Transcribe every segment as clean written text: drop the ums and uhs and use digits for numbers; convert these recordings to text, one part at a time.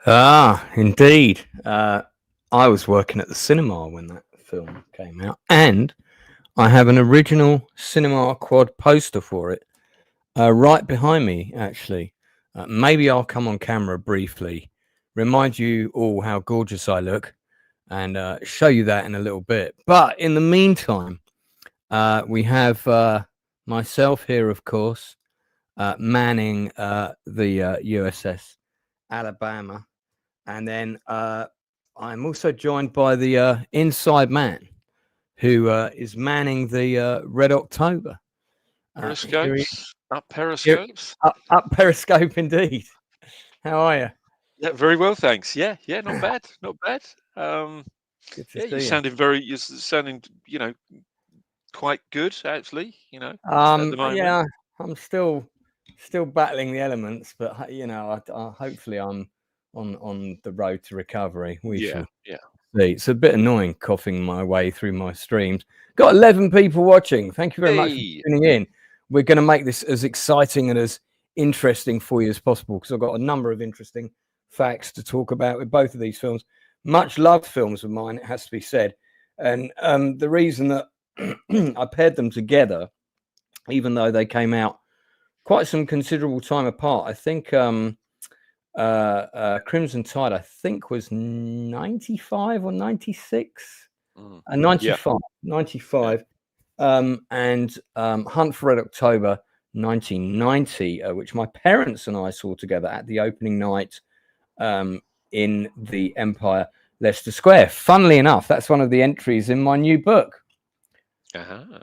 Ah, indeed. I was working at the cinema when that film came out, and I have an original cinema quad poster for it right behind me, actually. Maybe I'll come on camera briefly, remind you all how gorgeous I look, and show you that in a little bit. But in the meantime, we have myself here, of course, manning the USS Alabama. And then I'm also joined by the Inside Man, who is manning the Red October. Periscopes? Up Here, periscopes? up Periscope, indeed. How are you? Yeah, very well, thanks. Yeah, not bad, not bad. Good to Yeah, see you. you're sounding, quite good actually. At the moment. Yeah, I'm still battling the elements, but hopefully I'm on the road to recovery. We Yeah, shall yeah. see. It's a bit annoying coughing my way through my streams. Got 11 people watching. Thank you very much for Hey, tuning in. We're going to make this as exciting and as interesting for you as possible because I've got a number of interesting facts to talk about with both of these films. Much loved films of mine, it has to be said. And the reason that I paired them together, even though they came out quite some considerable time apart, I think Crimson Tide, I think, was 95 or 96. 95, yeah. 95. And Hunt for Red October 1990, which my parents and I saw together at the opening night in the Empire Leicester Square. Funnily enough, that's one of the entries in my new book. Uh-huh.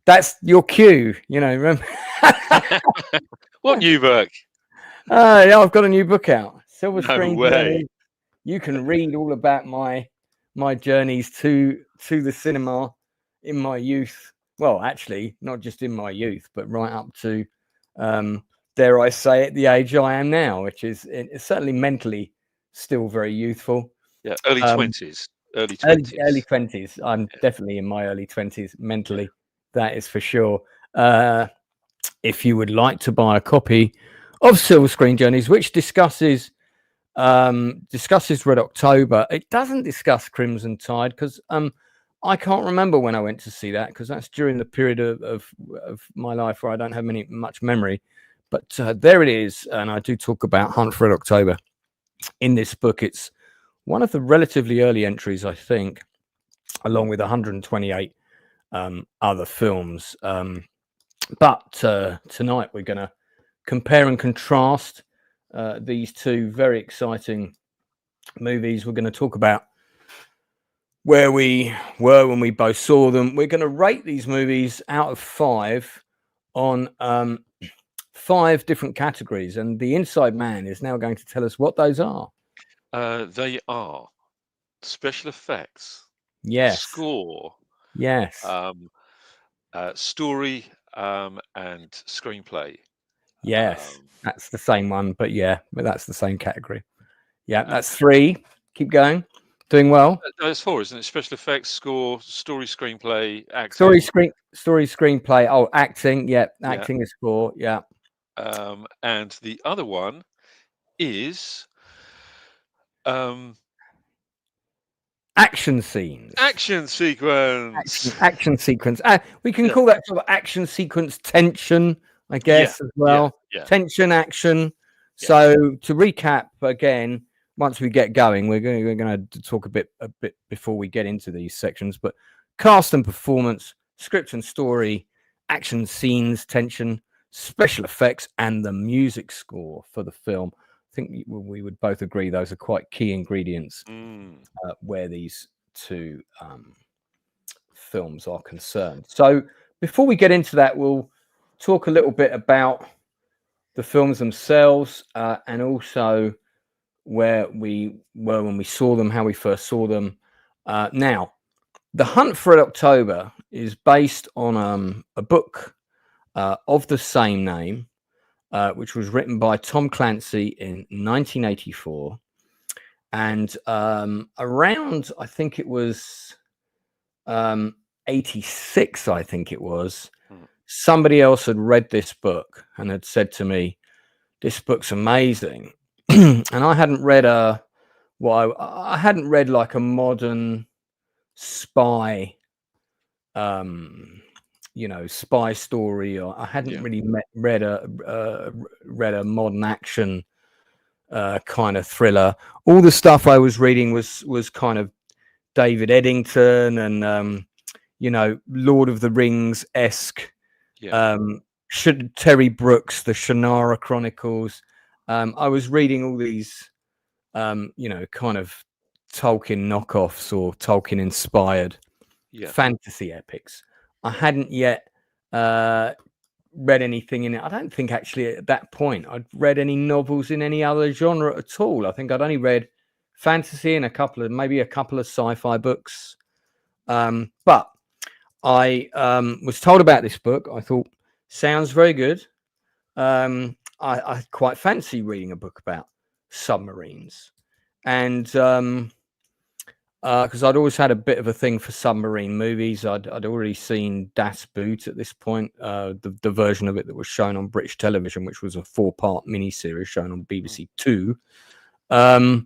That's your cue, remember? What new book? Yeah, I've got a new book out. Silver Screen way. Journey. You can read all about my journeys to the cinema in my youth. Well, actually, not just in my youth, but right up to, dare I say it, the age I am now, which is certainly mentally still very youthful. Yeah, early 20s. Early 20s. Early 20s. I'm definitely in my early 20s mentally. Yeah. That is for sure. If you would like to buy a copy of Silver Screen Journeys, which discusses Red October, it doesn't discuss Crimson Tide because I can't remember when I went to see that because that's during the period of my life where I don't have much memory. But there it is, and I do talk about Hunt for Red October in this book. It's one of the relatively early entries, I think, along with 128 other films. But tonight we're going to compare and contrast these two very exciting movies. We're going to talk about where we were when we both saw them. We're going to rate these movies out of 5 on 5 different categories, and the Inside Man is now going to tell us what those are. They are special effects, yes, score, yes, story, and screenplay. yes. That's the same one, but that's the same category. Yeah, that's 3. Keep going. Doing well. That's 4, isn't it? Special effects, score, story, screenplay, acting. Story, screenplay. Oh, acting. Yeah, acting is 4. Yeah. And the other one is action scenes. Action sequence. Action sequence. We can call that sort of action sequence tension, I guess, as well. Yeah. Tension, action. So to recap again, once we get going, we're going to talk a bit before we get into these sections. But cast and performance, script and story, action scenes, tension, special effects, and the music score for the film. I think we would both agree those are quite key ingredients where these two films are concerned. So before we get into that, we'll talk a little bit about the films themselves and also where we were when we saw them, how we first saw them. Now, The Hunt for Red October is based on a book of the same name, which was written by Tom Clancy in 1984. And around, I think it was 86, I think it was, somebody else had read this book and had said to me, this book's amazing. and I hadn't read I hadn't read like a modern spy, spy story, or I hadn't really read a modern action kind of thriller. All the stuff I was reading was kind of David Eddington and Lord of the Rings-esque. Terry Brooks, the Shannara Chronicles. I was reading all these kind of Tolkien knockoffs or Tolkien inspired fantasy epics. I hadn't yet read anything in it. I don't think actually at that point I'd read any novels in any other genre at all. I think I'd only read fantasy and maybe a couple of sci-fi books. But I was told about this book. I thought, sounds very good. I quite fancy reading a book about submarines, and because I'd always had a bit of a thing for submarine movies. I'd already seen Das Boot at this point, the version of it that was shown on British television, which was a 4-part miniseries shown on BBC Two. I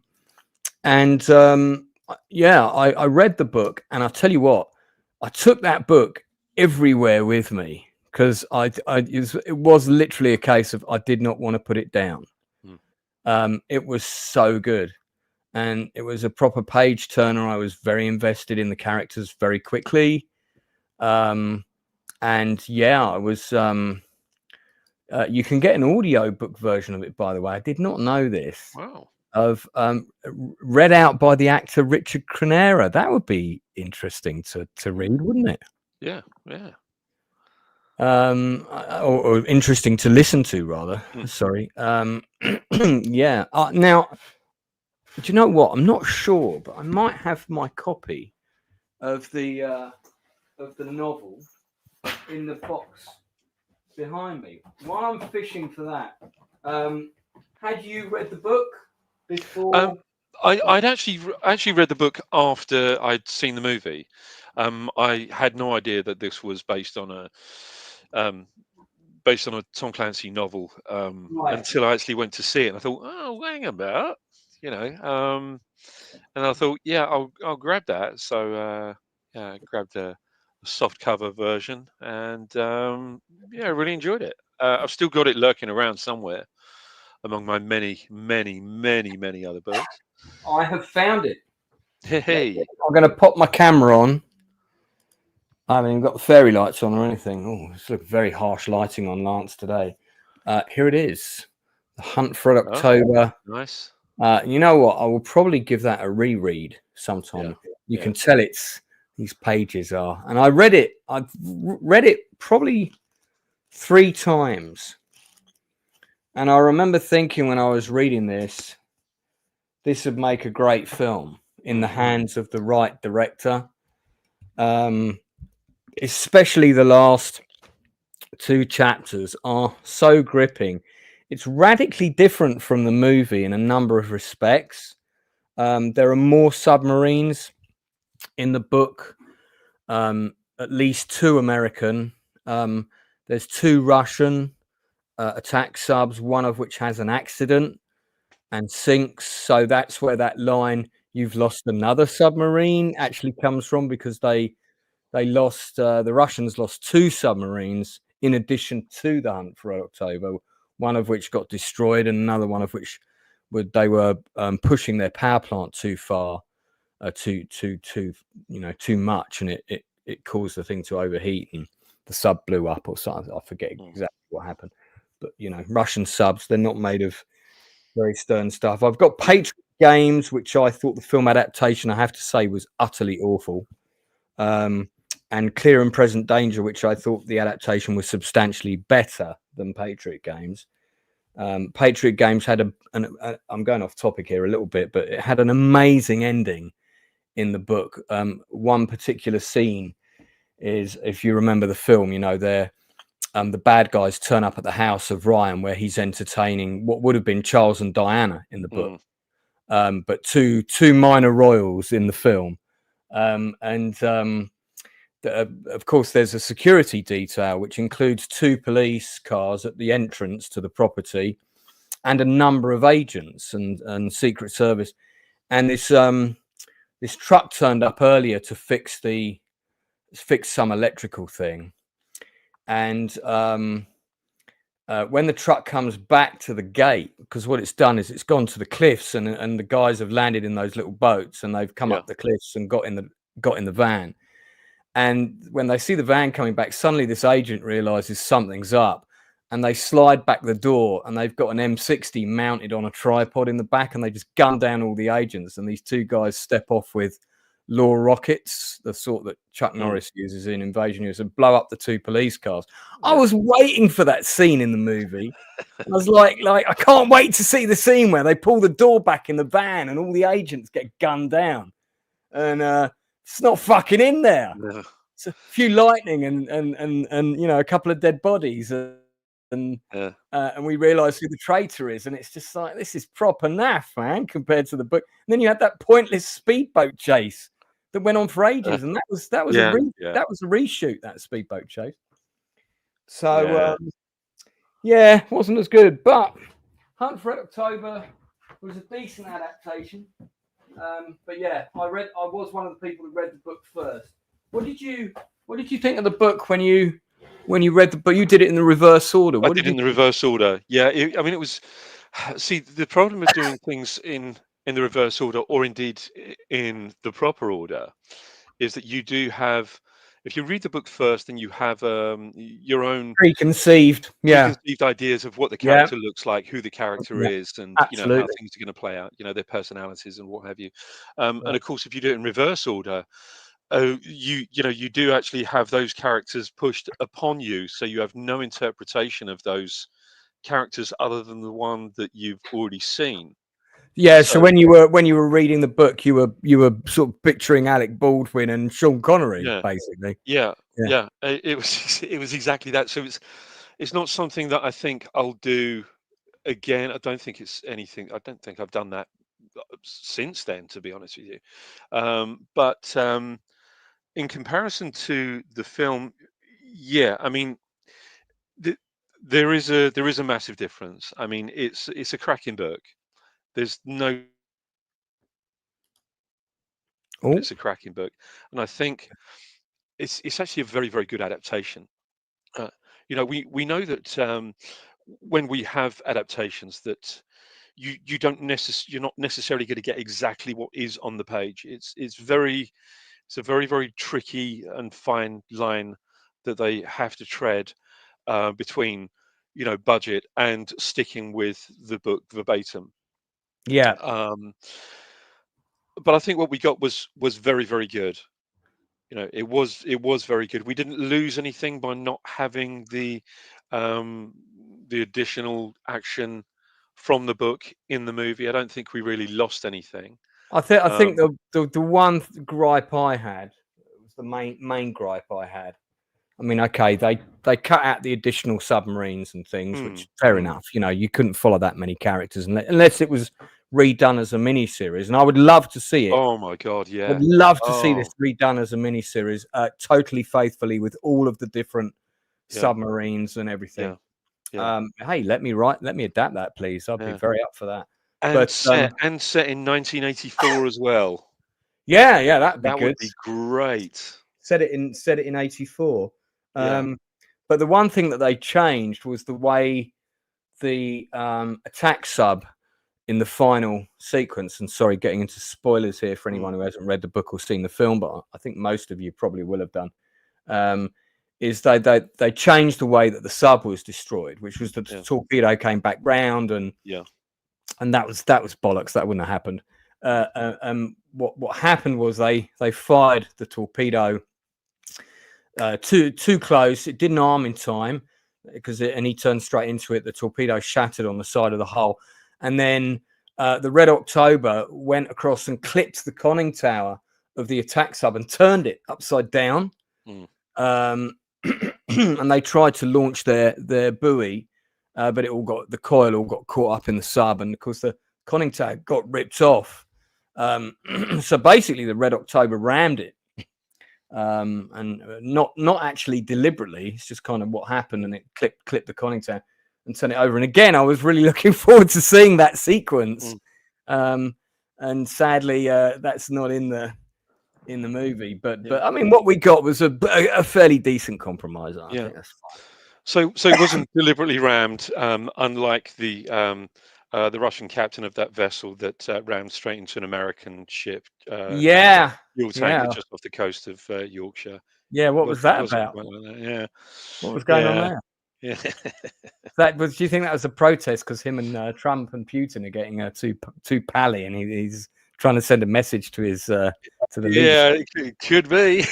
read the book, and I'll tell you what, I took that book everywhere with me, because it was literally a case of I did not want to put it down. It was so good, and it was a proper page turner. I was very invested in the characters very quickly, I was. You can get an audio book version of it, by the way. I did not know this. Wow. Of read out by the actor Richard Crenera. That would be interesting to read, wouldn't it? Yeah. Or interesting to listen to, rather. Sorry. Now, do you know what? I'm not sure, but I might have my copy of the novel in the box behind me. While I'm fishing for that, had you read the book before? I'd actually read the book after I'd seen the movie. I had no idea that this was based on a Tom Clancy novel until I actually went to see it. And I thought, oh, hang about, and I thought, I'll grab that. So I grabbed a soft cover version, and I really enjoyed it. I've still got it lurking around somewhere among my many, many, many, many other books. I have found it. Hey, I'm going to pop my camera on. I haven't even got the fairy lights on or anything. Oh, it's looking very harsh lighting on Lance today. Here it is. The Hunt for October. Nice. You know what? I will probably give that a reread sometime. You can tell these pages are. And I read it. I've read it probably 3 times. And I remember thinking when I was reading this would make a great film in the hands of the right director. Especially the last 2 chapters are so gripping. It's radically different from the movie in a number of respects. There are more submarines in the book, at least 2 American. There's 2 Russian attack subs, one of which has an accident and sinks. So that's where that line, "You've lost another submarine," actually comes from, because the Russians lost 2 submarines in addition to the Hunt for October, one of which got destroyed and another one of which they were pushing their power plant too far, too much, and it caused the thing to overheat and the sub blew up or something. I forget exactly what happened, but Russian subs, they're not made of very stern stuff. I've got Patriot Games, which I thought the film adaptation, I have to say, was utterly awful. And Clear and Present Danger, which I thought the adaptation was substantially better than Patriot Games. Patriot Games had I'm going off topic here a little bit, but it had an amazing ending in the book. One particular scene is, if you remember the film, the bad guys turn up at the house of Ryan, where he's entertaining what would have been Charles and Diana in the book, but two minor royals in the film. Of course, there's a security detail which includes 2 police cars at the entrance to the property, and a number of agents and Secret Service. And this truck turned up earlier to fix some electrical thing. And when the truck comes back to the gate, because what it's done is it's gone to the cliffs, and the guys have landed in those little boats, and they've come up the cliffs and got in the van. And when they see the van coming back, suddenly this agent realizes something's up, and they slide back the door, and they've got an M60 mounted on a tripod in the back, and they just gun down all the agents. And these two guys step off with law rockets, the sort that Chuck Norris uses in Invasion News, and blow up the two police cars. I was waiting for that scene in the movie. I was like, I can't wait to see the scene where they pull the door back in the van and all the agents get gunned down. And it's not fucking in there. No. It's a few lightning and you know, a couple of dead bodies, and we realise who the traitor is, and it's just like, this is proper naff, man, compared to the book. And then you had that pointless speedboat chase that went on for ages, and that was a reshoot, that speedboat chase. So wasn't as good, but Hunt for Red October was a decent adaptation. But yeah, I was one of the people who read the book first. What did you think of the book when you read the book? You did it in the reverse order. I did it in the reverse order. Yeah, I mean, it was. See, the problem with doing things in the reverse order, or indeed in the proper order, is that you do have. If you read the book first, then you have your own preconceived ideas of what the character looks like, who the character is, and you know how things are going to play out. You know, their personalities and what have you. And of course, if you do it in reverse order, you do actually have those characters pushed upon you, so you have no interpretation of those characters other than the one that you've already seen. Yeah, so when you were reading the book, you were sort of picturing Alec Baldwin and Sean Connery, basically. Yeah. It was exactly that. So it's not something that I think I'll do again. I don't think it's anything. I don't think I've done that since then, to be honest with you. But in comparison to the film, I mean, there is a massive difference. I mean, it's a cracking book. There's no. It's a cracking book, and I think it's actually a very, very good adaptation. You know, we know that when we have adaptations that you're not necessarily going to get exactly what is on the page. It's a very, very tricky and fine line that they have to tread between, you know, budget and sticking with the book verbatim. Yeah. But I think what we got was very, very good. You know, it was very good. We didn't lose anything by not having the additional action from the book in the movie. I don't think we really lost anything. I think the one gripe I had, was the main gripe I had. I mean, okay, they cut out the additional submarines and things, which fair enough. You know, you couldn't follow that many characters unless it was redone as a mini-series, and I would love to see it. Oh my god, yeah! I'd love to see this redone as a mini-series, totally faithfully with all of the different submarines and everything. Hey, let me adapt that, please. I'd be very up for that. And set in 1984 as well. Yeah, that would be great. Set it in 84. But the one thing that they changed was the way the attack sub in the final sequence, and sorry, getting into spoilers here for anyone who hasn't read the book or seen the film, but I think most of you probably will have done, is they changed the way that the sub was destroyed, which was the torpedo came back round, and that was bollocks. That wouldn't have happened. What happened was they fired the torpedo too close. It didn't arm in time and he turned straight into it. The torpedo shattered on the side of the hull. And then the Red October went across and clipped the conning tower of the attack sub and turned it upside down. And they tried to launch their buoy, but the coil all got caught up in the sub, and of course the conning tower got ripped off. So basically, the Red October rammed it, and not actually deliberately. It's just kind of what happened, and it clipped the conning tower. and turn it over. And again, I was really looking forward to seeing that sequence. And sadly, that's not in the movie. But I mean, what we got was a fairly decent compromise. I think that's fine. So it wasn't deliberately rammed, unlike the Russian captain of that vessel that rammed straight into an American ship. Fuel tanker just off the coast of Yorkshire. Yeah, what was that about? Like that. Yeah, what was going on there? Yeah. Do you think that was a protest because him and Trump and Putin are getting too pally, and he's trying to send a message to his to the leadership? Yeah, it could be.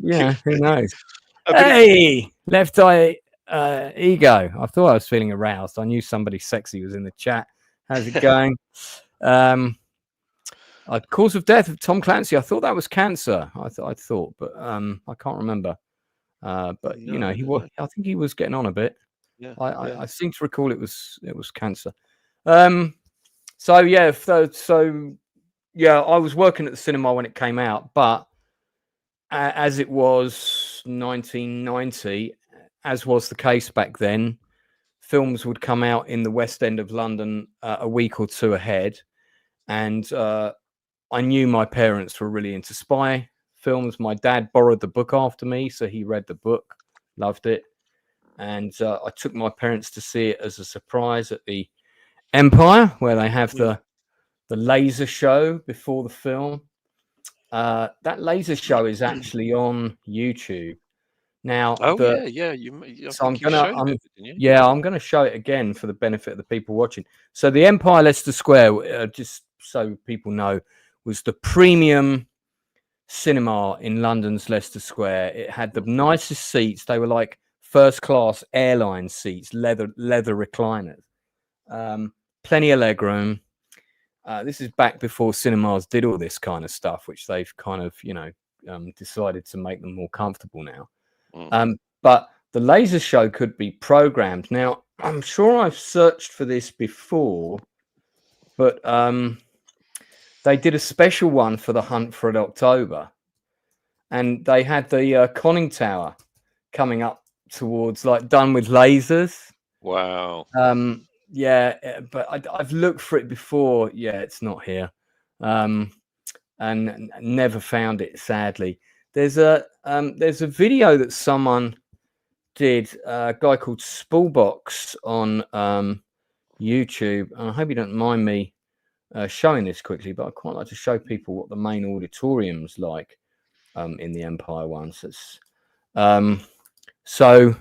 Yeah, who knows? Hey, left eye ego. I thought I was feeling aroused. I knew somebody sexy was in the chat. How's it going? Cause of death of Tom Clancy. I thought that was cancer. I thought, but I can't remember. But you know, I think he was getting on a bit. Yeah, I seem to recall it was cancer. So yeah, I was working at the cinema when it came out, but as it was 1990, as was the case back then, films would come out in the West End of London a week or two ahead, and I knew my parents were really into spy films. My dad borrowed the book after me, so he read the book, loved it, and I took my parents to see it as a surprise at the Empire, where they have the laser show before the film. That laser show is actually on YouTube now. I'm gonna show it again for the benefit of the people watching. So the Empire Leicester Square, just so people know, was the premium cinema in London's Leicester Square. It had the nicest seats. They were like first class airline seats, leather recliners, plenty of legroom. This is back before cinemas did all this kind of stuff, which they've kind of, decided to make them more comfortable now. But the laser show could be programmed. Now, I'm sure I've searched for this before, but they did a special one for the Hunt for October, and they had the conning tower coming up towards, like, done with lasers. Wow. Yeah, but I've looked for it before. Yeah, it's not here, and never found it. Sadly, there's a video that someone did, a guy called Spoolbox on YouTube, and I hope you don't mind me showing this quickly, but I quite like to show people what the main auditorium's like in the Empire ones. So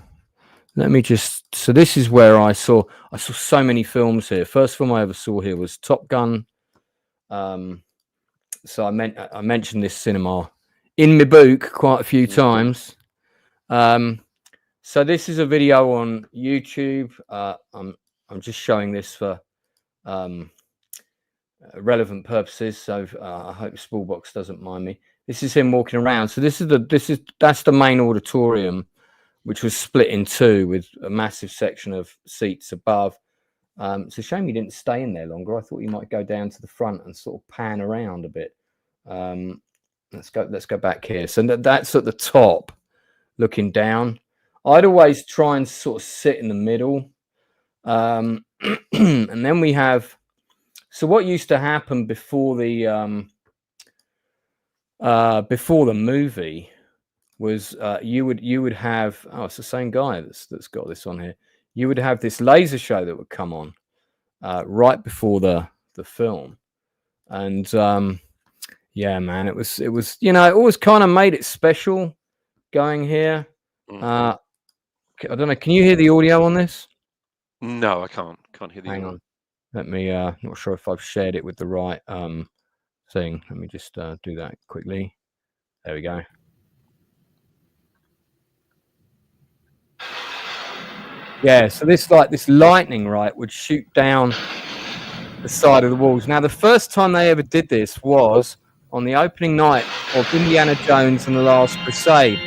let me just. So this is where I saw so many films here. First film I ever saw here was Top Gun. So I mentioned this cinema in my book quite a few times. So this is a video on YouTube. I'm just showing this for relevant purposes. So I hope Spoolbox doesn't mind me. This is him walking around. So that's the main auditorium, which was split in two with a massive section of seats above. It's a shame you didn't stay in there longer. I thought you might go down to the front and sort of pan around a bit. Let's go back here. So that's at the top, looking down. I'd always try and sort of sit in the middle. And then we have. So what used to happen before the movie was you would have, it's the same guy that's got this on here. You would have this laser show that would come on right before the film, and yeah, man, it was it always kind of made it special going here. I don't know. Can you hear the audio on this? No, I can't hear the audio. Hang on. Let me. Not sure if I've shared it with the right thing. Let me just do that quickly. There we go. Yeah, so this lightning, right, would shoot down the side of the walls. Now, the first time they ever did this was on the opening night of Indiana Jones and the Last Crusade,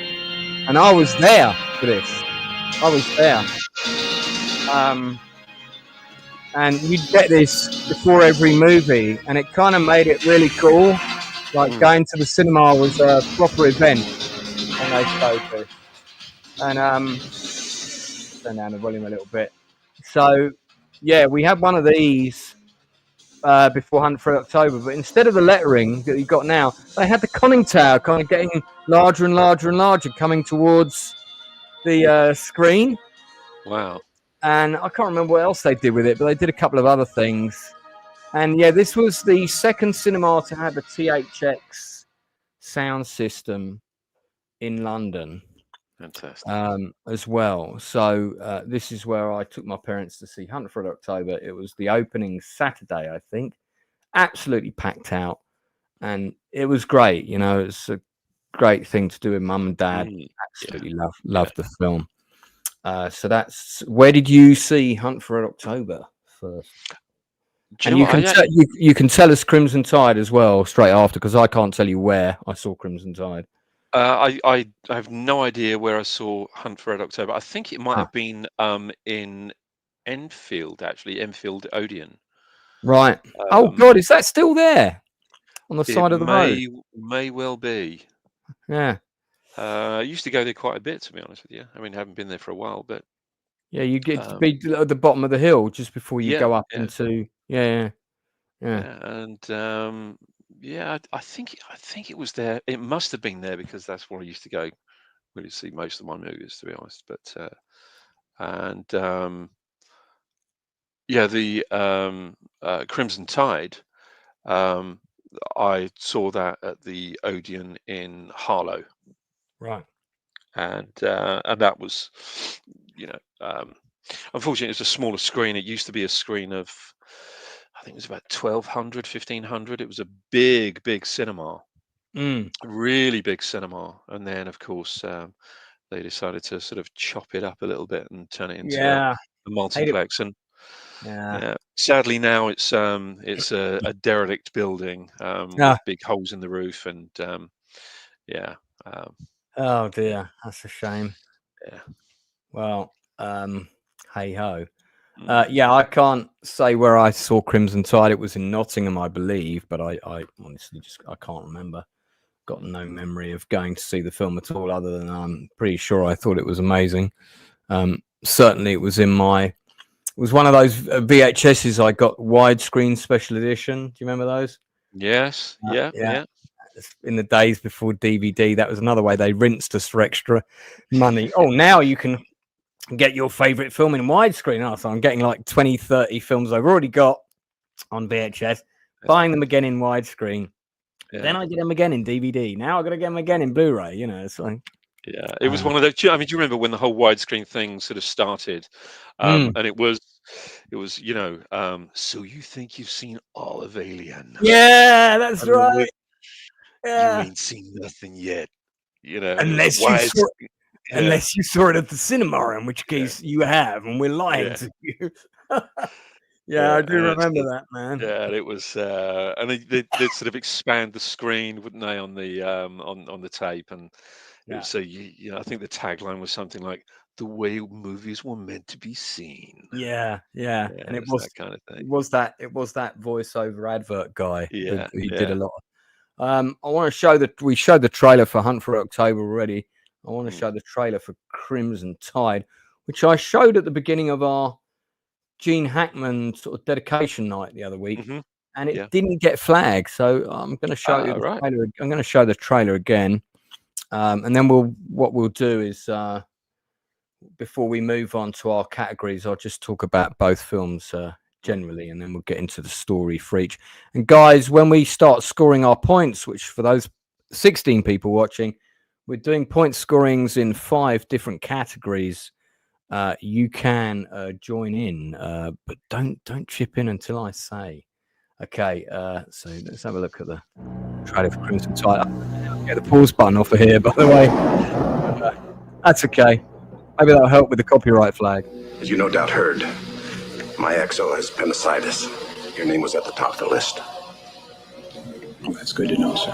and I was there for this. I was there, and you'd get this before every movie, and it kind of made it really cool. Like going to the cinema was a proper event when they showed this. And turn down the volume a little bit. So, yeah, we had one of these before Hunt for October, but instead of the lettering that you got now, they had the conning tower kind of getting larger and larger and larger, coming towards the screen. Wow. And I can't remember what else they did with it, but they did a couple of other things. And yeah, this was the second cinema to have a THX sound system in London. Fantastic. As well. So this is where I took my parents to see Hunt for October. It was the opening Saturday, I think. Absolutely packed out. And it was great. You know, it's a great thing to do with mum and dad. Absolutely loved the film. So that's, where did you see Hunt for October first? And you can tell us Crimson Tide as well straight after, because I can't tell you where I saw Crimson Tide. I have no idea where I saw Hunt for Red October. I think it might have been in Enfield, actually, Enfield Odeon. Right. Oh God, is that still there on the side of the road? May well be. Yeah. I used to go there quite a bit, to be honest with you. I mean, I haven't been there for a while, but yeah, you get to be at the bottom of the hill just before you go up into and I think it was there. It must have been there, because that's where I used to go really see most of my movies, to be honest. But the Crimson Tide, I saw that at the Odeon in Harlow, right, and that was, unfortunately, it's a smaller screen. It used to be a screen of, I think it was about 1,200, 1,500. It was a big cinema, really big cinema. And then, of course, they decided to sort of chop it up a little bit and turn it into a multiplex. And sadly now it's a derelict building with big holes in the roof, and oh dear, that's a shame. Yeah. Well, hey ho. I can't say where I saw Crimson Tide. It was in Nottingham, I believe, but I honestly I can't remember. Got no memory of going to see the film at all, other than I'm pretty sure I thought it was amazing. Certainly, it was one of those VHSs I got, widescreen special edition. Do you remember those? Yes. Yeah. In the days before DVD, that was another way they rinsed us for extra money. Oh, now you can get your favorite film in widescreen. Oh, so I'm getting like 20, 30 films I've already got on VHS, buying them again in widescreen. Then I get them again in DVD. Now I've got to get them again in Blu-ray. You know, it's like, yeah, it was one of those. I mean, do you remember when the whole widescreen thing sort of started? And it was, so you think you've seen all of Alien? Yeah, that's right. Yeah. You ain't seen nothing yet, unless you saw it at the cinema, in which case you have, and we're lying to you. I do remember that, man. Yeah, it was, and they'd sort of expand the screen, wouldn't they, on the on the tape, and so I think the tagline was something like "the way movies were meant to be seen." Yeah, and it was that kind of thing. It was that voiceover advert guy. Yeah, he did a lot. I want to show we showed the trailer for Hunt for October already. I want to show the trailer for Crimson Tide, which I showed at the beginning of our Gene Hackman sort of dedication night the other week, and it didn't get flagged. So I'm going to show you the trailer. I'm going to show the trailer again, and then what we'll do is before we move on to our categories, I'll just talk about both films generally, and then we'll get into the story for each. And guys, when we start scoring our points, which for those 16 people watching, we're doing point scorings in 5 different categories. You can join in, but don't chip in until I say. Okay, so let's have a look at the trailer for Crimson Tide. I'll get the pause button off of here, by the way. That's okay. Maybe that'll help with the copyright flag. As you no doubt heard, my exo has appendicitis. Your name was at the top of the list. Well, that's good to know, sir.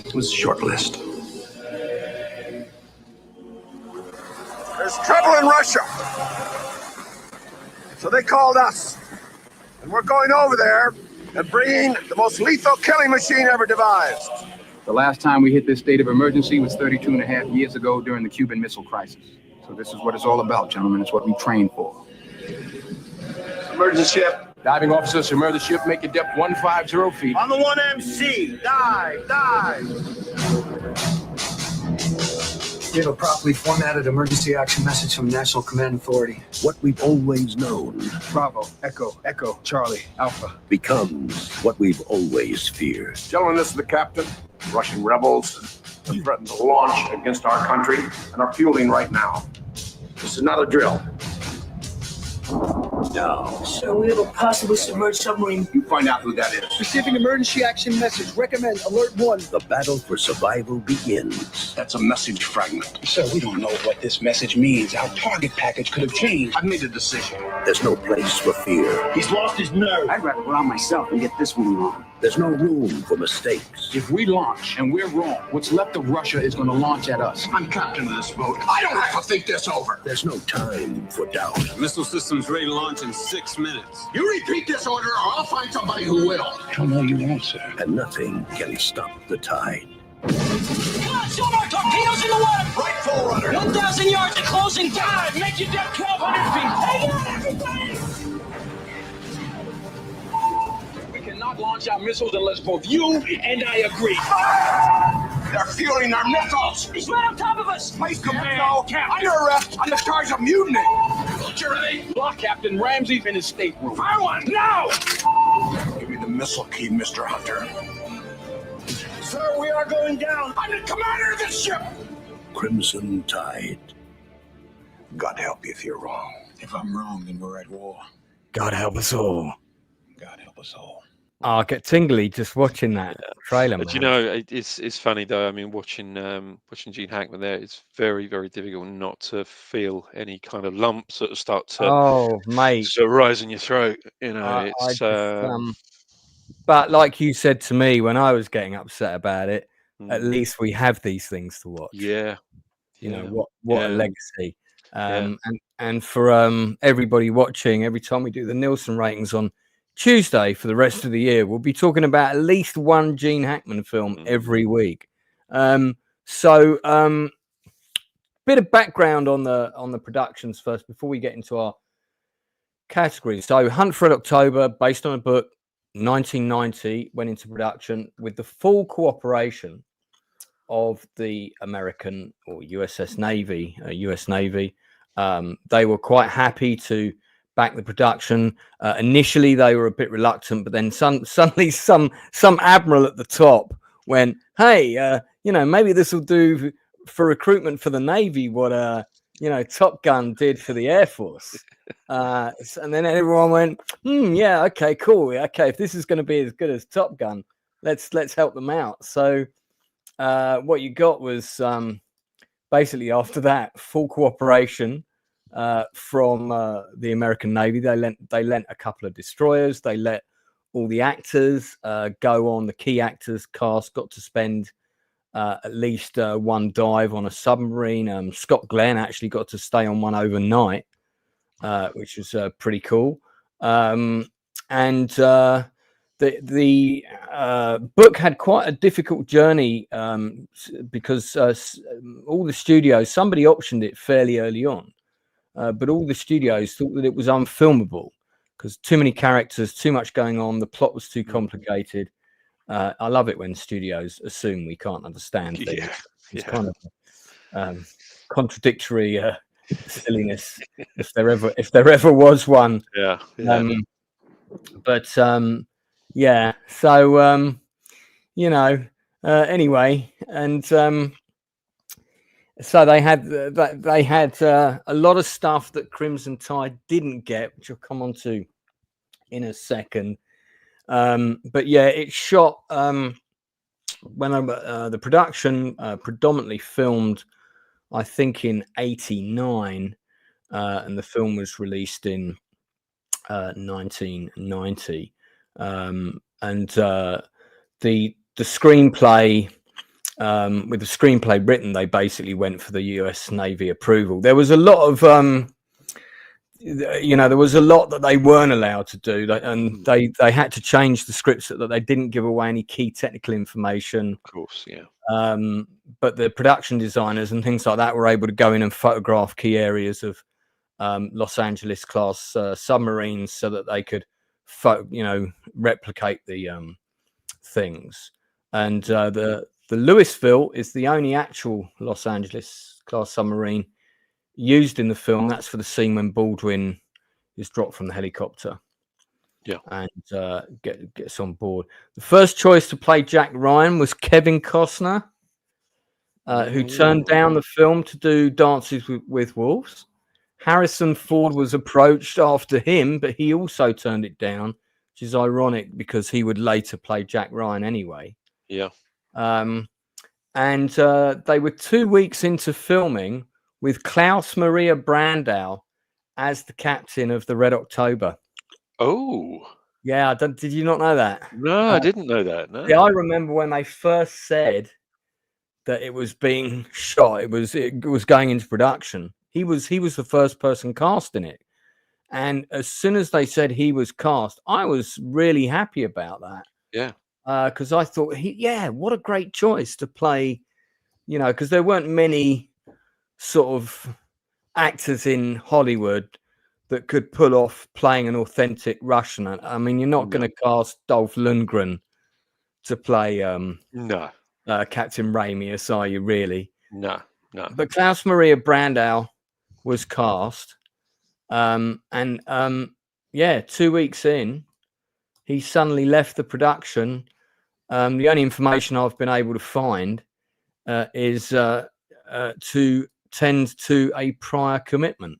It was a short list. There's trouble in Russia. So they called us. And we're going over there and bringing the most lethal killing machine ever devised. The last time we hit this state of emergency was 32 and a half years ago during the Cuban Missile Crisis. So this is what it's all about, gentlemen. It's what we trained for. Submerge the ship. Diving officer, submerge the ship, make your depth 150 feet. On the 1MC. Dive, dive. We have a properly formatted emergency action message from National Command Authority. What we've always known Bravo, Echo, Echo, Charlie, Alpha. becomes what we've always feared. Gentlemen, this is the captain. Russian rebels have threatened to launch against our country and are fueling right now. This is not a drill. Now, So we have a possibly submerged submarine. You find out who that is. Receiving emergency action message. Recommend alert 1. the battle for survival begins. That's a message fragment. Sir, we don't know what this message means. Our target package could have changed. I've made a decision. There's no place for fear. He's lost his nerve. I'd rather go out myself and get this one wrong. There's no room for mistakes. If we launch and we're wrong, what's left of Russia is going to launch at us. I'm captain of this boat. I don't have to think this over. There's no time for doubt. Missile systems ready to launch in 6 minutes. You repeat this order or I'll find somebody who will. I don't know you won't, sir. And nothing can stop the tide. Come on, Silver! Torpedoes in the water! Right full rudder. 1,000 yards and closing down! Make your depth 1,200 feet! Hang on, everybody! We cannot launch our missiles unless both you and I agree. They're fueling our missiles. He's right on top of us! Place command. Under arrest on the charge of mutiny. You ready? Block Captain Ramsey in his stateroom. Fire one now. Give me the missile key, Mr. Hunter. Sir, we are going down. I'm the commander of this ship. Crimson Tide. God help you if you're wrong. If I'm wrong, then we're at war. God help us all. God help us all. Oh, I get tingly just watching that trailer. But Man. you know, it's funny though. I mean, watching Gene Hackman there, it's very, very difficult not to feel any kind of lumps that start to Oh, mate. sort of rise in your throat. You know, I it's just, but like you said to me when I was getting upset about it, at mm, least we have these things to watch. yeah, You know yeah, what a yeah, legacy. yeah. And for everybody watching, every time we do the Nielsen ratings on Tuesday for the rest of the year, we'll be talking about at least one Gene Hackman film Mm. every week. So bit of background on the productions first before we get into our categories. So Hunt for Red October, based on a book, 1990, went into production with the full cooperation of the American or US Navy. They were quite happy to back the production. Initially, they were a bit reluctant, but then suddenly some admiral at the top went, "Hey, maybe this will do for recruitment for the Navy what Top Gun did for the Air Force." And then everyone went, "Yeah, okay, cool. Okay, if this is going to be as good as Top Gun, let's help them out." So what you got was basically after that full cooperation from the American Navy. They lent a couple of destroyers. They let all the actors go on. The key actors cast got to spend at least one dive on a submarine. Scott Glenn actually got to stay on one overnight, which was pretty cool. And the book had quite a difficult journey because all the studios, somebody optioned it fairly early on. But all the studios thought that it was unfilmable because too many characters, too much going on. The plot was too complicated. I love it when studios assume we can't understand things. Yeah, It's yeah. kind of contradictory silliness if there ever was one. Yeah, yeah. Yeah. So anyway, and so they had a lot of stuff that Crimson Tide didn't get, which I'll come on to in a second. But yeah, it shot when the production predominantly filmed, I think, in '89, and the film was released in 1990. And the screenplay. With the screenplay written, they basically went for the US Navy approval. There was a lot of, there was a lot that they weren't allowed to do, and they had to change the scripts so that they didn't give away any key technical information. Of course, yeah. But the production designers and things like that were able to go in and photograph key areas of Los Angeles class submarines so that they could, replicate the things. And the Louisville is the only actual Los Angeles class submarine used in the film. That's for the scene when Baldwin is dropped from the helicopter. Yeah, and gets on board. The first choice to play Jack Ryan was Kevin Costner, who turned down the film to do Dances with Wolves. Harrison Ford was approached after him, but he also turned it down, which is ironic because he would later play Jack Ryan anyway. Yeah. And they were 2 weeks into filming with Klaus Maria Brandau as the captain of the Red October. Oh. Yeah, did you not know that? No, I didn't know that. No. Yeah, I remember when they first said that it was being shot. It was going into production. He was the first person cast in it, and as soon as they said he was cast, I was really happy about that. Yeah, because I thought what a great choice to play. Because there weren't many sort of actors in Hollywood that could pull off playing an authentic Russian. I mean, you're not going to cast Dolph Lundgren to play Captain Ramius, are you really? No. But Klaus Maria Brandau was cast. 2 weeks in, he suddenly left the production. The only information I've been able to find is to tend to a prior commitment.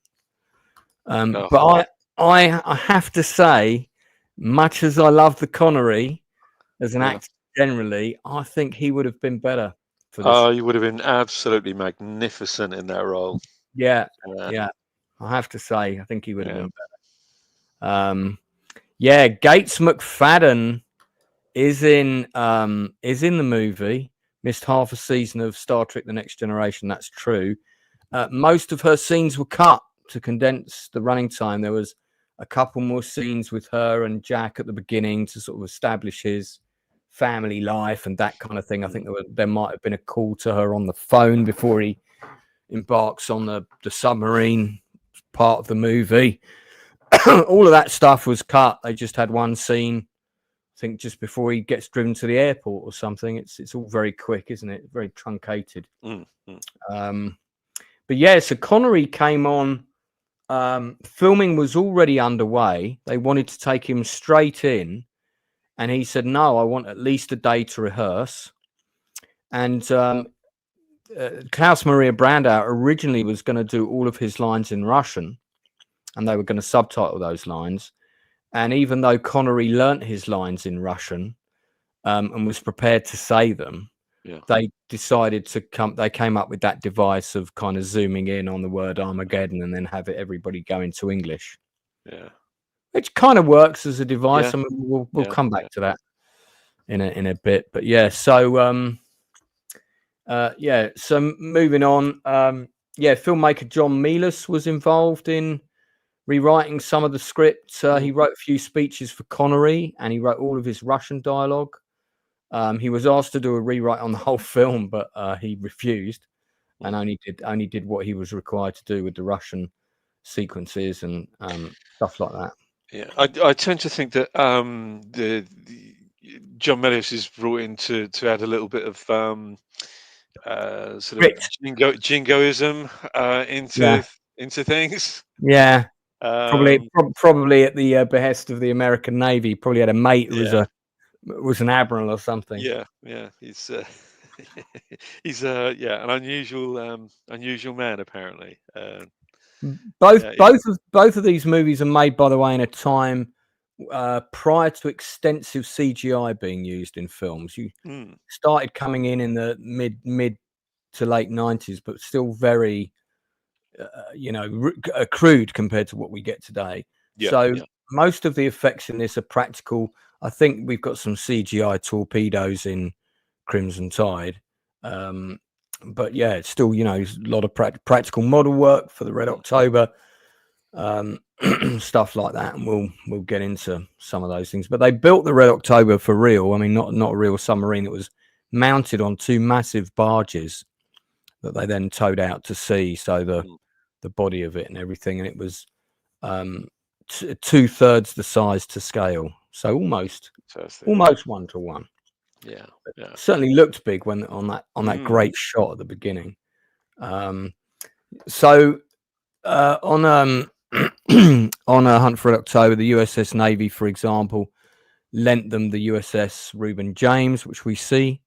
But I have to say, much as I love the Connery as an actor generally, I think he would have been better for this. Oh, you would have been absolutely magnificent in that role. Yeah. I have to say, I think he would have been better. Gates McFadden is in the movie. Missed half a season of Star Trek: The Next Generation. That's true. Most of her scenes were cut to condense the running time. There was a couple more scenes with her and Jack at the beginning to sort of establish his family life and that kind of thing. I think there might have been a call to her on the phone before he embarks on the submarine part of the movie. All of that stuff was cut. They just had one scene, I think, just before he gets driven to the airport or something. It's all very quick, isn't it? Very truncated. So Connery came on. Filming was already underway. They wanted to take him straight in, and he said, "No, I want at least a day to rehearse." And Klaus Maria Brandau originally was going to do all of his lines in Russian, and they were going to subtitle those lines. And even though Connery learnt his lines in Russian and was prepared to say them, they decided they came up with that device of kind of zooming in on the word Armageddon and then have everybody go into English. Yeah. Which kind of works as a device. I mean, we'll come back to that in a bit. But so moving on. Filmmaker John Milius was involved in rewriting some of the script. He wrote a few speeches for Connery, and he wrote all of his Russian dialogue. He was asked to do a rewrite on the whole film, but he refused and only did what he was required to do with the Russian sequences and stuff like that. Yeah, I tend to think that the John Milius is brought in to add a little bit of sort of jingoism into things. Yeah. Probably at the behest of the American Navy. Probably had a mate who was an admiral or something. Yeah. He's he's an unusual man apparently. Both of these movies are made, by the way, in a time prior to extensive CGI being used in films. You started coming in the mid to late 90s, but still very crude compared to what we get today. Most of the effects in this are practical. I think we've got some CGI torpedoes in Crimson Tide, but it's still a lot of practical model work for the Red October, stuff like that, and we'll get into some of those things. But they built the Red October for real. I mean, not a real submarine. It was mounted on two massive barges that they then towed out to sea. So the body of it and everything, and it was 2/3 the size to scale, so almost 1-to-1. Yeah, yeah. Certainly looked big when on that great shot at the beginning. So on on a Hunt for Red October, the USS Navy, for example, lent them the USS Reuben James, which we see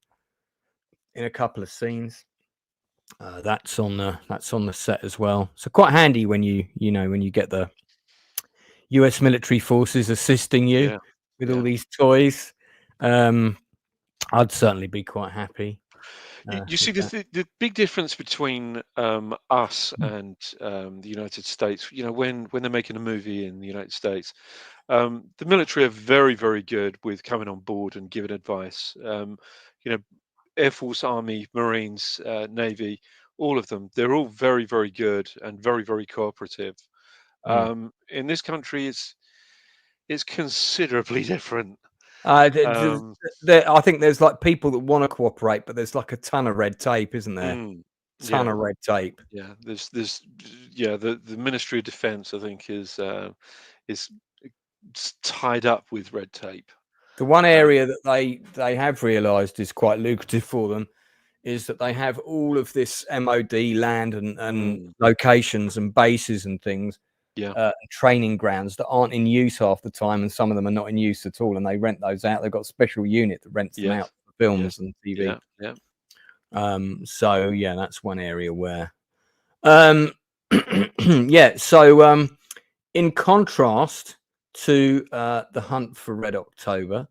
in a couple of scenes. That's on the set as well. So quite handy when you get the US military forces assisting you with all these toys. I'd certainly be quite happy. You see the big difference between us and the United States. When they're making a movie in the United States, the military are very, very good with coming on board and giving advice. Air Force, Army, Marines, Navy, all of them, they're all very, very good and very, very cooperative. In this country, it's considerably different. I think there's like people that want to cooperate, but there's like a ton of red tape, isn't there? Ton of red tape. Yeah, there's the Ministry of Defense, I think, is tied up with red tape. The one area that they have realised is quite lucrative for them is that they have all of this MOD land and locations and bases and things, training grounds that aren't in use half the time, and some of them are not in use at all, and they rent those out. They've got a special unit that rents them out for films and TV. So that's one area where so in contrast to the Hunt for Red October,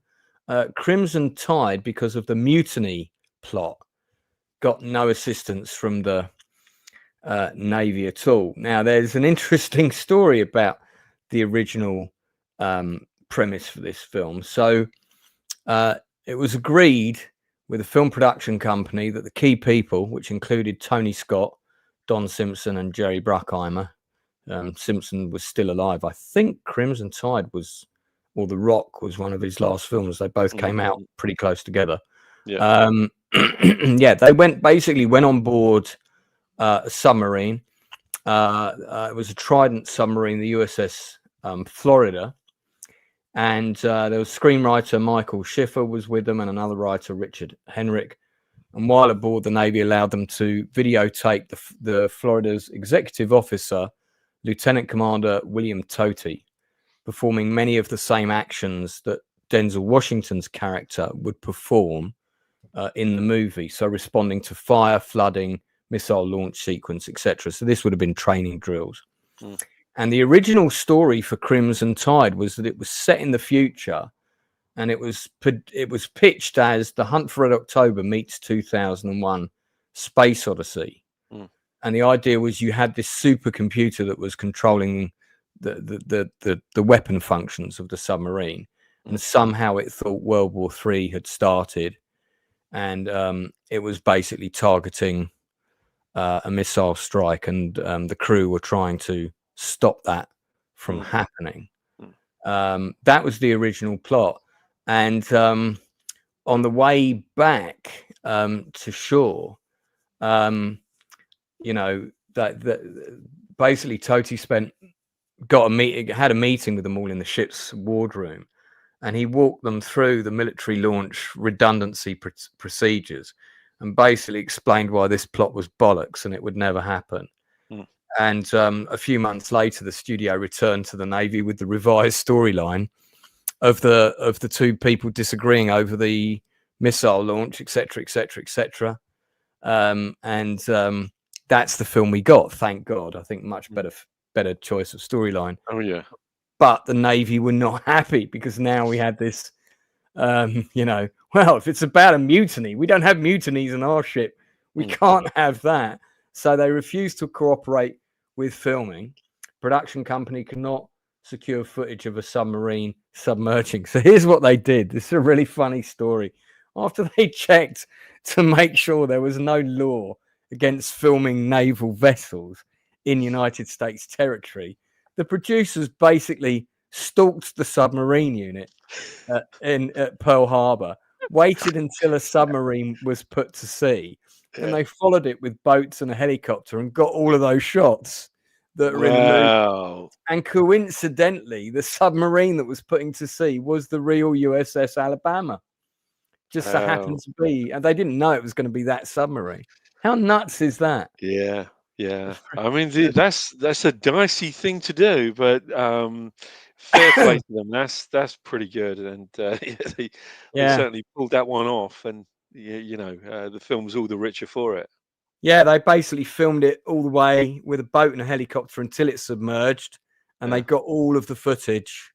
Crimson Tide, because of the mutiny plot, got no assistance from the Navy at all. Now, there's an interesting story about the original premise for this film. So it was agreed with a film production company that the key people, which included Tony Scott, Don Simpson, and Jerry Bruckheimer, Simpson was still alive. I think Crimson Tide or The Rock was one of his last films. They both came out pretty close together. They went on board a submarine. It was a Trident submarine, the USS Florida, and there was screenwriter Michael Schiffer was with them, and another writer, Richard Henrick. And while aboard, the Navy allowed them to videotape the Florida's executive officer, Lieutenant Commander William Toty, performing many of the same actions that Denzel Washington's character would perform in the movie. So responding to fire, flooding, missile launch sequence, etc. So this would have been training drills. And the original story for Crimson Tide was that it was set in the future, and it was pitched as The Hunt for Red October meets 2001 Space Odyssey. And the idea was you had this supercomputer that was controlling the weapon functions of the submarine, and somehow it thought World War III had started, and it was basically targeting a missile strike, and the crew were trying to stop that from happening. That was the original plot, and on the way back to shore, that basically Toty had a meeting with them all in the ship's wardroom, and he walked them through the military launch redundancy procedures and basically explained why this plot was bollocks and it would never happen. And a few months later, the studio returned to the Navy with the revised storyline of the two people disagreeing over the missile launch, etc., etc., etc. That's the film we got, thank God. I think much better choice of storyline. Oh yeah. But the Navy were not happy because now we had this, if it's about a mutiny, we don't have mutinies in our ship. We can't have that. So they refused to cooperate with filming. Production company could not secure footage of a submarine submerging. So here's what they did. This is a really funny story. After they checked to make sure there was no law against filming naval vessels in United States territory, the producers basically stalked the submarine unit at Pearl Harbor, waited until a submarine was put to sea, and they followed it with boats and a helicopter and got all of those shots. that are in the movie. Wow. And coincidentally, the submarine that was putting to sea was the real USS Alabama. Just so happened to be, and they didn't know it was going to be that submarine. How nuts is that? Yeah, yeah. I mean, that's a dicey thing to do, but fair play to them. That's pretty good, and they certainly pulled that one off, and the film's all the richer for it. Yeah, they basically filmed it all the way with a boat and a helicopter until it submerged, and they got all of the footage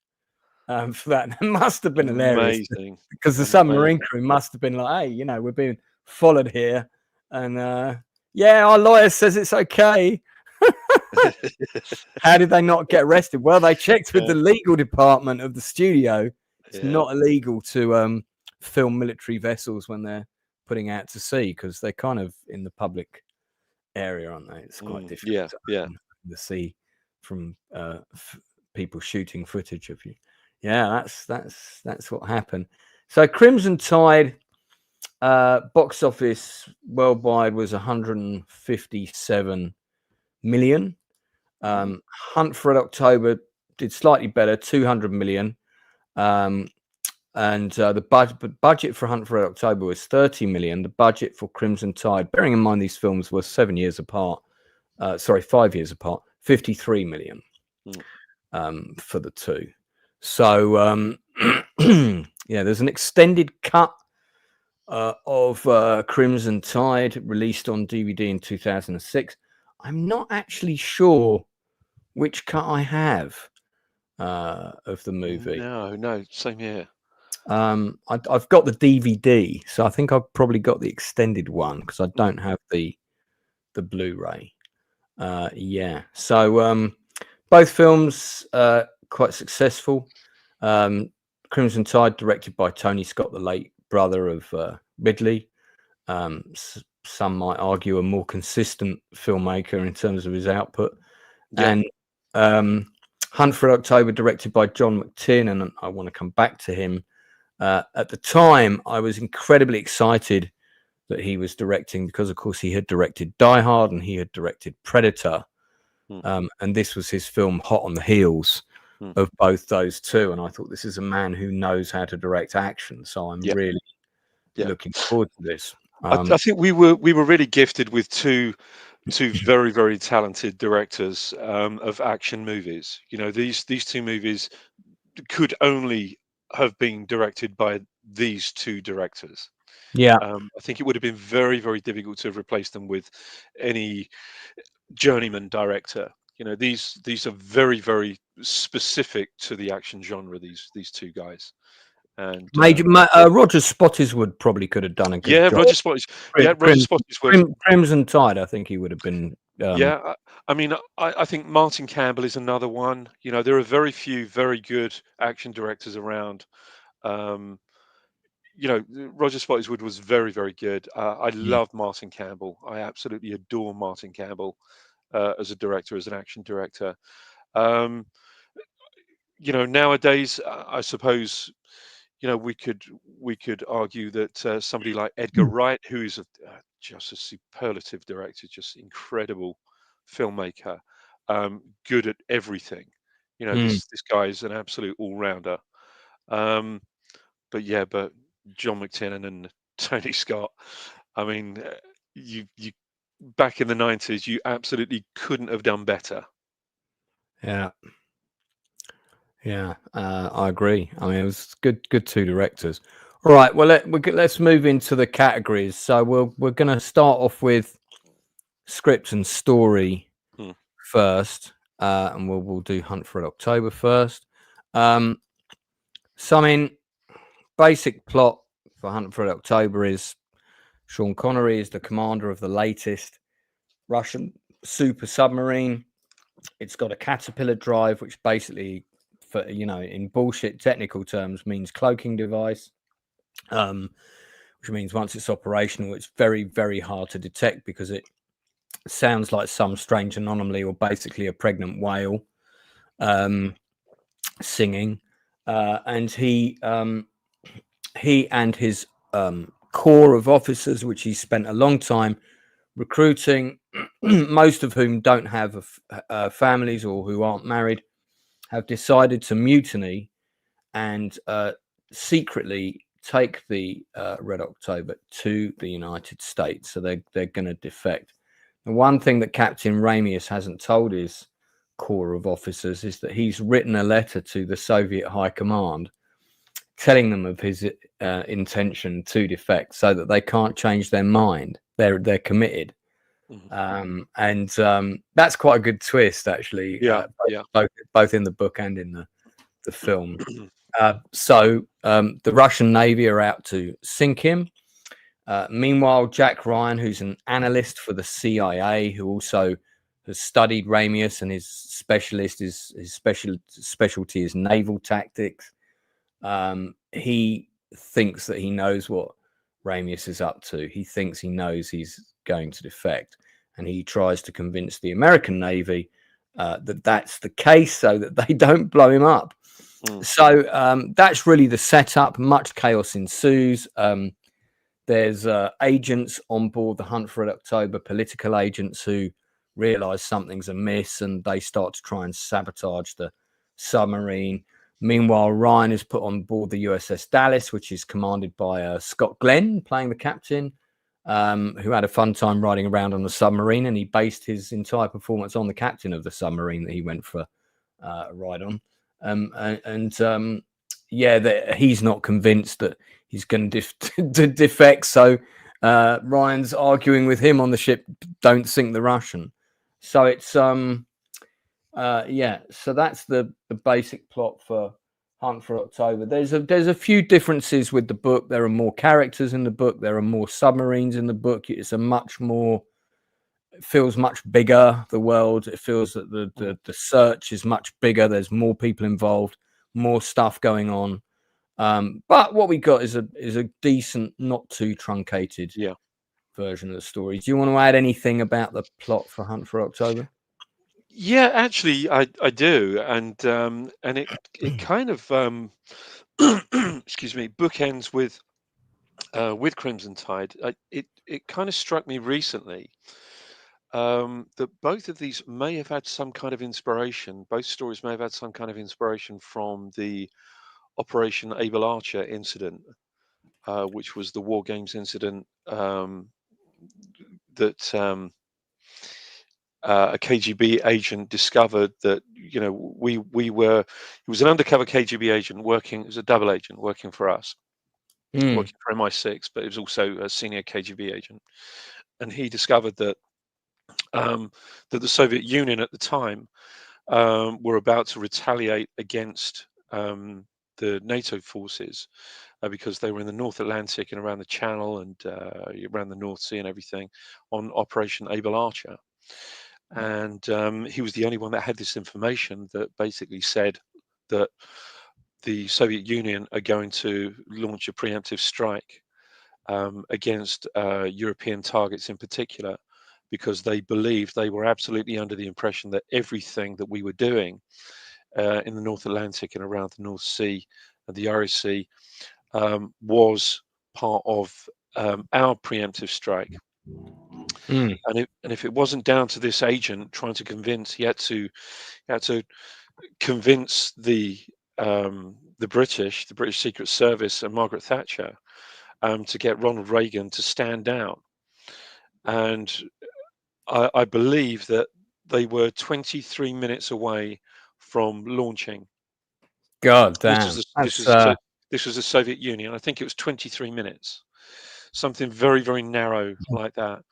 for that. It must have been hilarious because the submarine crew must have been like, "Hey, we're being followed here," and our lawyer says it's okay. How did they not get arrested? Well, they checked with the legal department of the studio. It's not illegal to film military vessels when they're putting out to sea because they're kind of in the public area, aren't they? It's quite difficult to see from people shooting footage of you. Yeah, that's what happened. So Crimson Tide box office worldwide was 157 million. Hunt for Red October did slightly better, 200 million. And the budget for Hunt for Red October was 30 million. The budget for Crimson Tide, bearing in mind these films were 5 years apart, 53 million for the two. So, there's an extended cut of Crimson Tide released on DVD in 2006. I'm not actually sure which cut I have of the movie. No, same here. I've got the DVD, so I think I've probably got the extended one because I don't have the Blu-ray. So both films quite successful. Crimson Tide, directed by Tony Scott, the late brother of Ridley. Some might argue a more consistent filmmaker in terms of his output. And Hunt for October, directed by John McTiernan, and I want to come back to him. At the time, I was incredibly excited that he was directing because, of course, he had directed Die Hard and he had directed Predator. And this was his film hot on the heels of both those two. And I thought, this is a man who knows how to direct action. So I'm really looking forward to this. I think we were really gifted with two very, very talented directors of action movies. These two movies could only have been directed by these two directors. I think it would have been very, very difficult to replace them with any journeyman director. These are very, very specific to the action genre. These two guys. And Roger Spottiswoode probably could have done a good job. Roger Spottiswoode. Crimson Tide, I think he would have been. I mean, I think Martin Campbell is another one. There are very few very good action directors around. Roger Spottiswoode was very, very good. I love Martin Campbell. I absolutely adore Martin Campbell as a director, as an action director. Nowadays, I suppose, we could argue that somebody like Edgar Wright, who is just a superlative director, just incredible filmmaker, good at everything. This guy is an absolute all-rounder. But John McTiernan and Tony Scott, I mean, you back in the 90s, you absolutely couldn't have done better. I agree. I mean, it was good two directors. All right, well, let's move into the categories. So we're going to start off with script and story first, and we'll do Hunt for Red October first. Basic plot for Hunt for Red October is Sean Connery is the commander of the latest Russian super submarine. It's got a caterpillar drive, which basically, in bullshit technical terms, means cloaking device, which means once it's operational, it's very, very hard to detect because it sounds like some strange anomaly or basically a pregnant whale singing. And he and his corps of officers, which he spent a long time recruiting, most of whom don't have families or who aren't married, have decided to mutiny and secretly take the Red October to the United States. So they're going to defect. And one thing that Captain Ramius hasn't told his corps of officers is that he's written a letter to the Soviet High Command telling them of his intention to defect, so that they can't change their mind. They're committed. And that's quite a good twist, actually. Both in the book and in the film. So the Russian Navy are out to sink him. Meanwhile, Jack Ryan, who's an analyst for the CIA, who also has studied Ramius, and his specialty is naval tactics. He thinks that he knows what Ramius is up to. He thinks he knows he's going to defect, and he tries to convince the American Navy that that's the case, so that they don't blow him up. So that's really the setup. Much chaos ensues. There's agents on board the Hunt for Red October, political agents who realize something's amiss, and they start to try and sabotage the submarine. Meanwhile, Ryan is put on board the USS Dallas, which is commanded by Scott Glenn, playing the captain, who had a fun time riding around on the submarine, and he based his entire performance on the captain of the submarine that he went for a ride on. He's not convinced that he's going to defect, so Ryan's arguing with him on the ship, don't sink the Russian. So it's so that's the basic plot for Hunt for October. There's a few differences with the book. There are more characters in the book. There are more submarines in the book. It's it feels much bigger, the world. It feels that the search is much bigger. There's more people involved, more stuff going on. But what we got is a decent, not too truncated version of the story. Do you want to add anything about the plot for Hunt for October? Yeah, actually, I do, and it kind of excuse me, bookends with Crimson Tide. It kind of struck me recently that both of these may have had some kind of inspiration. Both stories may have had some kind of inspiration from the Operation Able Archer incident, which was the War Games incident that a KGB agent discovered that he was an undercover KGB agent working as a double agent working for us, working for MI6, but he was also a senior KGB agent, and he discovered that the Soviet Union at the time were about to retaliate against the NATO forces because they were in the North Atlantic and around the Channel and around the North Sea and everything on Operation Able Archer. And he was the only one that had this information that basically said that the Soviet Union are going to launch a preemptive strike against European targets in particular, because they believed, they were absolutely under the impression that everything that we were doing in the North Atlantic and around the North Sea and the Irish Sea was part of our preemptive strike. And if it wasn't down to this agent trying to convince, he had to convince the British Secret Service and Margaret Thatcher to get Ronald Reagan to stand down. And I believe that they were 23 minutes away from launching. God damn! This was the Soviet Union. I think it was 23 minutes, something very, very narrow like that.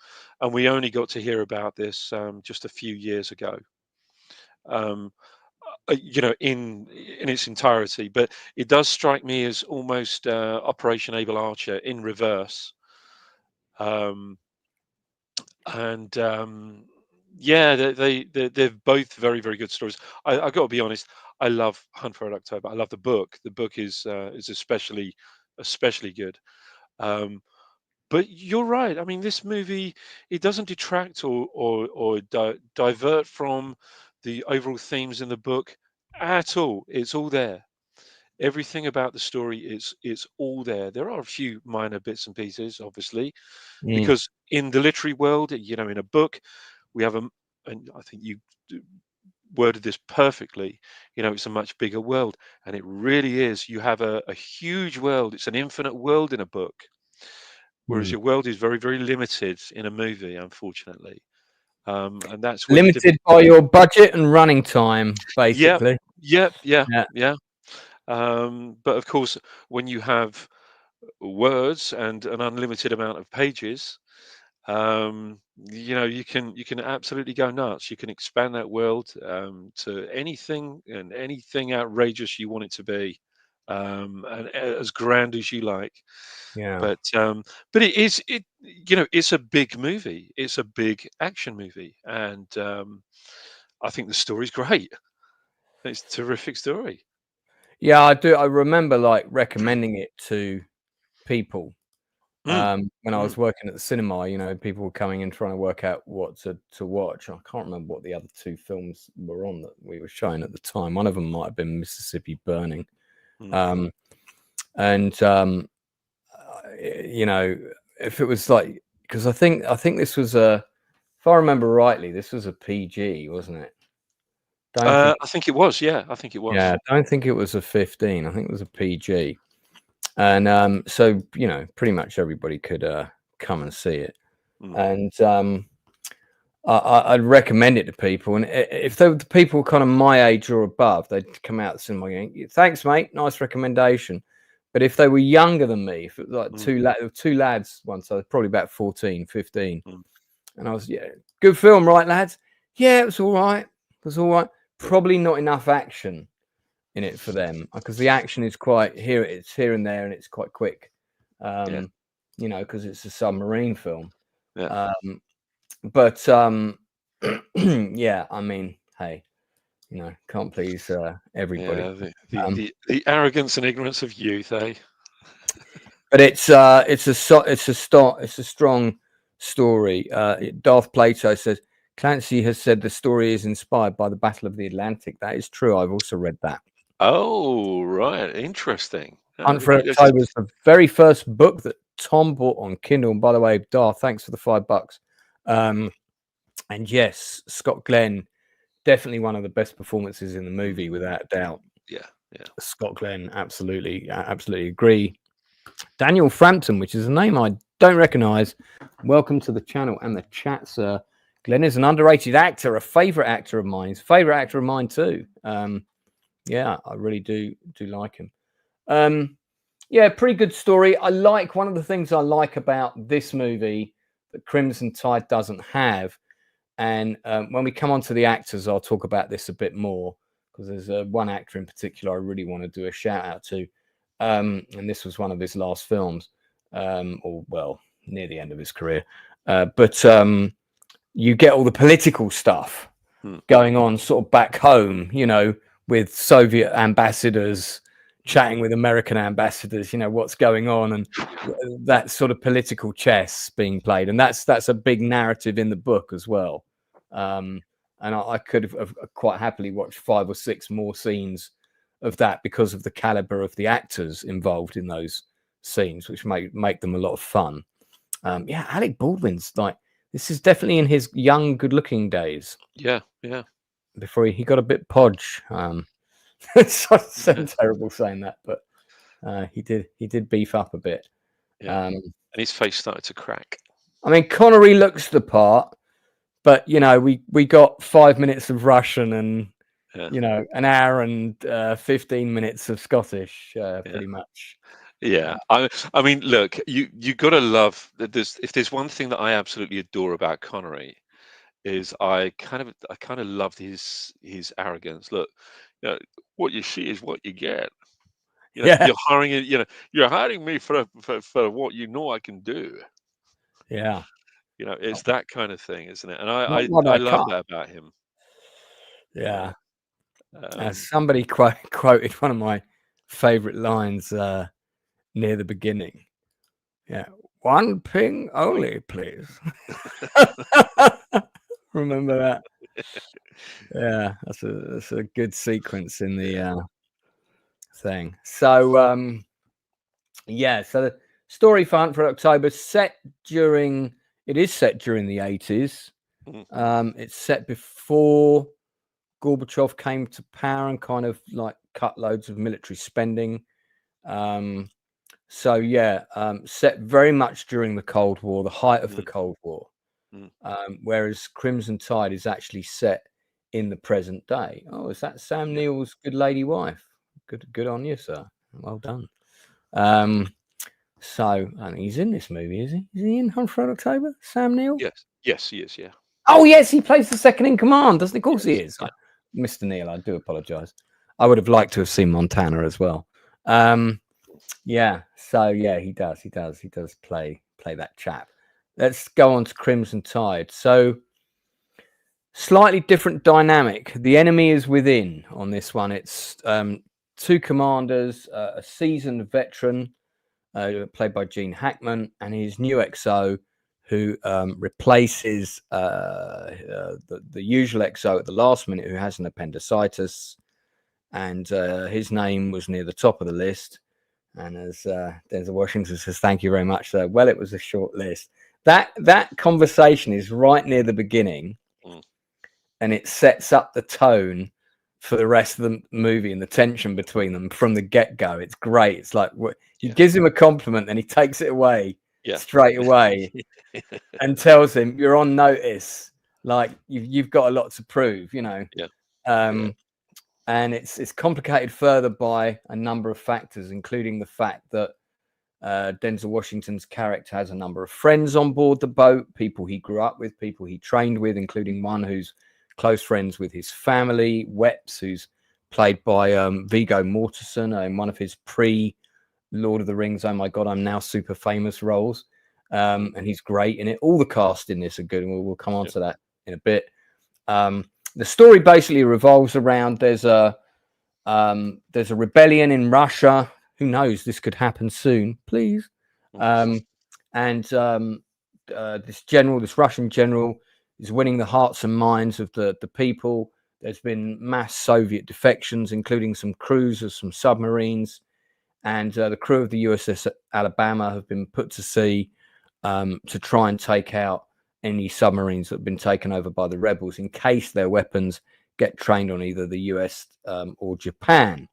And we only got to hear about this just a few years ago, in its entirety. But it does strike me as almost Operation Able Archer in reverse. They're both very, very good stories. I got to be honest, I love Hunt for Red October. I love the book. The book is especially good. But you're right. I mean, this movie, it doesn't detract or divert from the overall themes in the book at all. It's all there. Everything about the story is all there. There are a few minor bits and pieces, obviously, because in the literary world, in a book, we have and I think you worded this perfectly. It's a much bigger world, and it really is. You have a huge world. It's an infinite world in a book, whereas your world is very, very limited in a movie, unfortunately. And that's where limited by your budget and running time, basically. Yeah. But of course, when you have words and an unlimited amount of pages, you can absolutely go nuts. You can expand that world to anything and anything outrageous you want it to be, and as grand as you like. Yeah. But it's a big movie. It's a big action movie, and I think the story's great. It's a terrific story. Yeah, I do. I remember recommending it to people when I was working at the cinema. People were coming in trying to work out what to watch. I can't remember what the other two films were on that we were showing at the time. One of them might have been Mississippi Burning. If it was because I think this was if I remember rightly, this was a PG, wasn't it? I think it was. Yeah, I think it was. Yeah, I don't think it was a 15. I think it was a PG. And so pretty much everybody could come and see it. And I'd recommend it to people. And if the people kind of my age or above, they'd come out of the cinema going, "Thanks, mate, nice recommendation." But if they were younger than me, if it was two lads once, I was probably about 14, 15, and I was, good film, right, lads? Yeah, it was all right. It was all right. Probably not enough action in it for them, because the action is it's here and there, and it's quite quick, because it's a submarine film. But I mean, hey, can't please everybody. The arrogance and ignorance of youth, eh? But it's a strong story. Darth Plato says Clancy has said the story is inspired by the Battle of the Atlantic. That is true. I've also read that. Oh, right. Interesting. Hunt for October was the very first book that Tom bought on Kindle. And by the way, Darth, thanks for the $5. And yes, Scott Glenn, definitely one of the best performances in the movie, without doubt. Yeah. Scott Glenn, absolutely agree. Daniel Frampton, which is a name I don't recognize. Welcome to the channel and the chat, sir. Glenn is an underrated actor, a favorite actor of mine. He's a favorite actor of mine too. I really do like him. Pretty good story. One of the things I like about this movie that Crimson Tide doesn't have, and when we come on to the actors, I'll talk about this a bit more, because there's one actor in particular I really want to do a shout out to, and this was one of his last films, near the end of his career, but you get all the political stuff going on sort of back home, with Soviet ambassadors chatting with American ambassadors, what's going on, and that sort of political chess being played. And that's a big narrative in the book as well. And I could have quite happily watched 5 or 6 more scenes of that, because of the caliber of the actors involved in those scenes, which make them a lot of fun. Alec Baldwin's this is definitely in his young, good-looking days. Yeah. Before he got a bit podge. It's terrible saying that, but he did beef up a bit. And his face started to crack. I mean, Connery looks the part, but we got 5 minutes of Russian and an hour and 15 minutes of Scottish, pretty much. Yeah, I mean, look, you got to love that. If there's one thing that I absolutely adore about Connery, is I kind of loved his arrogance. Look, what you see is what you get. You're hiring it. You're hiring me for what I can do. Yeah. It's that kind of thing, isn't it? And I love that about him. Yeah. Somebody quoted one of my favorite lines near the beginning. Yeah. 1 ping only, please. Remember that? Yeah, that's a good sequence in the thing. So so the story for Hunt for October, set during It is set during the 80s. It's set before Gorbachev came to power and kind of like cut loads of military spending. Set very much during the Cold War, the height of the Cold War. Whereas Crimson Tide is actually set in the present day. Oh, is that Sam Neill's good lady wife? Good on you, sir. Well done. So I think he's in this movie, is he? Is he in Hunt for Red October? Sam Neill? Yes, he is. Yeah. Oh, yes, he plays the second in command, doesn't he? Of course he is. Yeah. Mr. Neil, I do apologise. I would have liked to have seen Montana as well. Yeah. So yeah, he does. He does play that chap. Let's go on to Crimson Tide. So slightly different dynamic. The enemy is within on this one. It's two commanders, a seasoned veteran played by Gene Hackman, and his new XO who replaces the usual XO at the last minute who has an appendicitis, and his name was near the top of the list. And as Denzel Washington says, "Thank you very much, sir." Well, it was a short list. That conversation is right near the beginning, and it sets up the tone for the rest of the movie and the tension between them from the get-go. It's great. It's like he gives him a compliment, and he takes it away straight away and tells him, "You're on notice. Like you've got a lot to prove," you know. And it's complicated further by a number of factors, including the fact that Denzel Washington's character has a number of friends on board the boat, people he grew up with, people he trained with, including one who's close friends with his family, Webb, who's played by Viggo Mortensen in one of his pre-Lord of the Rings, oh my God, I'm now super famous roles. And he's great in it. All the cast in this are good, and we'll come on to that in a bit. The story basically revolves around there's a rebellion in Russia. Who knows? This could happen soon, please. This Russian general, is winning the hearts and minds of the people. There's been mass Soviet defections, including some crews of some submarines, and the crew of the USS Alabama have been put to sea to try and take out any submarines that have been taken over by the rebels in case their weapons get trained on either the US or Japan.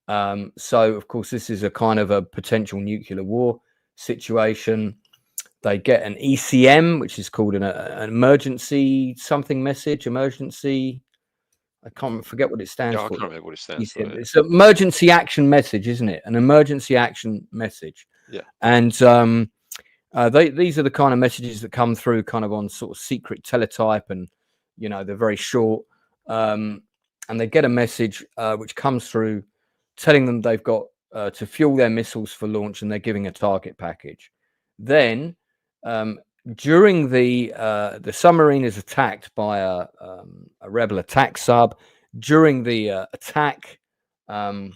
So, of course, this is a kind of a potential nuclear war situation. They get an ECM, which is called an emergency something message. Emergency. I can't forget what it stands for. I can't remember what it stands for. It's an emergency action message, isn't it? An emergency action message. Yeah. And these are the kind of messages that come through kind of on sort of secret teletype, and you know, they're very short. And they get a message which comes through telling them they've got to fuel their missiles for launch, and they're giving a target package. Then during the submarine is attacked by a rebel attack sub. During the attack, another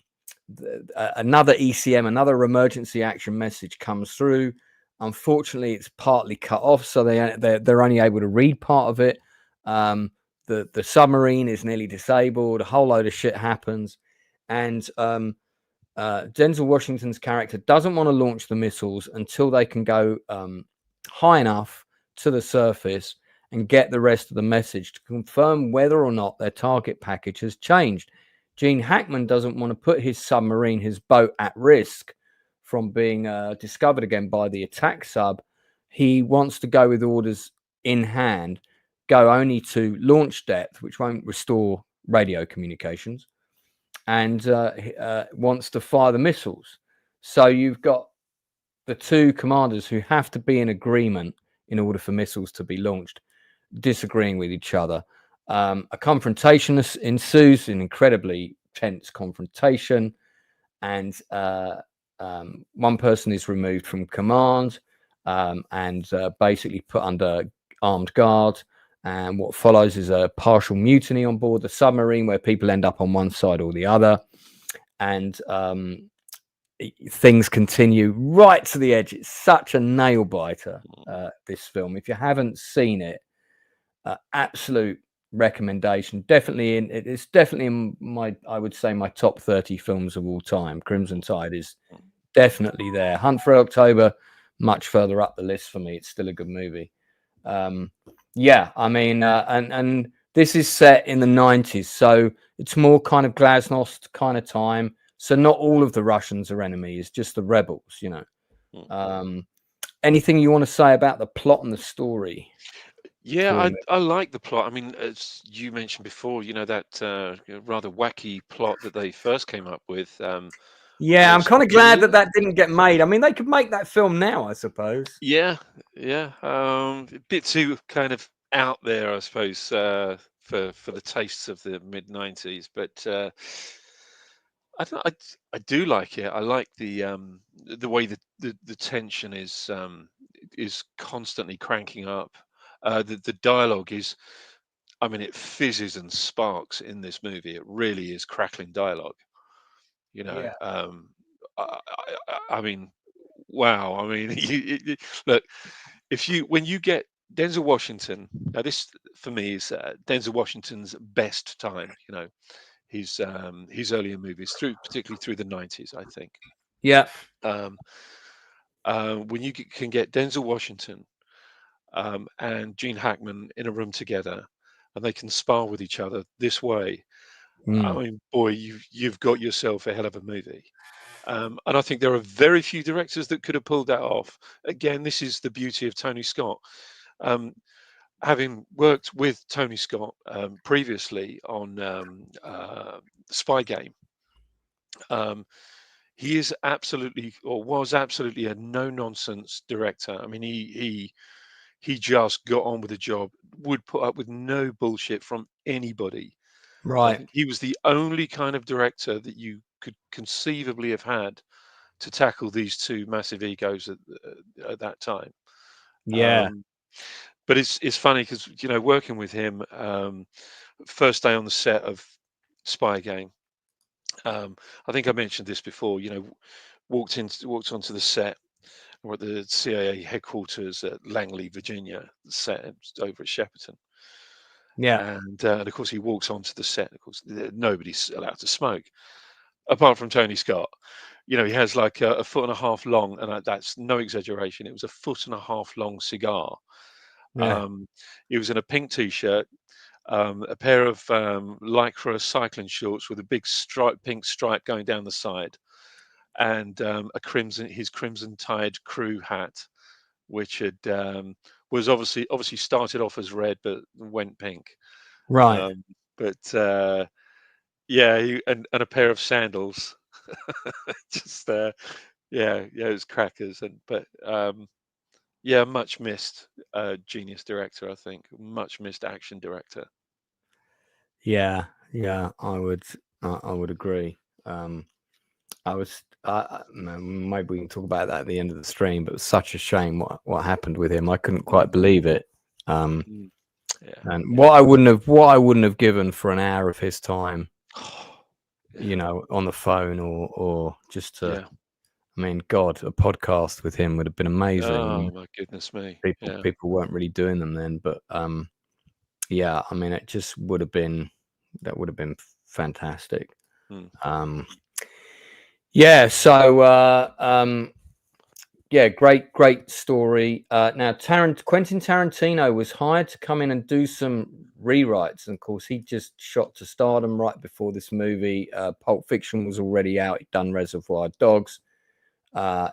ECM, another emergency action message comes through. Unfortunately, it's partly cut off, so they're only able to read part of it. The submarine is nearly disabled. A whole load of shit happens, and Denzel Washington's character doesn't want to launch the missiles until they can go high enough to the surface and get the rest of the message to confirm whether or not their target package has changed. Gene Hackman doesn't want to put his submarine, his boat, at risk from being discovered again by the attack sub. He wants to go with orders in hand, go only to launch depth, which won't restore radio communications, and wants to fire the missiles. So you've got the two commanders who have to be in agreement in order for missiles to be launched, disagreeing with each other. A confrontation ensues, an incredibly tense confrontation, and one person is removed from command and basically put under armed guard. And what follows is a partial mutiny on board the submarine, where people end up on one side or the other. And things continue right to the edge. It's such a nail biter, this film. If you haven't seen it, absolute recommendation. It's definitely in my, I would say, my top 30 films of all time. Crimson Tide is definitely there. Hunt for October, much further up the list for me. It's still a good movie. Yeah, I mean, and this is set in the 90s, so it's more kind of glasnost kind of time. So not all of the Russians are enemies, just the rebels, you know. Anything you want to say about the plot and the story? Yeah, I like the plot. I mean, as you mentioned before, you know, that rather wacky plot that they first came up with. Yeah, I'm was kind of glad brilliant. that didn't get made. I mean, they could make that film now, I suppose. Yeah, yeah. A bit too kind of out there, I suppose, for the tastes of the mid '90s. But I do like it. I like the way the tension is constantly cranking up. The dialogue is, I mean, it fizzes and sparks in this movie. It really is crackling dialogue. You know, Yeah. I mean, wow. I mean, look, when you get Denzel Washington, now this for me is Denzel Washington's best time. You know, his earlier movies particularly through the '90s, I think. Yeah. When you can get Denzel Washington and Gene Hackman in a room together, and they can spar with each other this way, I mean, boy, you've got yourself a hell of a movie. And I think there are very few directors that could have pulled that off. Again, this is the beauty of Tony Scott. Having worked with Tony Scott previously on Spy Game, he is absolutely, or was absolutely, a no-nonsense director. I mean, he just got on with the job, would put up with no bullshit from anybody. I Right. think he was the only kind of director that you could conceivably have had to tackle these two massive egos at that time. Yeah. But it's funny because, you know, working with him, first day on the set of Spy Game, I think I mentioned this before. You know, walked onto the set. We're at the CIA headquarters at Langley, Virginia, set over at Shepperton. Yeah. And of course, he walks onto the set. Of course, nobody's allowed to smoke, apart from Tony Scott. You know, he has like a foot and a half long, and that's no exaggeration. It was a foot and a half long cigar. Yeah. He was in a pink t-shirt, a pair of lycra cycling shorts with a big pink stripe going down the side, and his crimson tide crew hat, which had was obviously started off as red but went pink. Right. But yeah, and a pair of sandals. Just yeah, it was crackers. But yeah, much missed genius director, I think. Much missed action director. Yeah. I would agree. Maybe we can talk about that at the end of the stream, but it was such a shame what happened with him. I couldn't quite believe it. And what I wouldn't have given for an hour of his time, you know, on the phone or just to, I mean, God, a podcast with him would have been amazing. Oh my goodness me. People weren't really doing them then, but yeah, I mean, it just would have been fantastic. Yeah, so yeah, great story. Now Quentin Tarantino was hired to come in and do some rewrites, and of course he just shot to stardom right before this movie. Pulp Fiction was already out. He'd done Reservoir Dogs.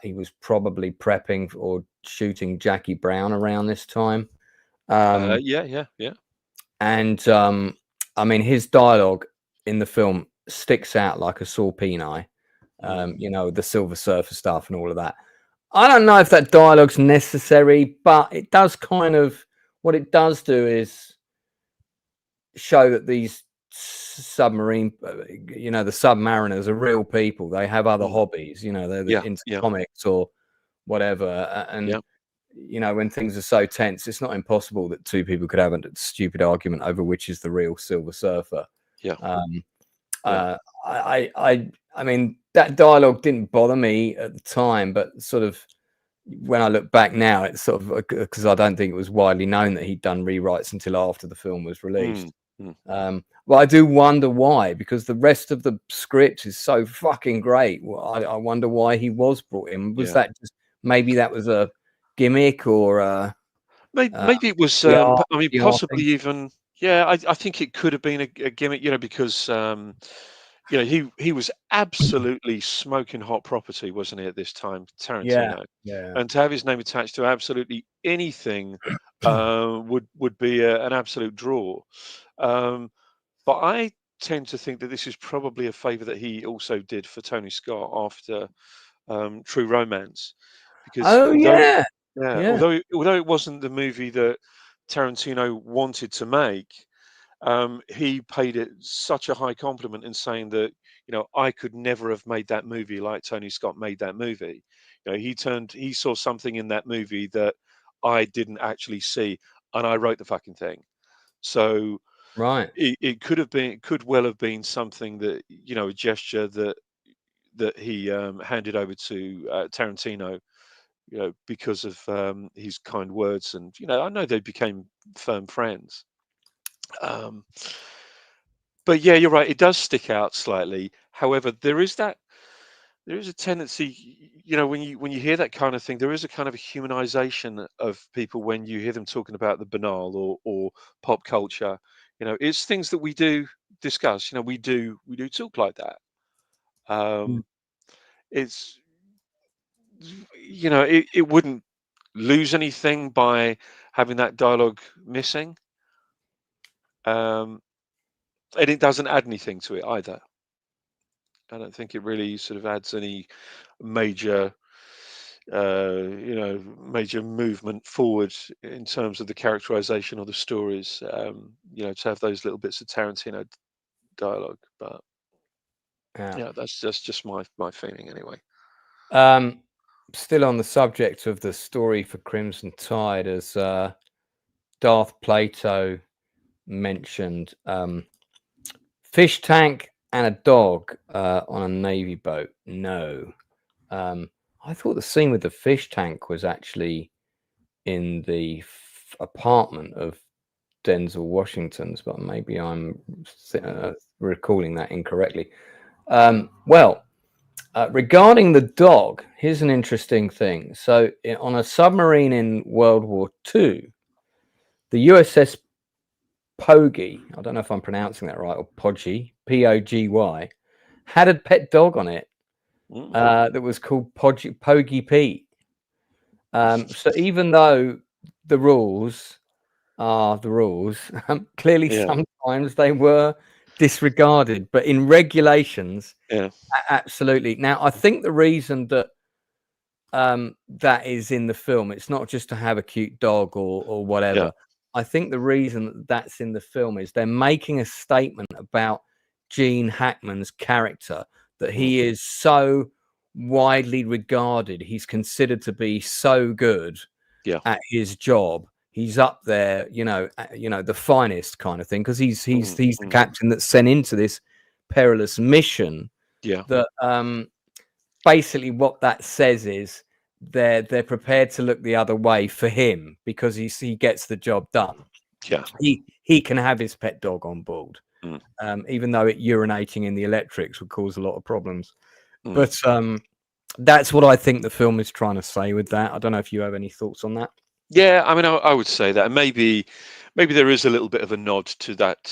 He was probably prepping or shooting Jackie Brown around this time. Yeah. And I mean, his dialogue in the film sticks out like a sore peni. You know, the Silver Surfer stuff and all of that. I don't know if that dialogue's necessary, but it does kind of, what it does do is show that these submarine, you know, the submariners are real people. They have other hobbies, you know, they're into comics or whatever. And, you know, when things are so tense, it's not impossible that two people could have a stupid argument over which is the real Silver Surfer. I mean, that dialogue didn't bother me at the time, but sort of when I look back now, it's sort of because I don't think it was widely known that he'd done rewrites until after the film was released. Well, I do wonder why, because the rest of the script is so fucking great. Well, I wonder why he was brought in. Was that just maybe that was a gimmick or? Maybe it was. the art, I mean, the art possibly thing. even. Yeah, I think it could have been a gimmick. Because he was absolutely smoking hot property, wasn't he, at this time, Yeah, Tarantino? yeah. And to have his name attached to absolutely anything would be an absolute draw. But I tend to think that this is probably a favour that he also did for Tony Scott after True Romance, because Oh yeah, yeah, yeah. although it wasn't the movie that Tarantino wanted to make, he paid it such a high compliment in saying that, I could never have made that movie like Tony Scott made that movie. He saw something in that movie that I didn't actually see, and I wrote the fucking thing. So Right. it could well have been something that, a gesture that he handed over to Tarantino, because of his kind words, and I know they became firm friends. But yeah, you're right. It does stick out slightly. However, there is a tendency, when you hear that kind of thing, there is a kind of a humanization of people when you hear them talking about the banal or pop culture. It's things that we do discuss. We do talk like that. Mm. It's it wouldn't lose anything by having that dialogue missing, and it doesn't add anything to it either. I don't think it really sort of adds any major, major movement forward in terms of the characterization or the stories. To have those little bits of Tarantino dialogue, but Yeah. that's just my feeling anyway. Still on the subject of the story for Crimson Tide, as Darth Plato mentioned, fish tank and a dog on a Navy boat. No. I thought the scene with the fish tank was actually in the apartment of Denzel Washington's, but maybe I'm recalling that incorrectly. Regarding the dog, here's an interesting thing. So on a submarine in World War II, the USS Pogy, I don't know if I'm pronouncing that right, or Podgy, P-O-G-Y, had a pet dog on it that was called Pogy Pete. So even though the rules are the rules, clearly sometimes they were disregarded, but in regulations, absolutely. Now, I think the reason that that is in the film, it's not just to have a cute dog or whatever. I think the reason that's in the film is they're making a statement about Gene Hackman's character, that he is so widely regarded. He's considered to be so good at his job. He's up there, the finest kind of thing, because he's the captain that's sent into this perilous mission. That basically what that says is they're prepared to look the other way for him because he gets the job done. He can have his pet dog on board, even though it urinating in the electrics would cause a lot of problems. But that's what I think the film is trying to say with that. I don't know if you have any thoughts on that. Yeah, I mean, I would say that, and maybe there is a little bit of a nod to that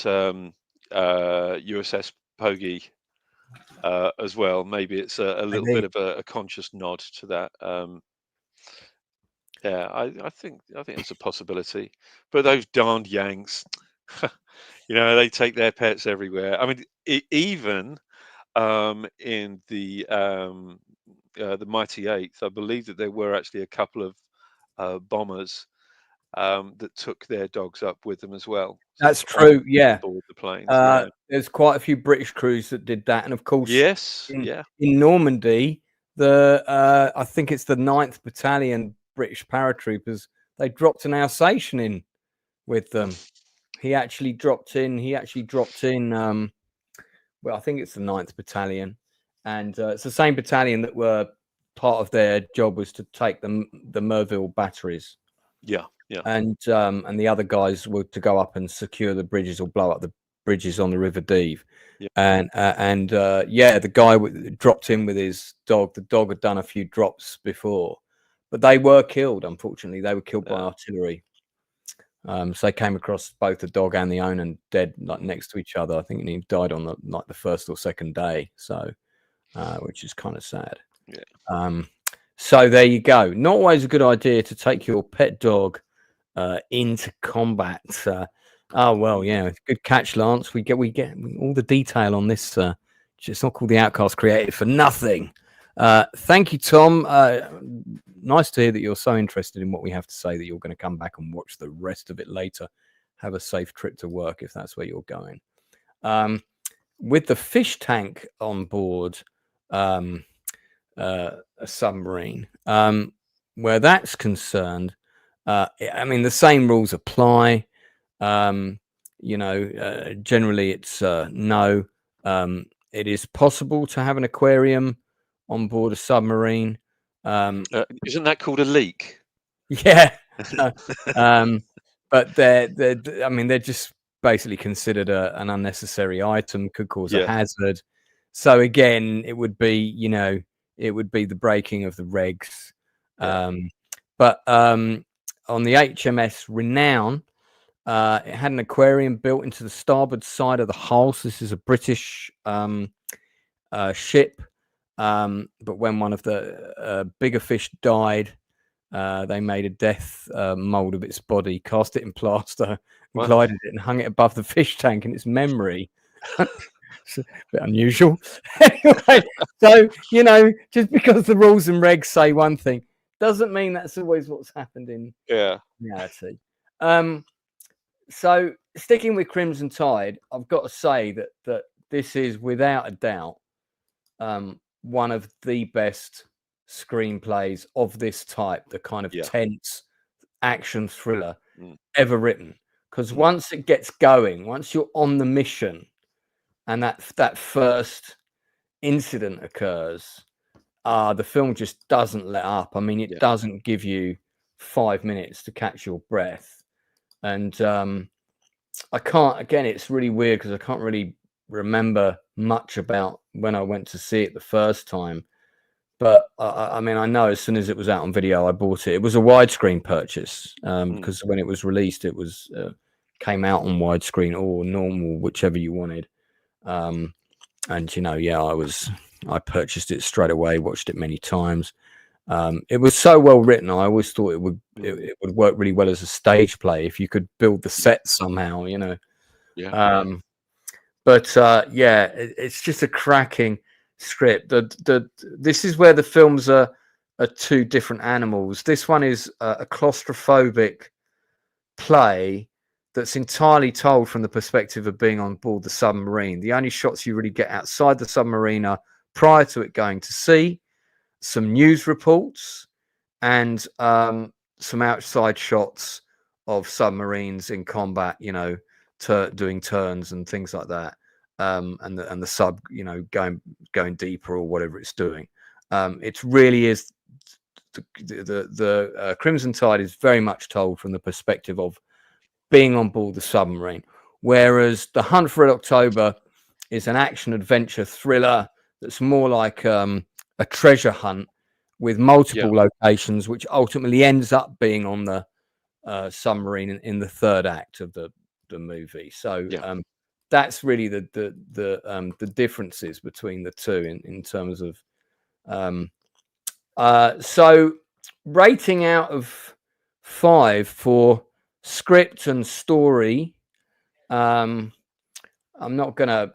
USS Pogy as well. Maybe it's a little bit of a conscious nod to that. I think it's a possibility. But those darned Yanks, they take their pets everywhere. I mean, even in the Mighty Eighth, I believe that there were actually a couple of bombers that took their dogs up with them as well. That's true. Yeah. Aboard the planes. There's quite a few British crews that did that, and of course, in Normandy, I think it's the 9th Battalion British paratroopers. They dropped an Alsatian in with them. He actually dropped in. Well, I think it's the 9th Battalion, and it's the same battalion that were part of their job was to take the Merville batteries. And the other guys were to go up and secure the bridges or blow up the bridges on the River Deve. And the guy dropped in with his dog. The dog had done a few drops before, but they were killed. Unfortunately, they were killed by artillery. So they came across both the dog and the owner dead like next to each other. I think he died on the first or second day. So, which is kind of sad. Yeah. So there you go. Not always a good idea to take your pet dog into combat. Oh well, yeah, good catch, Lance. We get all the detail on this. It's not called The Outcast Created for nothing. Thank you, Tom. Nice to hear that you're so interested in what we have to say that you're going to come back and watch the rest of it later. Have a safe trip to work if that's where you're going. With the fish tank on board a submarine, where that's concerned, I mean, the same rules apply. Generally it's no. It is possible to have an aquarium on board a submarine. Isn't that called a leak? Yeah. But they're just basically considered an unnecessary item, could cause a hazard. So again, it would be the breaking of the regs. But on the HMS Renown, it had an aquarium built into the starboard side of the hull. So this is a British ship. But when one of the bigger fish died, they made a death mold of its body, cast it in plaster, and glided it and hung it above the fish tank in its memory. It's a bit unusual. Anyway, so, just because the rules and regs say one thing doesn't mean that's always what's happened in reality. So sticking with Crimson Tide, I've got to say that this is without a doubt one of the best screenplays of this type, the kind of tense action thriller ever written. Because once it gets going, once you're on the mission and that first incident occurs, the film just doesn't let up. I mean, it doesn't give you 5 minutes to catch your breath. And I can't, again, it's really weird because I can't really remember much about when I went to see it the first time. But I mean, I know as soon as it was out on video, I bought it. It was a widescrreen purchase because when it was released, it was came out on widescreen or normal, whichever you wanted. And I purchased it straight away, watched it many times. It was so well written. I always thought it would work really well as a stage play if you could build the set somehow, it's just a cracking script. This is where the films are two different animals. This one is a claustrophobic play that's entirely told from the perspective of being on board the submarine. The only shots you really get outside the submarine are prior to it going to sea, some news reports, and some outside shots of submarines in combat, doing turns and things like that, and the sub, going deeper or whatever it's doing. It really is the Crimson Tide is very much told from the perspective of being on board the submarine, whereas The Hunt for Red October is an action adventure thriller that's more like a treasure hunt with multiple locations, which ultimately ends up being on the submarine in the third act of the movie. So that's really the differences between the two in terms of so rating out of 5 for script and story. I'm not gonna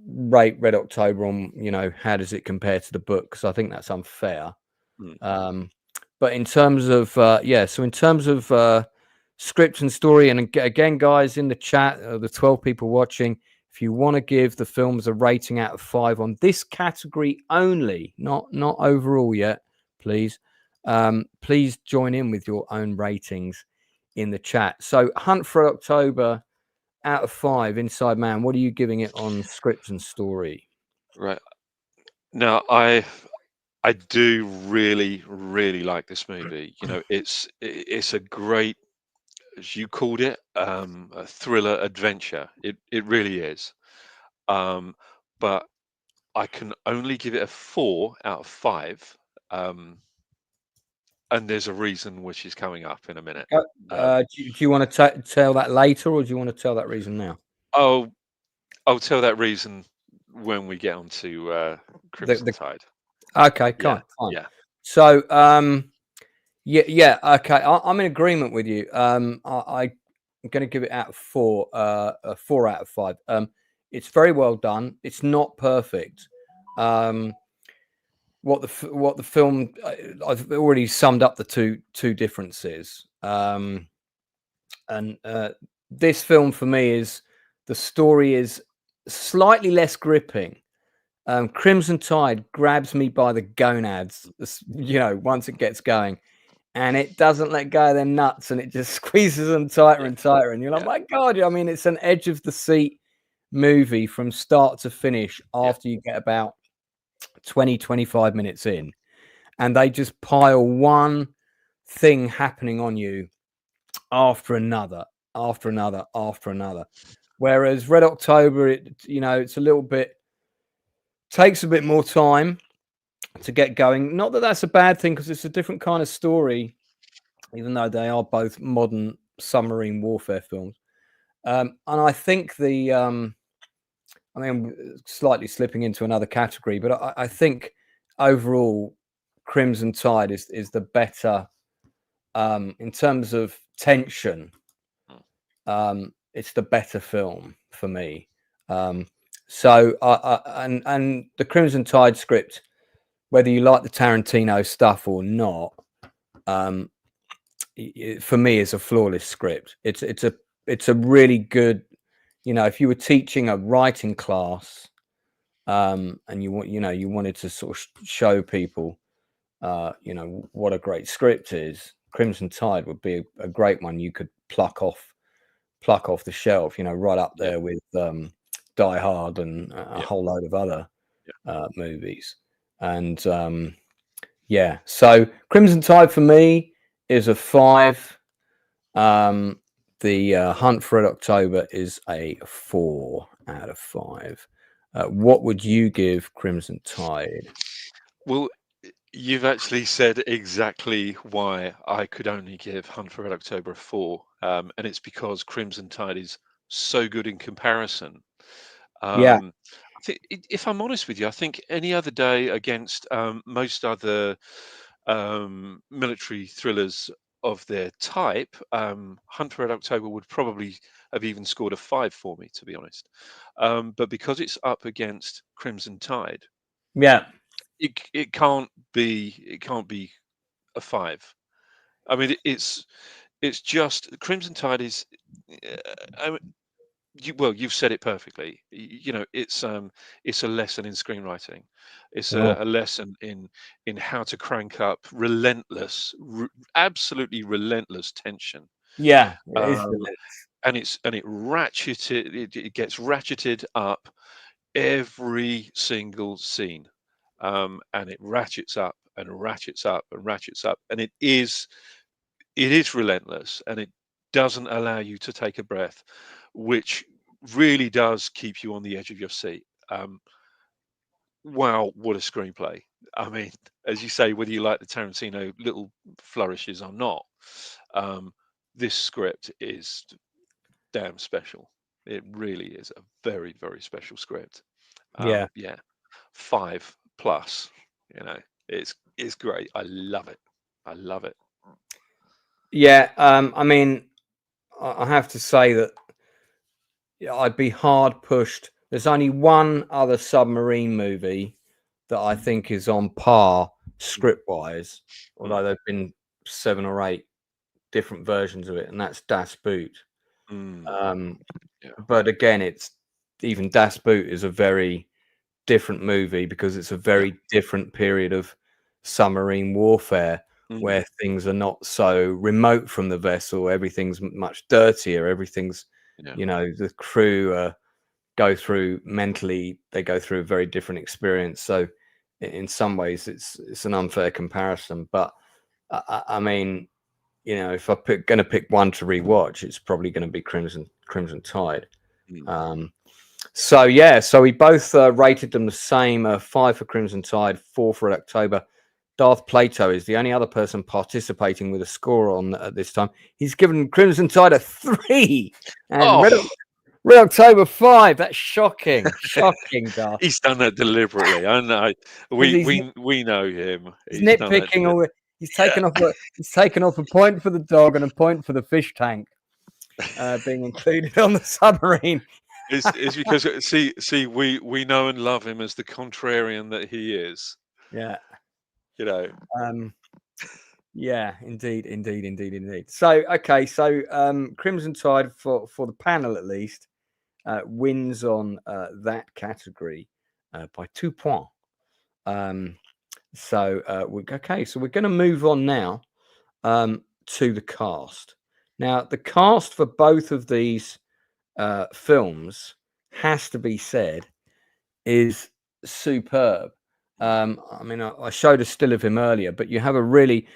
rate Red October on how does it compare to the book, because I think that's unfair. But in terms of in terms of script and story, and again, guys in the chat, the 12 people watching, if you want to give the films a rating out of 5 on this category only, not overall yet, please join in with your own ratings in the chat. So Hunt for October out of 5, Inside Man, what are you giving it on script and story? Right. Now, I do really, really like this movie. It's a great, as you called it, a thriller adventure. It really is. But I can only give it a 4 out of 5 and there's a reason which is coming up in a minute. Do you want to tell that later, or do you want to tell that reason now? I'll tell that reason when we get onto Crimson Tide. Okay, fine. Yeah. So, yeah, okay. I'm in agreement with you. I'm going to give it out of 4, a 4 out of 5. It's very well done. It's not perfect. What the film, I've already summed up the two differences. And this film for me is, the story is slightly less gripping. Crimson Tide grabs me by the gonads, once it gets going, and it doesn't let go of their nuts, and it just squeezes them tighter and tighter. And you're like, my God, I mean, it's an edge of the seat movie from start to finish after you get about 20-25 minutes in, and they just pile one thing happening on you after another. Whereas Red October, it's a little bit, takes a bit more time to get going. Not that that's a bad thing, because it's a different kind of story, even though they are both modern submarine warfare films. And I think I'm slightly slipping into another category, but I think overall Crimson Tide is the better, in terms of tension. It's the better film for me. So and the Crimson Tide script, whether you like the Tarantino stuff or not, for me is a flawless script. It's a really good, if you were teaching a writing class, and you wanted to sort of show people, what a great script is, Crimson Tide would be a great one you could pluck off the shelf, right up there with Die Hard and a whole load of other movies. And so Crimson Tide for me is a 5. The Hunt for Red October is a 4 out of 5. What would you give Crimson Tide? Well, you've actually said exactly why I could only give Hunt for Red October a 4, and it's because Crimson Tide is so good in comparison. I think, if I'm honest with you, I think any other day against most other military thrillers of their type, Hunt for Red October would probably have even scored a 5 for me, to be honest. But because it's up against Crimson Tide, it can't be a 5. I mean, it's just Crimson Tide is. You've said it perfectly. It's a lesson in screenwriting. It's a lesson in how to crank up relentless, absolutely relentless tension. Yeah, and it gets ratcheted up every single scene, and it ratchets up and ratchets up and ratchets up, and it is relentless, and it doesn't allow you to take a breath, which really does keep you on the edge of your seat. Wow, what a screenplay. I mean, as you say, whether you like the Tarantino little flourishes or not, this script is damn special. It really is a very, very special script. 5 plus, it's great. I love it. Yeah, I mean, I have to say that I'd be hard pushed. There's only one other submarine movie that I think is on par script-wise, although there've been 7 or 8 different versions of it, and that's Das Boot. But again, it's even Das Boot is a very different movie, because it's a very different period of submarine warfare, where things are not so remote from the vessel. Everything's much dirtier. Everything's, the crew go through a very different experience. So in some ways it's an unfair comparison, but I mean, if I'm going to pick one to rewatch, it's probably going to be Crimson Tide. So we both rated them the same, 5 for Crimson Tide, 4 for October. Darth Plato is the only other person participating with a score on at this time. He's given Crimson Tide a 3 and Red October 5. That's shocking. Shocking, Darth. He's done that deliberately. I know. We know him. He's nitpicking. He's taken off a point for the dog and a point for the fish tank being included on the submarine. It's because see we know and love him as the contrarian that he is. Yeah. You know. Yeah, indeed. So okay, so Crimson Tide for the panel at least wins on that category by 2 points. So we're going to move on now to the cast. Now, the cast for both of these films, has to be said, is superb. I mean, I showed a still of him earlier, but you have a really,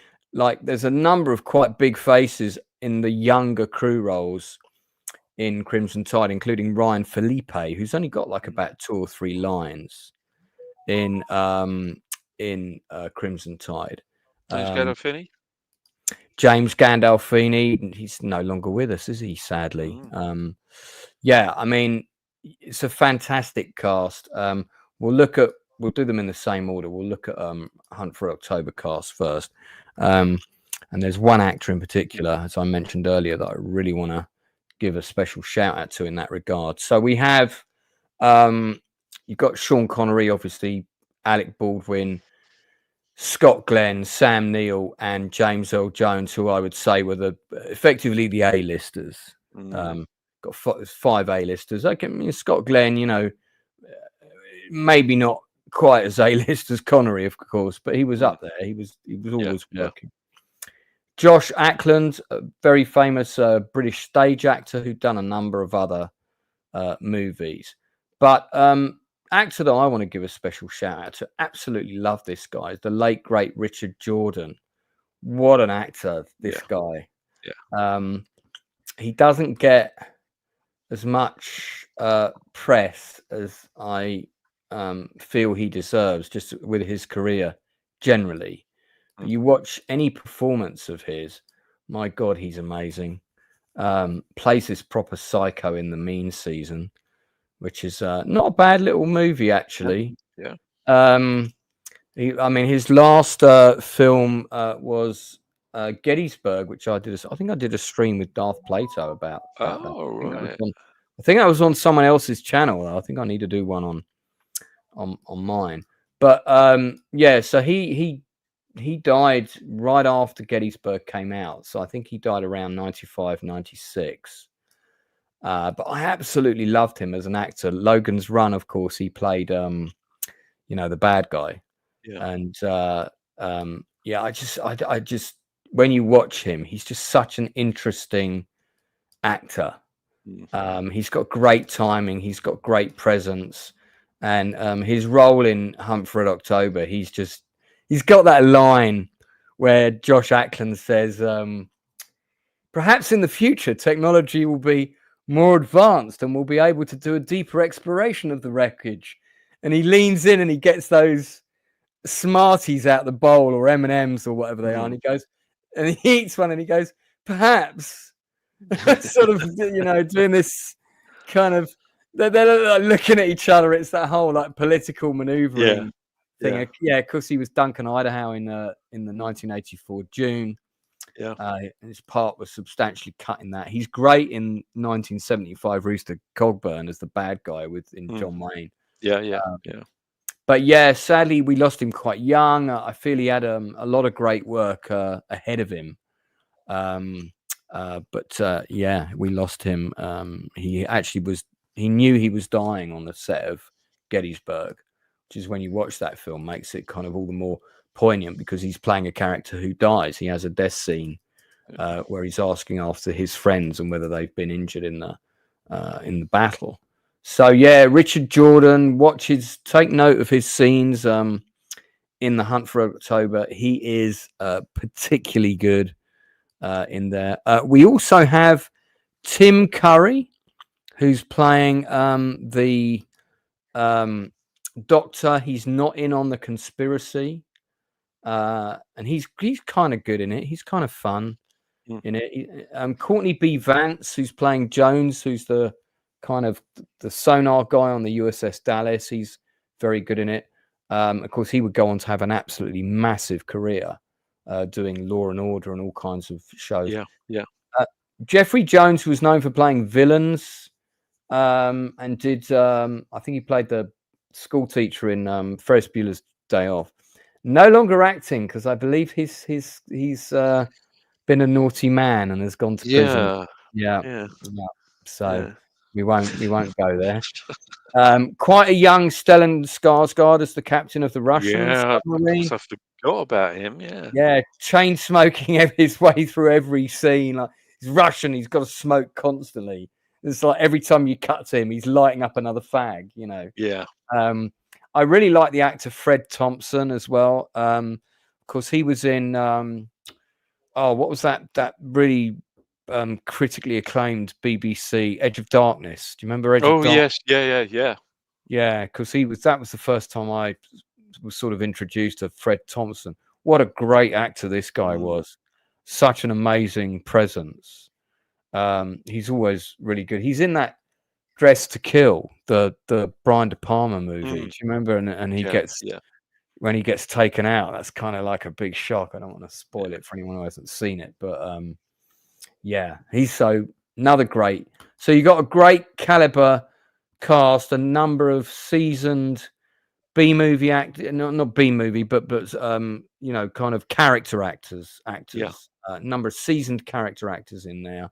there's a number of quite big faces in the younger crew roles in Crimson Tide, including Ryan Felipe, who's only got about 2 or 3 lines in Crimson Tide. James Gandolfini, he's no longer with us, is he? Sadly. Yeah, I mean, it's a fantastic cast. We'll do them in the same order. We'll look at Hunt for October cast first. And there's one actor in particular, as I mentioned earlier, that I really want to give a special shout out to in that regard. So we have, you've got Sean Connery, obviously, Alec Baldwin, Scott Glenn, Sam Neill, and James Earl Jones, who I would say were effectively the A-listers. Got 5 A-listers. Okay, Scott Glenn, maybe not quite as A-list as Connery, of course, but he was up there. He was always working. Josh Ackland, a very famous British stage actor who'd done a number of other movies. But actor that I want to give a special shout out to, absolutely love this guy, is the late, great Richard Jordan. What an actor, this guy. Yeah. He doesn't get as much press as I feel he deserves, just with his career generally. You watch any performance of his, my God, he's amazing. Plays this proper psycho in The Mean Season, which is not a bad little movie, actually. Yeah. His last film was Gettysburg, which I think I did a stream with Darth Plato about. Right. I think that was on someone else's channel. I think I need to do one on mine. But so he died right after Gettysburg came out. So I think he died around 95, 96. But I absolutely loved him as an actor. Logan's Run, of course, he played, the bad guy. Yeah. And I just, when you watch him, he's just such an interesting actor. He's got great timing. He's got great presence. And his role in Hunt for Red October, he's got that line where Josh Ackland says, perhaps in the future, technology will be more advanced and we'll be able to do a deeper exploration of the wreckage. And he leans in and he gets those Smarties out the bowl, or M&Ms or whatever they are. And he goes, and he eats one and he goes, perhaps, sort of, doing this kind of, they're looking at each other. It's that whole political maneuvering thing. Yeah, of course, he was Duncan Idaho in the 1984 June. Yeah, his part was substantially cut in that. He's great in 1975 Rooster Cogburn as the bad guy in John Wayne. Yeah. But yeah, sadly, we lost him quite young. I feel he had a lot of great work ahead of him. But we lost him. He knew he was dying on the set of Gettysburg, which is, when you watch that film, makes it kind of all the more poignant, because he's playing a character who dies. He has a death scene where he's asking after his friends and whether they've been injured in the battle. So yeah, Richard Jordan, take note of his scenes in the Hunt for October. He is particularly good in there. We also have Tim Curry, who's playing the doctor. He's not in on the conspiracy. and he's kind of good in it. He's kind of fun in it. Courtney B. Vance, who's playing Jones, who's the kind of the sonar guy on the USS Dallas. He's very good in it. Of course, he would go on to have an absolutely massive career doing Law and Order and all kinds of shows. Yeah. Jeffrey Jones was known for playing villains, and did I think he played the school teacher in Ferris Bueller's Day Off. No longer acting because I believe he's been a naughty man and has gone to prison. Yeah. So we won't go there. Quite a young Stellan Skarsgård as the captain of the Russian submarine. I forgot about him. Yeah, chain smoking his way through every scene. Like, he's Russian. He's got to smoke constantly. It's like every time you cut to him, he's lighting up another fag. You know. Yeah. I really like the actor Fred Thompson as well. Of course, he was in what was that really critically acclaimed BBC Edge of Darkness? Do you remember Edge of Darkness? Yes, yeah. Because that was the first time I was sort of introduced to Fred Thompson. What a great actor this guy was! Such an amazing presence. He's always really good. He's in that Dress to Kill, the Brian De Palma movie. Do you remember? And he gets when he gets taken out, that's kind of like a big shock. I don't want to spoil it for anyone who hasn't seen it, but he's another great. So you got a great caliber cast, a number of seasoned B-movie actors, not B-movie, but kind of character actors. Number of seasoned character actors in there.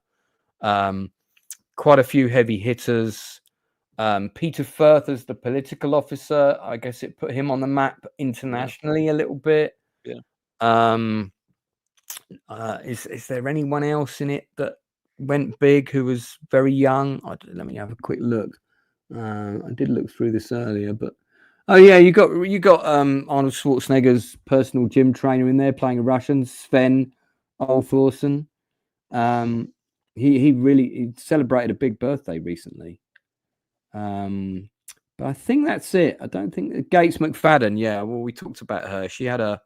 Quite a few heavy hitters. Peter Firth as the political officer. I guess it put him on the map internationally a little bit. Is there anyone else in it that went big who was very young? Let me have a quick look. I did look through this earlier, but you got Arnold Schwarzenegger's personal gym trainer in there playing a Russian, Sven Olafsson. He celebrated a big birthday recently. But I think that's it. I don't think Gates McFadden. Yeah, well, we talked about her. She had a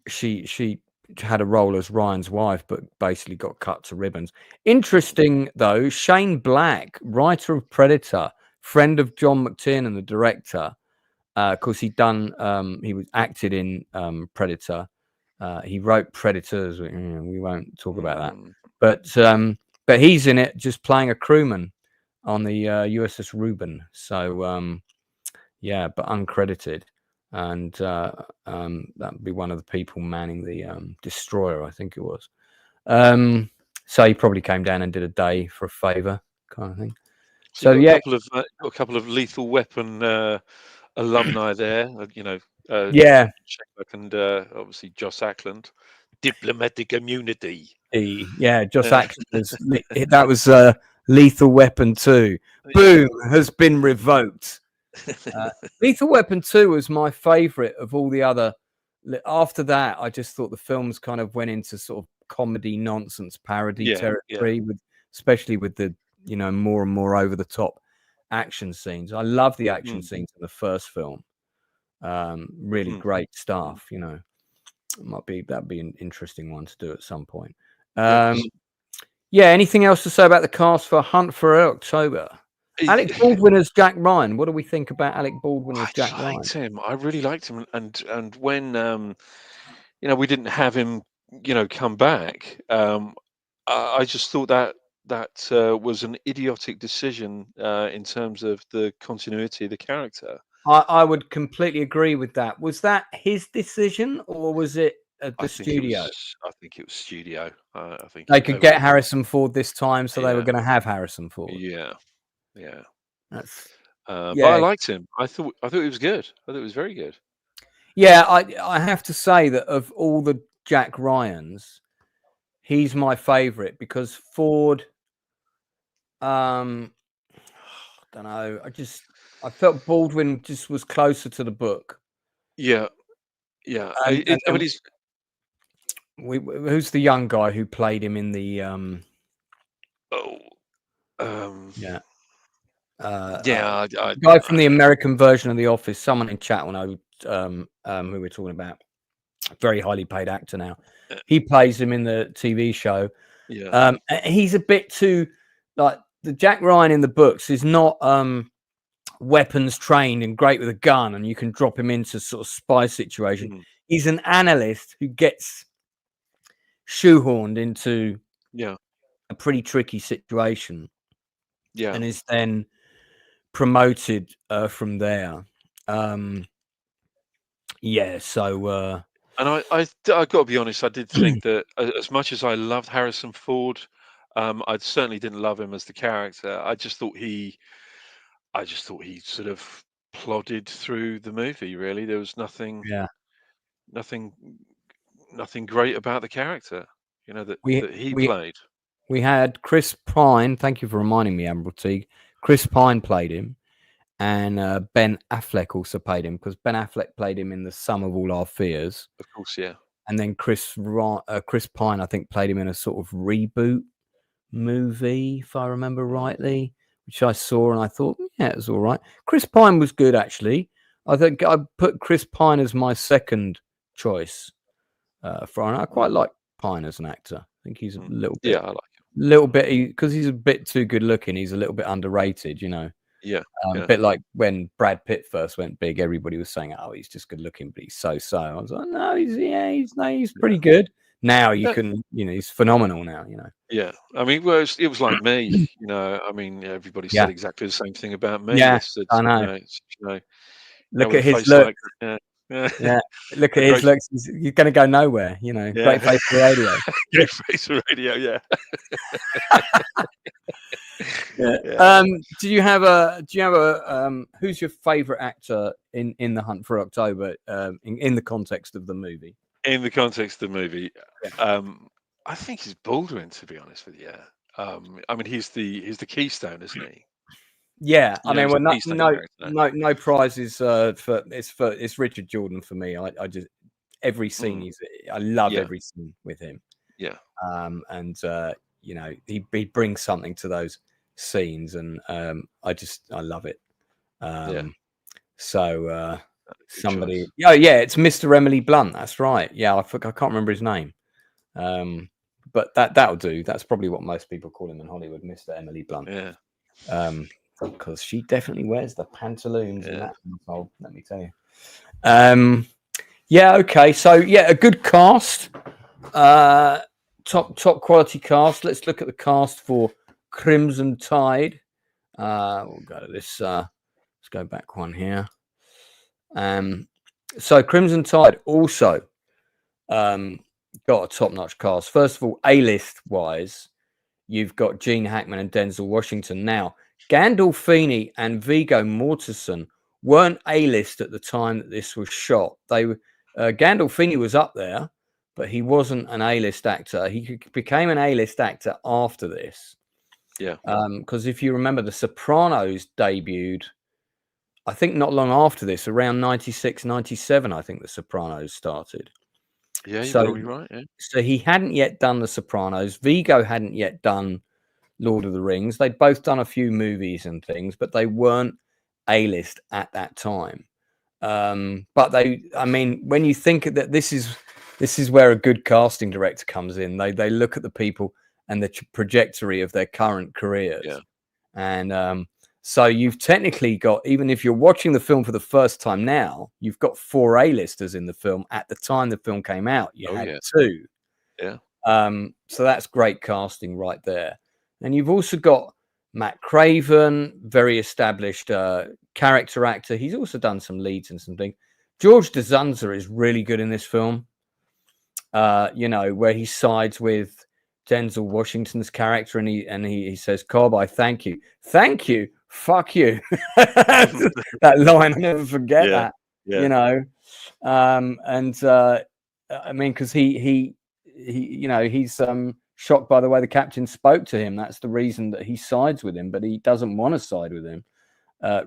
she had a role as Ryan's wife, but basically got cut to ribbons. Interesting though, Shane Black, writer of Predator, friend of John McTiernan, the director. Of course, he was acted in Predator. He wrote Predators. We won't talk about that, but he's in it, just playing a crewman on the USS Reuben. So but uncredited, and that'd be one of the people manning the destroyer, I think it was. So he probably came down and did a day for a favor, kind of thing. So got a couple of Lethal Weapon alumni there. And obviously Joss Ackland, diplomatic immunity. Joss Ackland that was Lethal Weapon 2. Boom, has been revoked. Lethal Weapon 2 was my favorite of all the other. After that, I just thought the films kind of went into sort of comedy nonsense parody territory, especially with the more and more over the top action scenes. I love the action scenes in the first film. Really great stuff. That'd be an interesting one to do at some point. Anything else to say about the cast for Hunt for October? Alec Baldwin as Jack Ryan. What do we think about Alec Baldwin as Jack Ryan? I really liked him, and when we didn't have him come back, I just thought that was an idiotic decision in terms of the continuity of the character. I would completely agree with that. Was that his decision, or was it the studio? I think it was studio. I think they could get Harrison Ford this time, so they were going to have Harrison Ford. Yeah. That's. But I liked him. I thought it was good. I thought it was very good. Yeah, I have to say that of all the Jack Ryans, he's my favorite because Ford. I don't know. I felt Baldwin just was closer to the book. Yeah. Who's the young guy who played him in the? Guy from the American version of The Office. Someone in chat will know who we're talking about, very highly paid actor now. He plays him in the TV show. Yeah. He's a bit too like the Jack Ryan in the books is not weapons trained and great with a gun, and you can drop him into sort of spy situation. He's an analyst who gets shoehorned into a pretty tricky situation, and is then promoted from there. So and I got to be honest, I did think that as much as I loved Harrison Ford, I certainly didn't love him as the character. I just thought he sort of plodded through the movie. Really, there was nothing great about the character, that he played. We had Chris Pine. Thank you for reminding me, Admiral Teague. Chris Pine played him, and Ben Affleck also played him, because Ben Affleck played him in The Sum of All Our Fears. Of course, yeah. And then Chris Pine, I think, played him in a sort of reboot movie, if I remember rightly, which I saw and I thought, yeah, it was all right. Chris Pine was good, actually. I think I put Chris Pine as my second choice. I quite like Pine as an actor. I think he's a little bit, I like him. Little bit, because he's a bit too good looking. He's a little bit underrated, Yeah. A bit like when Brad Pitt first went big, everybody was saying, "Oh, he's just good looking, but he's so." I was like, "No, he's pretty good." Now you can, he's phenomenal now, Yeah, I mean, it was like me, I mean, everybody said exactly the same thing about me. Yeah, I know. Look at his look. Look at his looks. He's going to go nowhere, Great face for radio. Great face for radio, yeah. Do you have a who's your favorite actor in The Hunt for October, in the context of the movie? In the context of the movie, I think it's Baldwin, to be honest with you. I mean, he's the keystone, isn't he? Yeah, I mean, no prizes for it's Richard Jordan for me. I just every scene I love every scene with him. Yeah, and he brings something to those scenes, and I love it. So somebody, it's Mr. Emily Blunt. That's right. Yeah, I can't remember his name. But that'll do. That's probably what most people call him in Hollywood, Mr. Emily Blunt. Yeah. Because she definitely wears the pantaloons in that household, let me tell you. Okay. So a good cast, top quality cast. Let's look at the cast for Crimson Tide. We'll go to this. Let's go back one here. So Crimson Tide also got a top-notch cast. First of all, A-list wise, you've got Gene Hackman and Denzel Washington. Now, Gandolfini and Viggo Mortensen weren't A-list at the time that this was shot. Gandolfini was up there, but he wasn't an A-list actor. He became an A-list actor after this. Yeah. Because if you remember, The Sopranos debuted, I think, not long after this, around 96, 97, I think The Sopranos started. Yeah, you're probably right. Yeah. So he hadn't yet done The Sopranos. Viggo hadn't yet done Lord of the Rings. They'd both done a few movies and things, but they weren't A-list at that time. But when you think that this is where a good casting director comes in. They look at the people and the trajectory of their current careers. Yeah. And so you've technically got, even if you're watching the film for the first time now, you've got 4 A-listers in the film. At the time the film came out, you had 2. Yeah. So that's great casting right there. And you've also got Matt Craven, very established character actor. He's also done some leads and some things. George DeZunza is really good in this film. Where he sides with Denzel Washington's character, and he says, "Cobb, I thank you, fuck you." That line, I'll never forget that. Yeah. Because he's shocked by the way the captain spoke to him. That's the reason that he sides with him, but he doesn't want to side with him.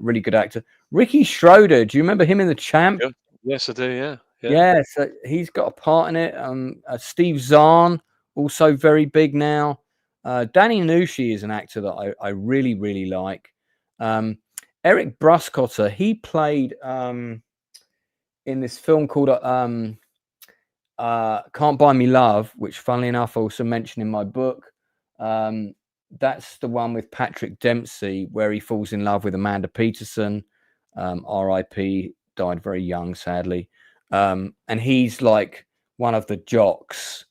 Really good actor. Ricky Schroeder, do you remember him in The Champ? Yes, I do. Yeah, so he's got a part in it. Steve Zahn, also very big now. Danny Nucci is an actor that I really, really like. Eric Bruscotter, he played in this film called Can't Buy Me Love, which funnily enough I also mentioned in my book. That's the one with Patrick Dempsey where he falls in love with Amanda Peterson. R.I.P. died very young, sadly. And he's like one of the jocks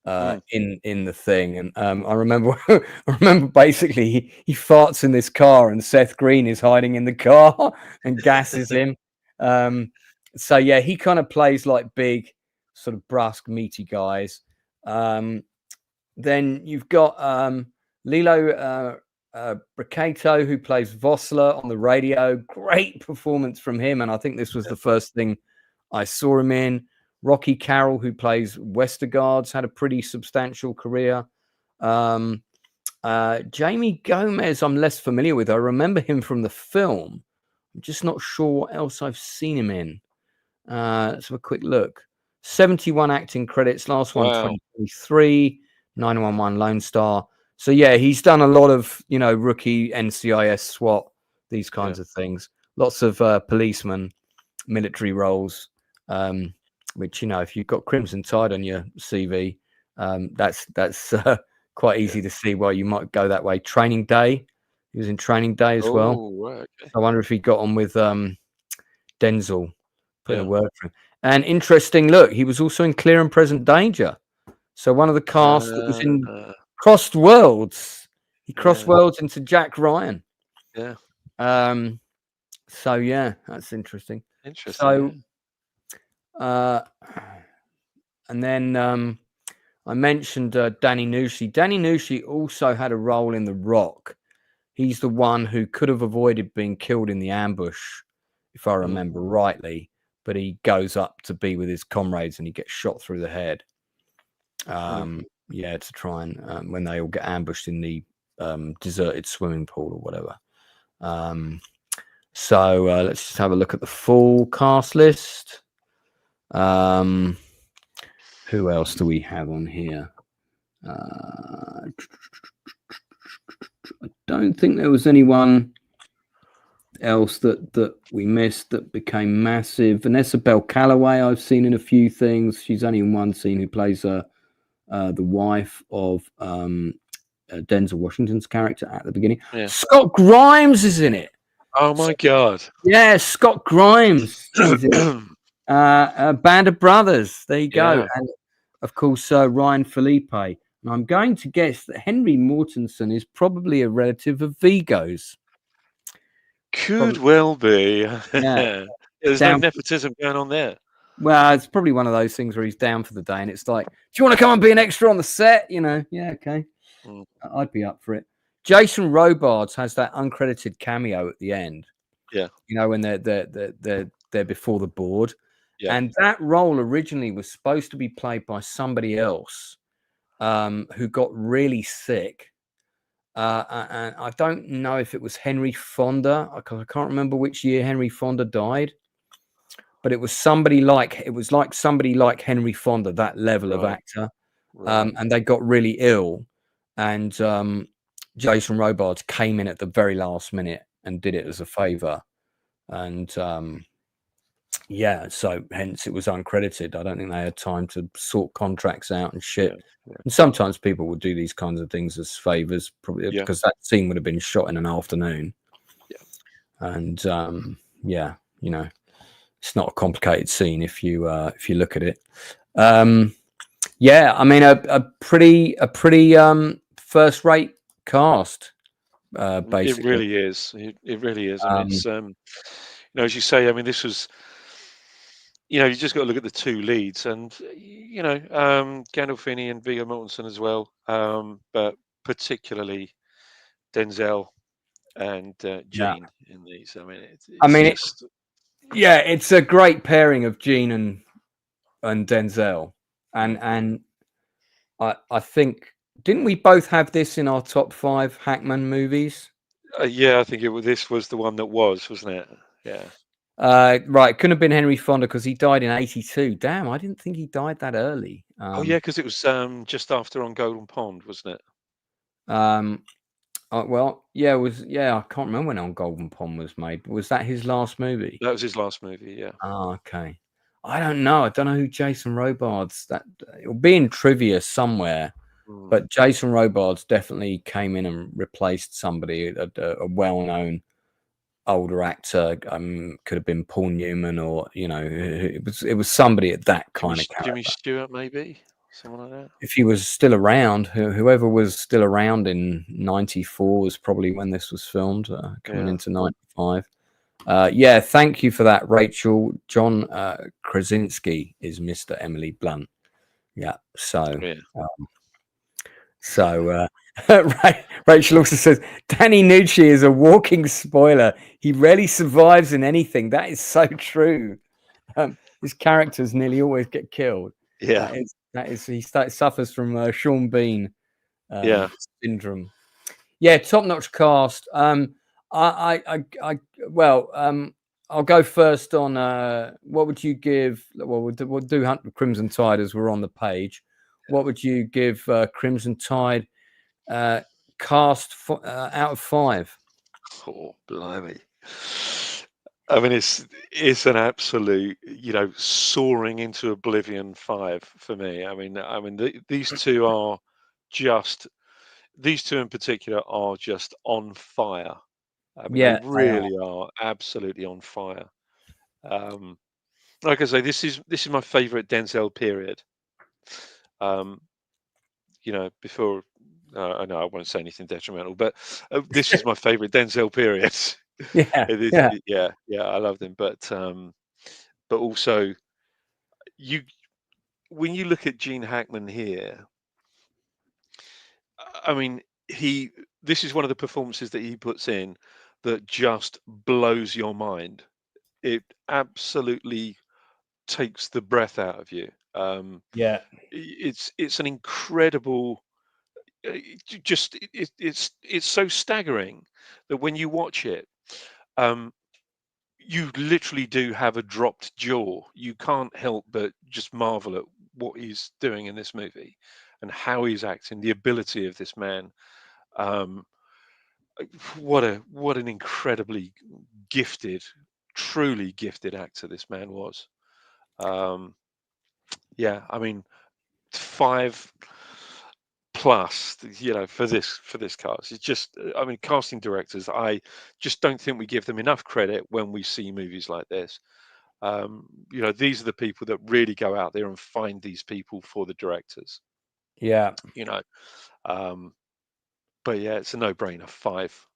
in the thing. And I remember basically he farts in this car and Seth Green is hiding in the car and gasses him. So yeah, he kind of plays like big, sort of brusque, meaty guys. Then you've got Lilo Briccato, who plays Vossler on the radio. Great performance from him, and I think this was the first thing I saw him in. Rocky Carroll, who plays Westergaard's, had a pretty substantial career. Jamie Gomez, I'm less familiar with. I remember him from the film. I'm just not sure what else I've seen him in. Let's have a quick look. 71 acting credits. Last one, 2023. 911 Lone Star. So yeah, he's done a lot of, rookie, NCIS, SWAT, these kinds of things. Lots of policeman, military roles. Which, if you've got Crimson Tide on your CV, that's quite easy to see why you might go that way. Training Day. He was in Training Day as well. Right, okay. I wonder if he got on with Denzel. Put a word for him. And interesting, look, he was also in Clear and Present Danger. So one of the cast that was in Crossed Worlds. He crossed worlds into Jack Ryan. Yeah. So yeah, that's interesting. Interesting. So and then I mentioned Danny Nucci. Danny Nucci also had a role in The Rock. He's the one who could have avoided being killed in the ambush, if I remember rightly. But he goes up to be with his comrades and he gets shot through the head. To try and when they all get ambushed in the deserted swimming pool or whatever. So let's just have a look at the full cast list. Who else do we have on here? I don't think there was anyone else that we missed that became massive. Vanessa Bell Calloway, I've seen in a few things. She's only in one scene, who plays the wife of Denzel Washington's character at the beginning. Yeah. Scott Grimes is in it. Oh my God. Yeah, Scott Grimes is in it. Band of Brothers. There you go. Yeah. And of course, Ryan Felipe. And I'm going to guess that Henry Mortensen is probably a relative of Vigo's. Could well be. Yeah. There's no nepotism going on there. Well, it's probably one of those things where he's down for the day and it's like, do you want to come and be an extra on the set? Yeah, okay. I'd be up for it. Jason Robards has that uncredited cameo at the end. Yeah. When they're before the board. Yeah. And that role originally was supposed to be played by somebody else who got really sick. And I don't know if it was Henry Fonda. I can't remember which year Henry Fonda died. But it was somebody like Henry Fonda, that level of actor. Right. And they got really ill. And Jason Robards came in at the very last minute and did it as a favor. And so hence it was uncredited. I don't think they had time to sort contracts out and shit. Yeah. And sometimes people would do these kinds of things as favors, probably because that scene would have been shot in an afternoon. Yeah. And it's not a complicated scene if you look at it. I mean a pretty first-rate cast. Basically, it really is. It really is. I mean, it's as you say. I mean, this was. You just got to look at the two leads, and Gandolfini and Viggo Mortensen as well, but particularly Denzel and Gene in these. I mean, it's a great pairing of Gene and Denzel, and I think, didn't we both have this in our top 5 Hackman movies? I think this was the one that wasn't it? Yeah. Right, couldn't have been Henry Fonda because he died in 1982. Damn, I didn't think he died that early. Because it was just after On Golden Pond, wasn't it? It was. I can't remember when On Golden Pond was made. Was that his last movie? That was his last movie. Yeah. Oh, okay. I don't know. I don't know who Jason Robards. That it'll be in trivia somewhere. But Jason Robards definitely came in and replaced somebody, a well-known older actor. Could have been Paul Newman, or it was somebody at that kind of character. Jimmy Stewart, maybe someone like that. If he was still around, whoever was still around in '94 was probably when this was filmed, coming into '95. Yeah, thank you for that, Rachel. John Krasinski is Mr. Emily Blunt. Yeah, so. Rachel also says Danny Nucci is a walking spoiler. He rarely survives in anything. That is so true. His characters nearly always get killed. Yeah, he suffers from Sean Bean syndrome. Yeah, top-notch cast. I'll go first on what would you give? Well, we'll do Hunt for Crimson Tide as we're on the page. What would you give Crimson Tide cast out of 5? Oh, blimey. I mean, it's an absolute, soaring into oblivion 5 for me. I mean, these two in particular are just on fire. I mean, they really are absolutely on fire. Like I say, this is my favorite Denzel period. Before I know I won't say anything detrimental, but this is my favorite Denzel period. I love them, but also when you look at Gene Hackman here, I mean, this is one of the performances that he puts in that just blows your mind. It absolutely takes the breath out of you. It's an incredible. It's so staggering that when you watch it, you literally do have a dropped jaw. You can't help but just marvel at what he's doing in this movie and how he's acting, the ability of this man. What an incredibly gifted, truly gifted actor this man was. I mean, 5+ for this cast. It's just, I mean, casting directors, I just don't think we give them enough credit when we see movies like this. These are the people that really go out there and find these people for the directors. But yeah, it's a no-brainer. 5.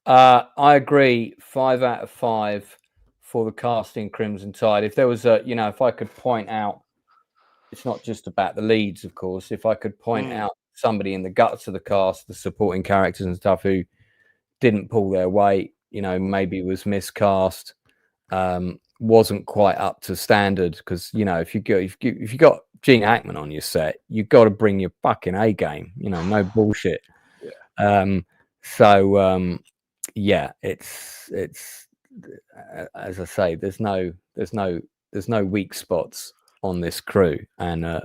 I agree. 5 out of 5 for the casting Crimson Tide. If there was if I could point out, it's not just about the leads, of course. If I could point out somebody in the guts of the cast, the supporting characters and stuff who didn't pull their weight, maybe was miscast, wasn't quite up to standard. Because if you got Gene Hackman on your set, you've got to bring your fucking A game. No bullshit. It's as I say, there's no weak spots on this crew, and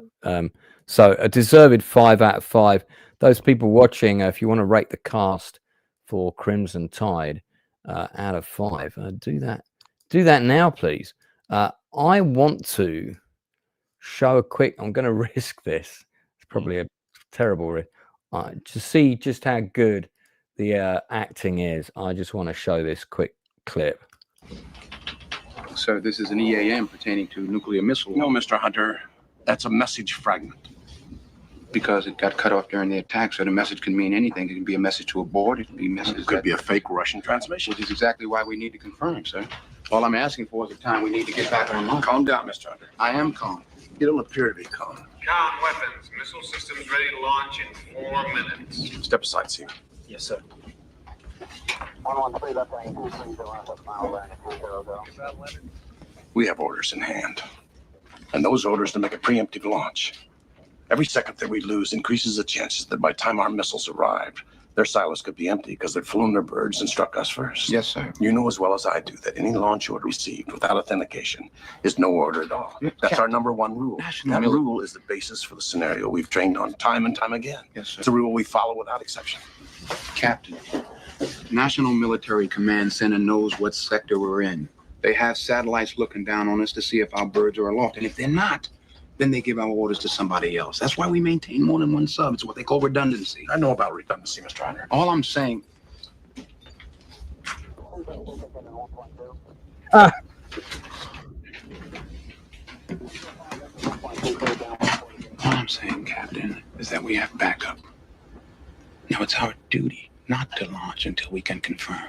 so a deserved 5 out of 5. Those people watching, if you want to rate the cast for Crimson Tide out of 5, do that now, please. I want to show a quick. I'm going to risk this. It's probably a terrible risk. To see just how good the acting is, I just want to show this quick clip. Sir, this is an EAM pertaining to nuclear missile. No, Mr. Hunter, that's a message fragment. Because it got cut off during the attack, so the message can mean anything. It can be a message to a board. It can be a message. It could be a fake Russian transmission. Which is exactly why we need to confirm, sir. All I'm asking for is the time we need to get back online. Calm down, Mr. Hunter. I am calm. You don't appear to be calm. Count weapons. Missile systems ready to launch in 4 minutes. Step aside, Steve. Yes, sir. 113, left lane 230, mile landing 200. We have orders in hand. And those orders to make a preemptive launch. Every second that we lose increases the chances that by the time our missiles arrive, their silos could be empty because they've flown their birds and struck us first. Yes, sir. You know as well as I do that any launch order received without authentication is no order at all. That's our number 1 rule. That rule is the basis for the scenario we've trained on time and time again. Yes, sir. It's a rule we follow without exception. Captain, National Military Command Center knows what sector we're in. They have satellites looking down on us to see if our birds are aloft. And if they're not, then they give our orders to somebody else. That's why we maintain more than one sub. It's what they call redundancy. I know about redundancy, Mr. Hunter. All I'm saying... Ah. All I'm saying, Captain, is that we have backup. Now, it's our duty not to launch until we can confirm.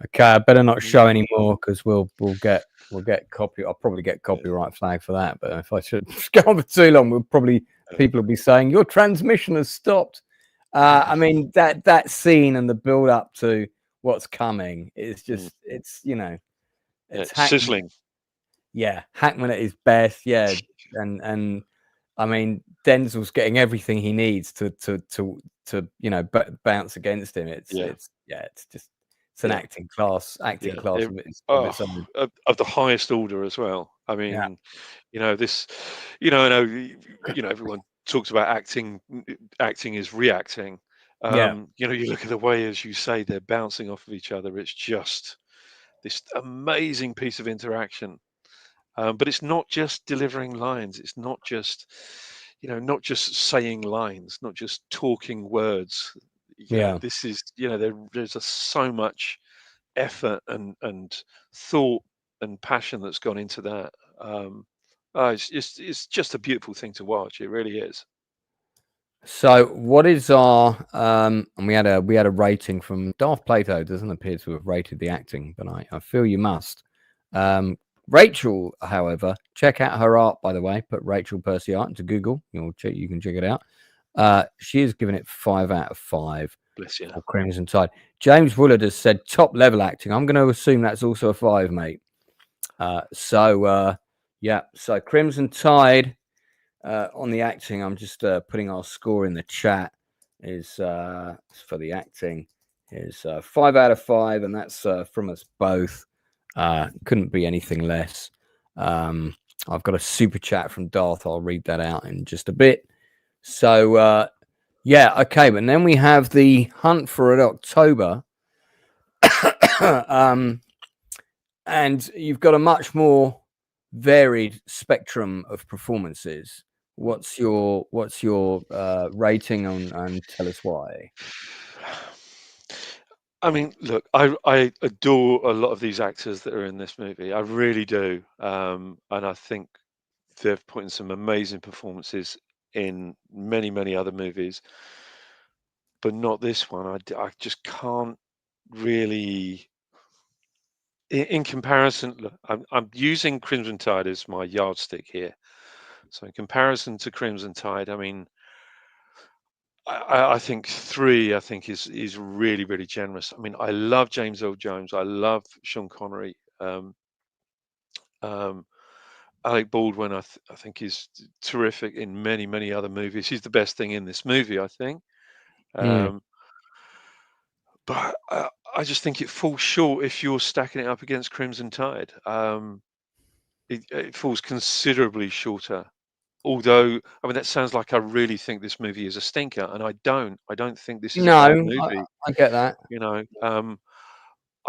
Okay, I better not show any more because we'll get copy. I'll probably get copyright flag for that. But if I should go on for too long, people will be saying your transmission has stopped. I mean that scene and the build up to what's coming is just it's sizzling. Yeah, Hackman at his best. Yeah, and I mean Denzel's getting everything he needs to bounce against him. It's an acting class of its own. Of the highest order as well. I mean, everyone talks about acting is reacting. You look at the way, as you say, they're bouncing off of each other. It's just this amazing piece of interaction. But it's not just delivering lines. It's not just saying lines, not just talking words. This is, there's so much effort and thought and passion that's gone into that. It's just a beautiful thing to watch. It really is. So what is our and we had a rating from Darth Plato. Doesn't appear to have rated the acting, but I feel you must. Rachel, however, check out her art, by the way. Put Rachel Percy art into Google. You can check it out. She has given it 5 out of 5. Bless you. For Crimson Tide. James Woolard has said top level acting. I'm going to assume that's also a 5, mate. So Crimson Tide on the acting. I'm just putting our score in the chat. Is for the acting is 5 out of 5, and that's from us both. Couldn't be anything less. I've got a super chat from Darth. I'll read that out in just a bit. So okay, but then we have the Hunt for Red October, and you've got a much more varied spectrum of performances. What's your rating and tell us why? I mean, look, I adore a lot of these actors that are in this movie. I really do. And I think they've put in some amazing performances in many, many other movies, but not this one. I just can't really, in comparison, look, I'm using Crimson Tide as my yardstick here. So in comparison to Crimson Tide, I mean, I think 3, is really, really generous. I mean, I love James Earl Jones. I love Sean Connery. Alec Baldwin, I think, is terrific in many, many other movies. He's the best thing in this movie, I think. But I just think it falls short if you're stacking it up against Crimson Tide. It falls considerably shorter. Although, I mean, that sounds like I really think this movie is a stinker, and I don't. I don't think this is a bad movie. I get that.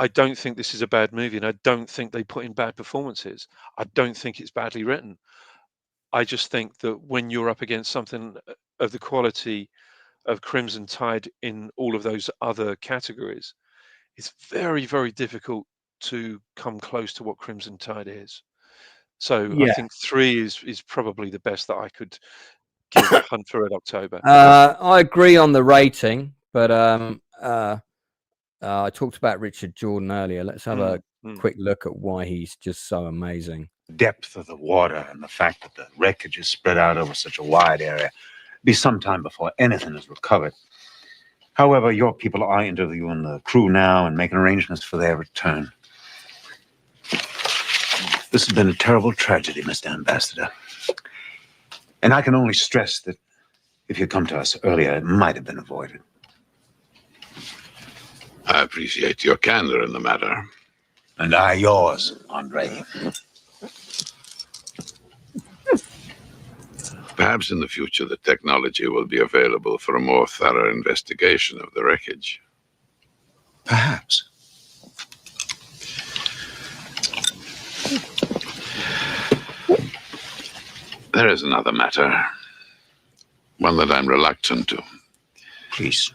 I don't think this is a bad movie, and I don't think they put in bad performances. I don't think it's badly written. I just think that when you're up against something of the quality of Crimson Tide in all of those other categories, it's very, very difficult to come close to what Crimson Tide is. So I think 3 is probably the best that I could give Hunt for Red October. I agree on the rating, but I talked about Richard Jordan earlier. Let's have a quick look at why he's just so amazing. Depth of the water and the fact that the wreckage is spread out over such a wide area. Be some time before anything is recovered. However, your people are interviewing the crew now and making arrangements for their return. This has been a terrible tragedy, Mr. Ambassador. And I can only stress that if you'd come to us earlier, it might have been avoided. I appreciate your candor in the matter. And I yours, Andre. Perhaps in the future the technology will be available for a more thorough investigation of the wreckage. Perhaps. There is another matter, one that I'm reluctant to. Please.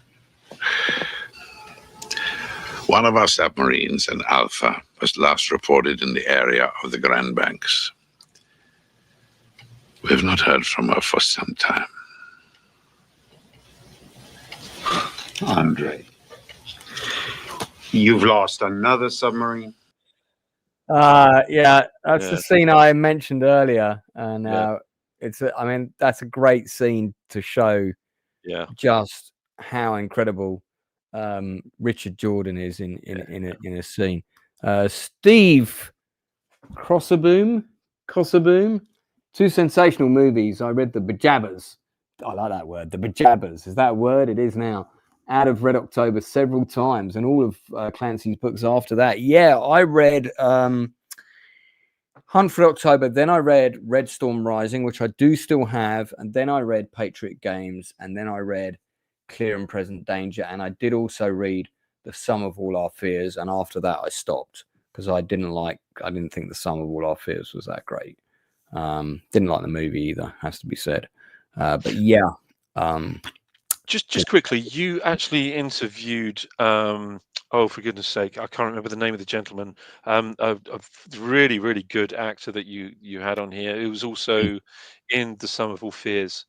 One of our submarines, an Alpha, was last reported in the area of the Grand Banks. We've not heard from her for some time. Andre, you've lost another submarine? Yeah, that's the scene I mentioned earlier, and I mean, that's a great scene to show just how incredible Richard Jordan is in a scene. Steve Crossaboom, two sensational movies. I read The Bejabbers. I like that word. The Bejabbers. Is that a word? It is now. Out of Red October several times, and all of Clancy's books after that. Yeah, I read Hunt for October, then I read Red Storm Rising, which I do still have, and then I read Patriot Games, and then I read Clear and Present Danger, and I did also read The Sum of All Our Fears, and after that I stopped because I didn't think The Sum of All Our Fears was that great. Didn't like the movie either, has to be said. But yeah. Just quickly, you actually interviewed, oh, for goodness sake, I can't remember the name of the gentleman, a really, really good actor that you had on here. It was also in The Sum of All Fears.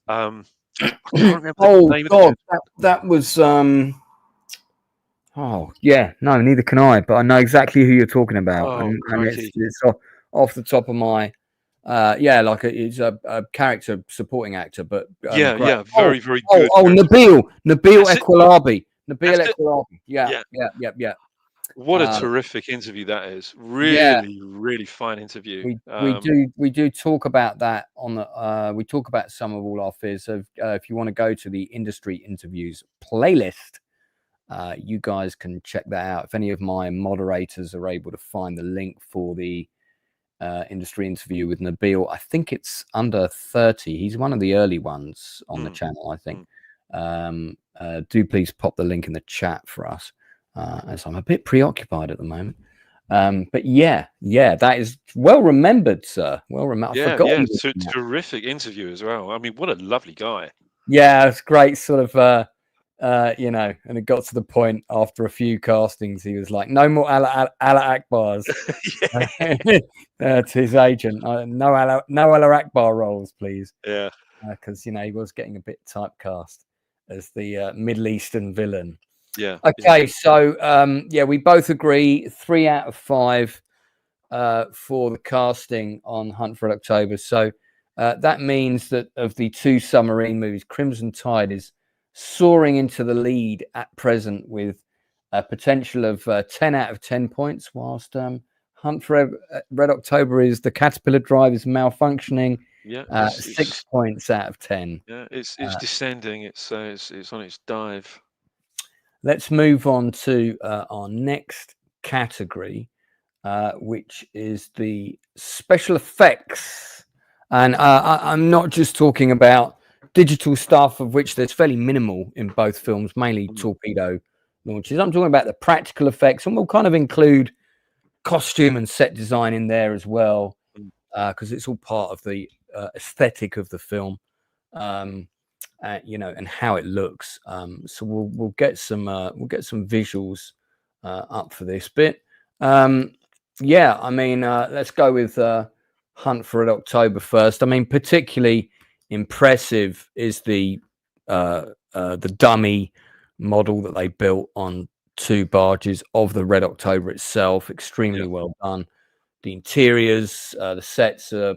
I can't remember the name of the that was, oh, yeah, no, neither can I, but I know exactly who you're talking about. Oh, and it's off the top of my... he's a character supporting actor, but very good. Nabil Ekwalabi. Nabil Ekwalabi. Yeah. What a terrific interview that is! Really fine interview. We do talk about that on the. We talk about Some of All Our Fears. So if you want to go to the industry interviews playlist, you guys can check that out. If any of my moderators are able to find the link for the industry interview with Nabil, I think it's under 30. He's one of the early ones on the channel, I think. Do please pop the link in the chat for us, as I'm a bit preoccupied at the moment. But yeah, that is well remembered, sir. Well remembered. Terrific interview as well. I mean, what a lovely guy. Yeah, it's great. Sort of, and it got to the point after a few castings, he was like, "No more Allah Akbars." To his agent, no Allah Akbar roles, please. Yeah, because he was getting a bit typecast as the Middle Eastern villain. Yeah. Okay, so we both agree 3 out of 5 for the casting on Hunt for October. So that means that of the 2 submarine movies, Crimson Tide is soaring into the lead at present with a potential of 10 out of 10 points, whilst Hunt for Red October is the Caterpillar drive is malfunctioning. Yeah, 6 points out of 10. Yeah, it's descending. It's on its dive. Let's move on to our next category, which is the special effects. And I'm not just talking about digital stuff, of which there's fairly minimal in both films, mainly torpedo launches. I'm talking about the practical effects, and we'll kind of include costume and set design in there as well, because it's all part of the aesthetic of the film, and how it looks. So we'll get some visuals up for this bit. Let's go with Hunt for Red October first. I mean, particularly impressive is the dummy model that they built on 2 barges of the Red October itself. Extremely well done. The interiors, the sets are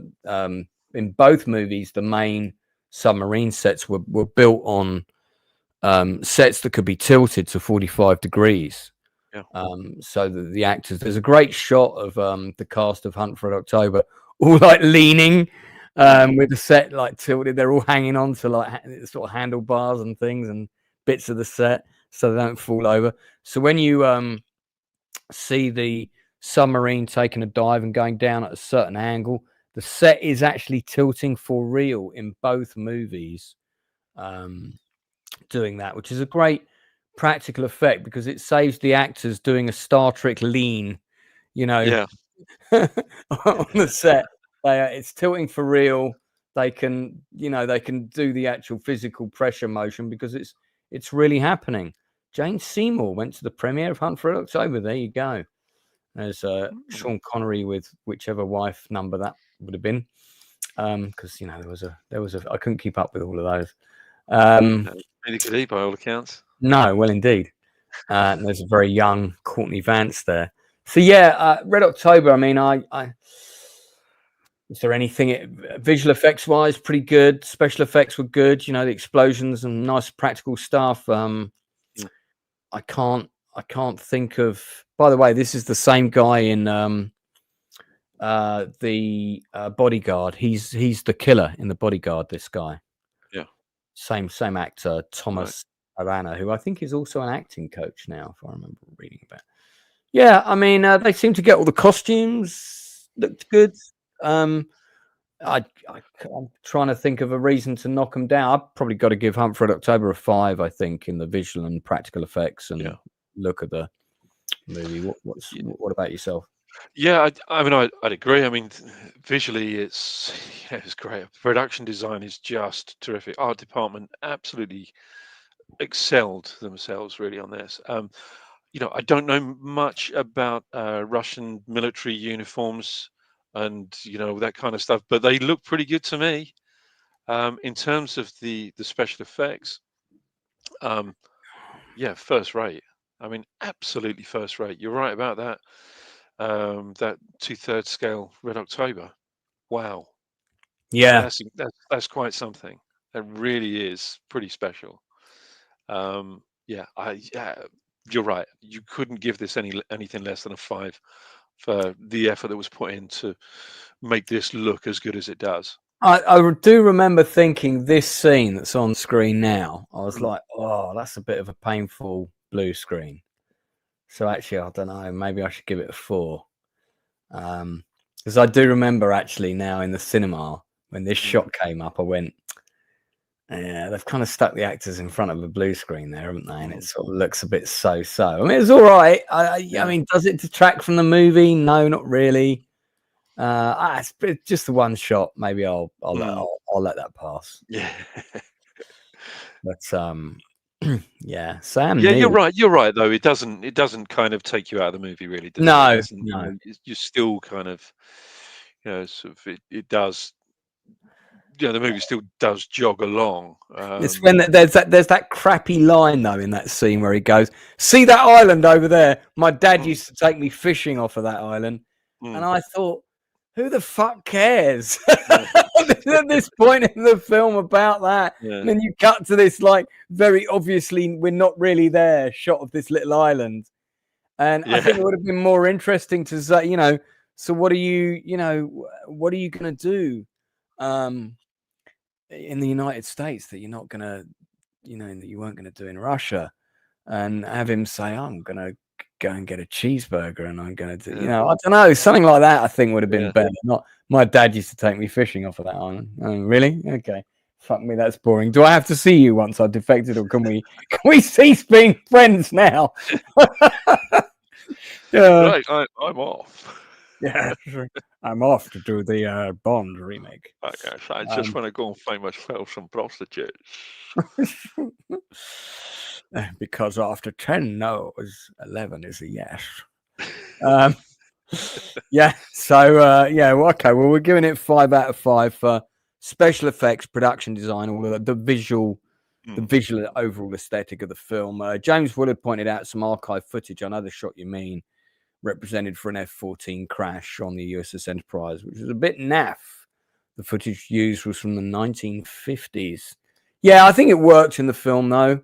in both movies. The main submarine sets were built on sets that could be tilted to 45 degrees. So that the actors, there's a great shot of the cast of Hunt for Red October all like leaning with the set like tilted. They're all hanging on to like sort of handlebars and things and bits of the set so they don't fall over. So when you see the submarine taking a dive and going down at a certain angle, the set is actually tilting for real in both movies, doing that, which is a great practical effect because it saves the actors doing a Star Trek lean, on the set. It's tilting for real. they can, they can do the actual physical pressure motion because it's really happening. Jane Seymour went to the premiere of Hunt for Red October. There you go. There's Sean Connery with whichever wife number that would have been, because there was a I couldn't keep up with all of those. Really good eat by all accounts. No, well, indeed. And there's a very young Courtney Vance there. So yeah, Red October. I mean, is there anything visual effects wise pretty good? Special effects were good. The explosions and nice practical stuff. I can't think of. By the way, this is the same guy in the Bodyguard. He's the killer in the Bodyguard. This guy. Yeah. Same actor, Thomas Arana, who I think is also an acting coach now, if I remember reading about. Yeah, I mean, they seem to get all the costumes looked good. I'm trying to think of a reason to knock them down. I've probably got to give Hunt for Red October a 5, I think, in the visual and practical effects and look at the movie. What about yourself? Yeah, I mean, I'd agree. I mean, visually, it's great. Production design is just terrific. Art department absolutely excelled themselves really on this. I don't know much about Russian military uniforms and that kind of stuff, but they look pretty good to me. In terms of the special effects, first rate. I mean, absolutely first rate. You're right about that. That 2/3 scale Red October. Wow. Yeah, that's quite something. That really is pretty special. You're right. You couldn't give this anything less than a 5 for the effort that was put in to make this look as good as it does. I do remember thinking this scene that's on screen now, I was like, oh, that's a bit of a painful blue screen. So actually, I don't know, maybe I should give it a 4. Because I do remember actually now in the cinema, when this shot came up, I went, yeah, they've kind of stuck the actors in front of a blue screen there, haven't they? And it sort of looks a bit so-so. I mean, it's all right. I mean, does it detract from the movie? No, not really. It's just the one shot. Maybe I'll let that pass. Yeah. But Sam. Yeah, You're right. You're right though. It doesn't kind of take you out of the movie, really. Does it? No. You're still kind of, sort of. It does. The movie still does jog along. It's when there's that crappy line though in that scene where he goes, "See that island over there? My dad used to take me fishing off of that island," and I thought, who the fuck cares at this point in the film about that? Yeah. And then you cut to this like very obviously we're not really there shot of this little island, and I think it would have been more interesting to say, so what are you going to do? In the United States that you're not gonna, that you weren't gonna do in Russia, and have him say, "I'm gonna go and get a cheeseburger," and I'm gonna do, I don't know, something like that. I think would have been better. Not my dad used to take me fishing off of that island. Oh, really? Okay, fuck me, that's boring. Do I have to see you once I've defected, or can we cease being friends now? Right, I'm off. Yeah, I'm off to do the Bond remake. I guess I just want to go and find myself some prostitutes. Because after 10 no's, 11 is a yes. Yeah. So okay. Well, we're giving it 5 out of 5 for special effects, production design, all of the visual, the visual overall aesthetic of the film. James Willard pointed out some archive footage. I know the shot you mean. Represented for an F-14 crash on the USS Enterprise, which was a bit naff. The footage used was from the 1950s. Yeah, I think it worked in the film, though.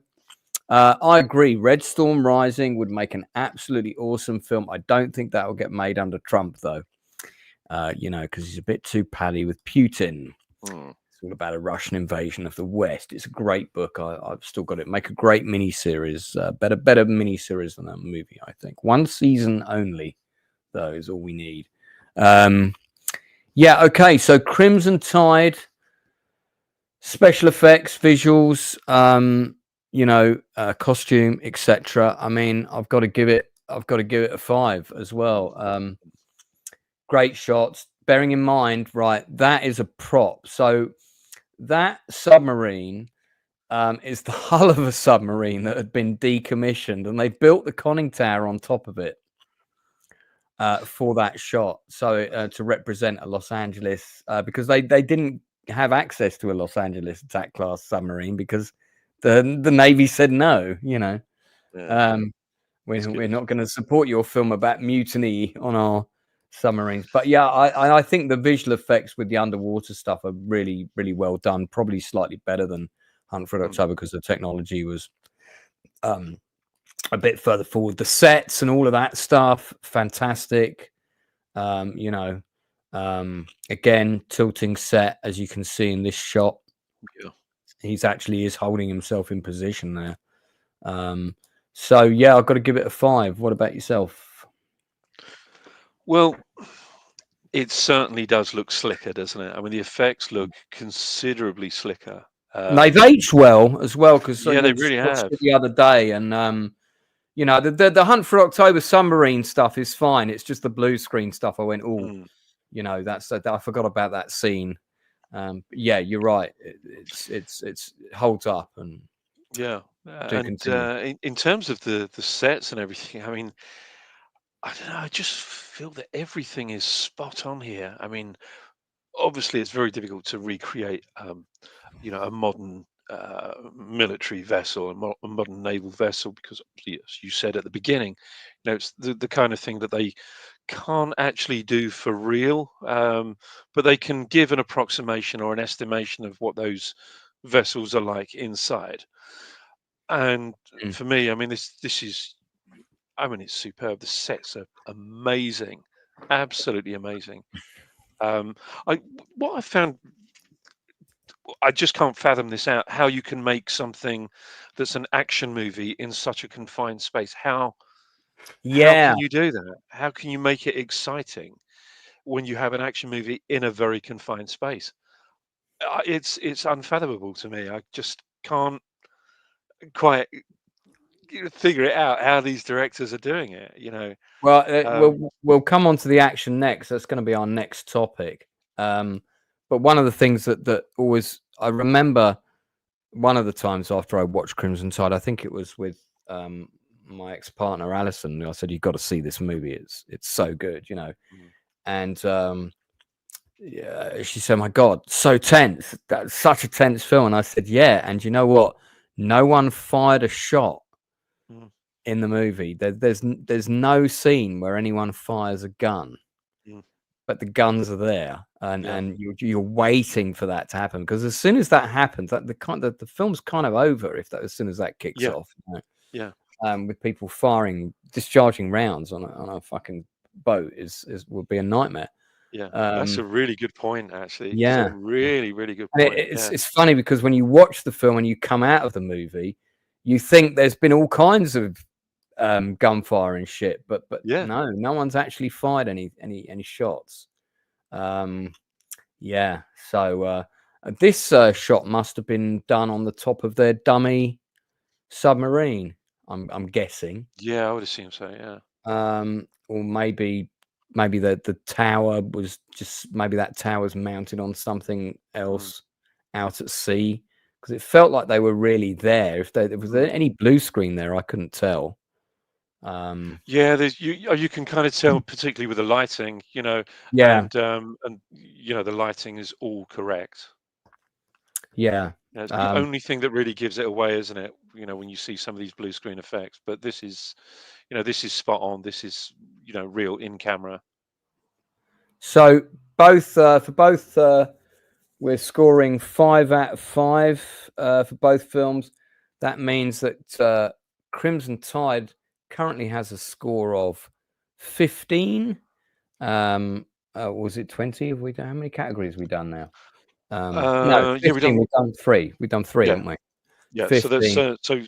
I agree. Red Storm Rising would make an absolutely awesome film. I don't think that will get made under Trump, though. Because he's a bit too pally with Putin. It's all about a Russian invasion of the West. It's a great book. I've still got it. Make a great miniseries. Better miniseries than that movie, I think. 1 season only, though, is all we need. Okay. So Crimson Tide, special effects, visuals, costume, etc. I mean, I've got to give it a 5 as well. Great shots. bearing in mind, right, that is a prop. So that submarine is the hull of a submarine that had been decommissioned, and they built the conning tower on top of it for that shot. So to represent a Los Angeles, because they didn't have access to a Los Angeles attack class submarine because the Navy said no. We're not going to support your film about mutiny on our submarines. But yeah, I think the visual effects with the underwater stuff are really, really well done. Probably slightly better than Hunt for Red October because the technology was a bit further forward. The sets and all of that stuff, fantastic. Again, tilting set, as you can see in this shot. Yeah. He's actually is holding himself in position there. So yeah, I've got to give it a 5. What about yourself? Well, it certainly does look slicker, doesn't it? I mean, the effects look considerably slicker. And they've aged well as well, because yeah, they really have. The other day, and the Hunt for October submarine stuff is fine. It's just the blue screen stuff. I went, that's I forgot about that scene. Yeah, you're right. It holds up, and yeah. In terms of the sets and everything, I mean, I don't know. I just feel that everything is spot on here. I mean, obviously, it's very difficult to recreate, a modern military vessel, a modern naval vessel, because, as you said at the beginning, it's the kind of thing that they can't actually do for real, but they can give an approximation or an estimation of what those vessels are like inside. And for me, I mean, this is, I mean, it's superb. The sets are amazing, absolutely amazing. What I found, I just can't fathom this out, how you can make something that's an action movie in such a confined space. How can you do that? How can you make it exciting when you have an action movie in a very confined space? It's unfathomable to me. I just can't quite figure it out how these directors are doing it. Well, we'll come on to the action next. That's going to be our next topic. But one of the things that always, I remember one of the times after I watched Crimson Tide, I think it was with my ex-partner Alison. I said, "You've got to see this movie. It's so good," And she said, "My God, so tense. That's such a tense film." And I said, "Yeah." And you know what? No one fired a shot in the movie. There's no scene where anyone fires a gun, but the guns are there, and you're waiting for that to happen, because as soon as that happens, the film's kind of over as soon as that kicks off. With people discharging rounds on a fucking boat would be a nightmare. That's a really good point, actually. Yeah, it's a really, really good point. It's funny because when you watch the film and you come out of the movie, you think there's been all kinds of gunfire and shit, but no one's actually fired any shots. So this shot must have been done on the top of their dummy submarine. I'm guessing. Yeah, I would assume so. Yeah. Or maybe the tower was maybe that tower's mounted on something else out at sea, because it felt like they were really there. If there was any blue screen there, I couldn't tell. You can kind of tell, particularly with the lighting, and the lighting is all correct. It's the only thing that really gives it away, isn't it? When you see some of these blue screen effects, but this is spot on. This is real in camera. So for both we're scoring 5 out of 5 for both films. That means that Crimson Tide currently has a score of 15. Was it 20? Have we done, how many categories have we done now? No, 15, we've done 3. We've done 3, haven't we? Yeah, 15. So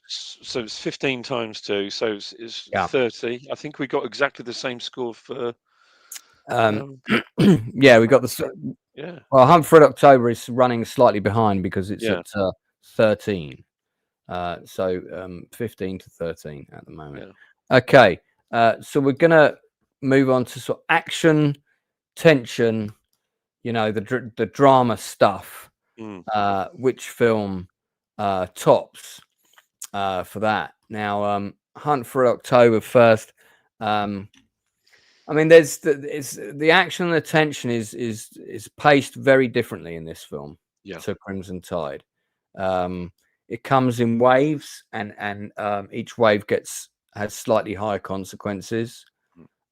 it's 15 times 2, so it's 30. I think we got exactly the same score for. We got the. Yeah. Well, Hunt for Red October is running slightly behind because it's at 13. So 15 to 13 at the moment. Yeah. Okay, so we're gonna move on to sort of action, tension, you know, the drama stuff. Which film tops for that? Now, Hunt for October first. I mean, there's the action and the tension is paced very differently in this film to Crimson Tide. It comes in waves, and each wave has slightly higher consequences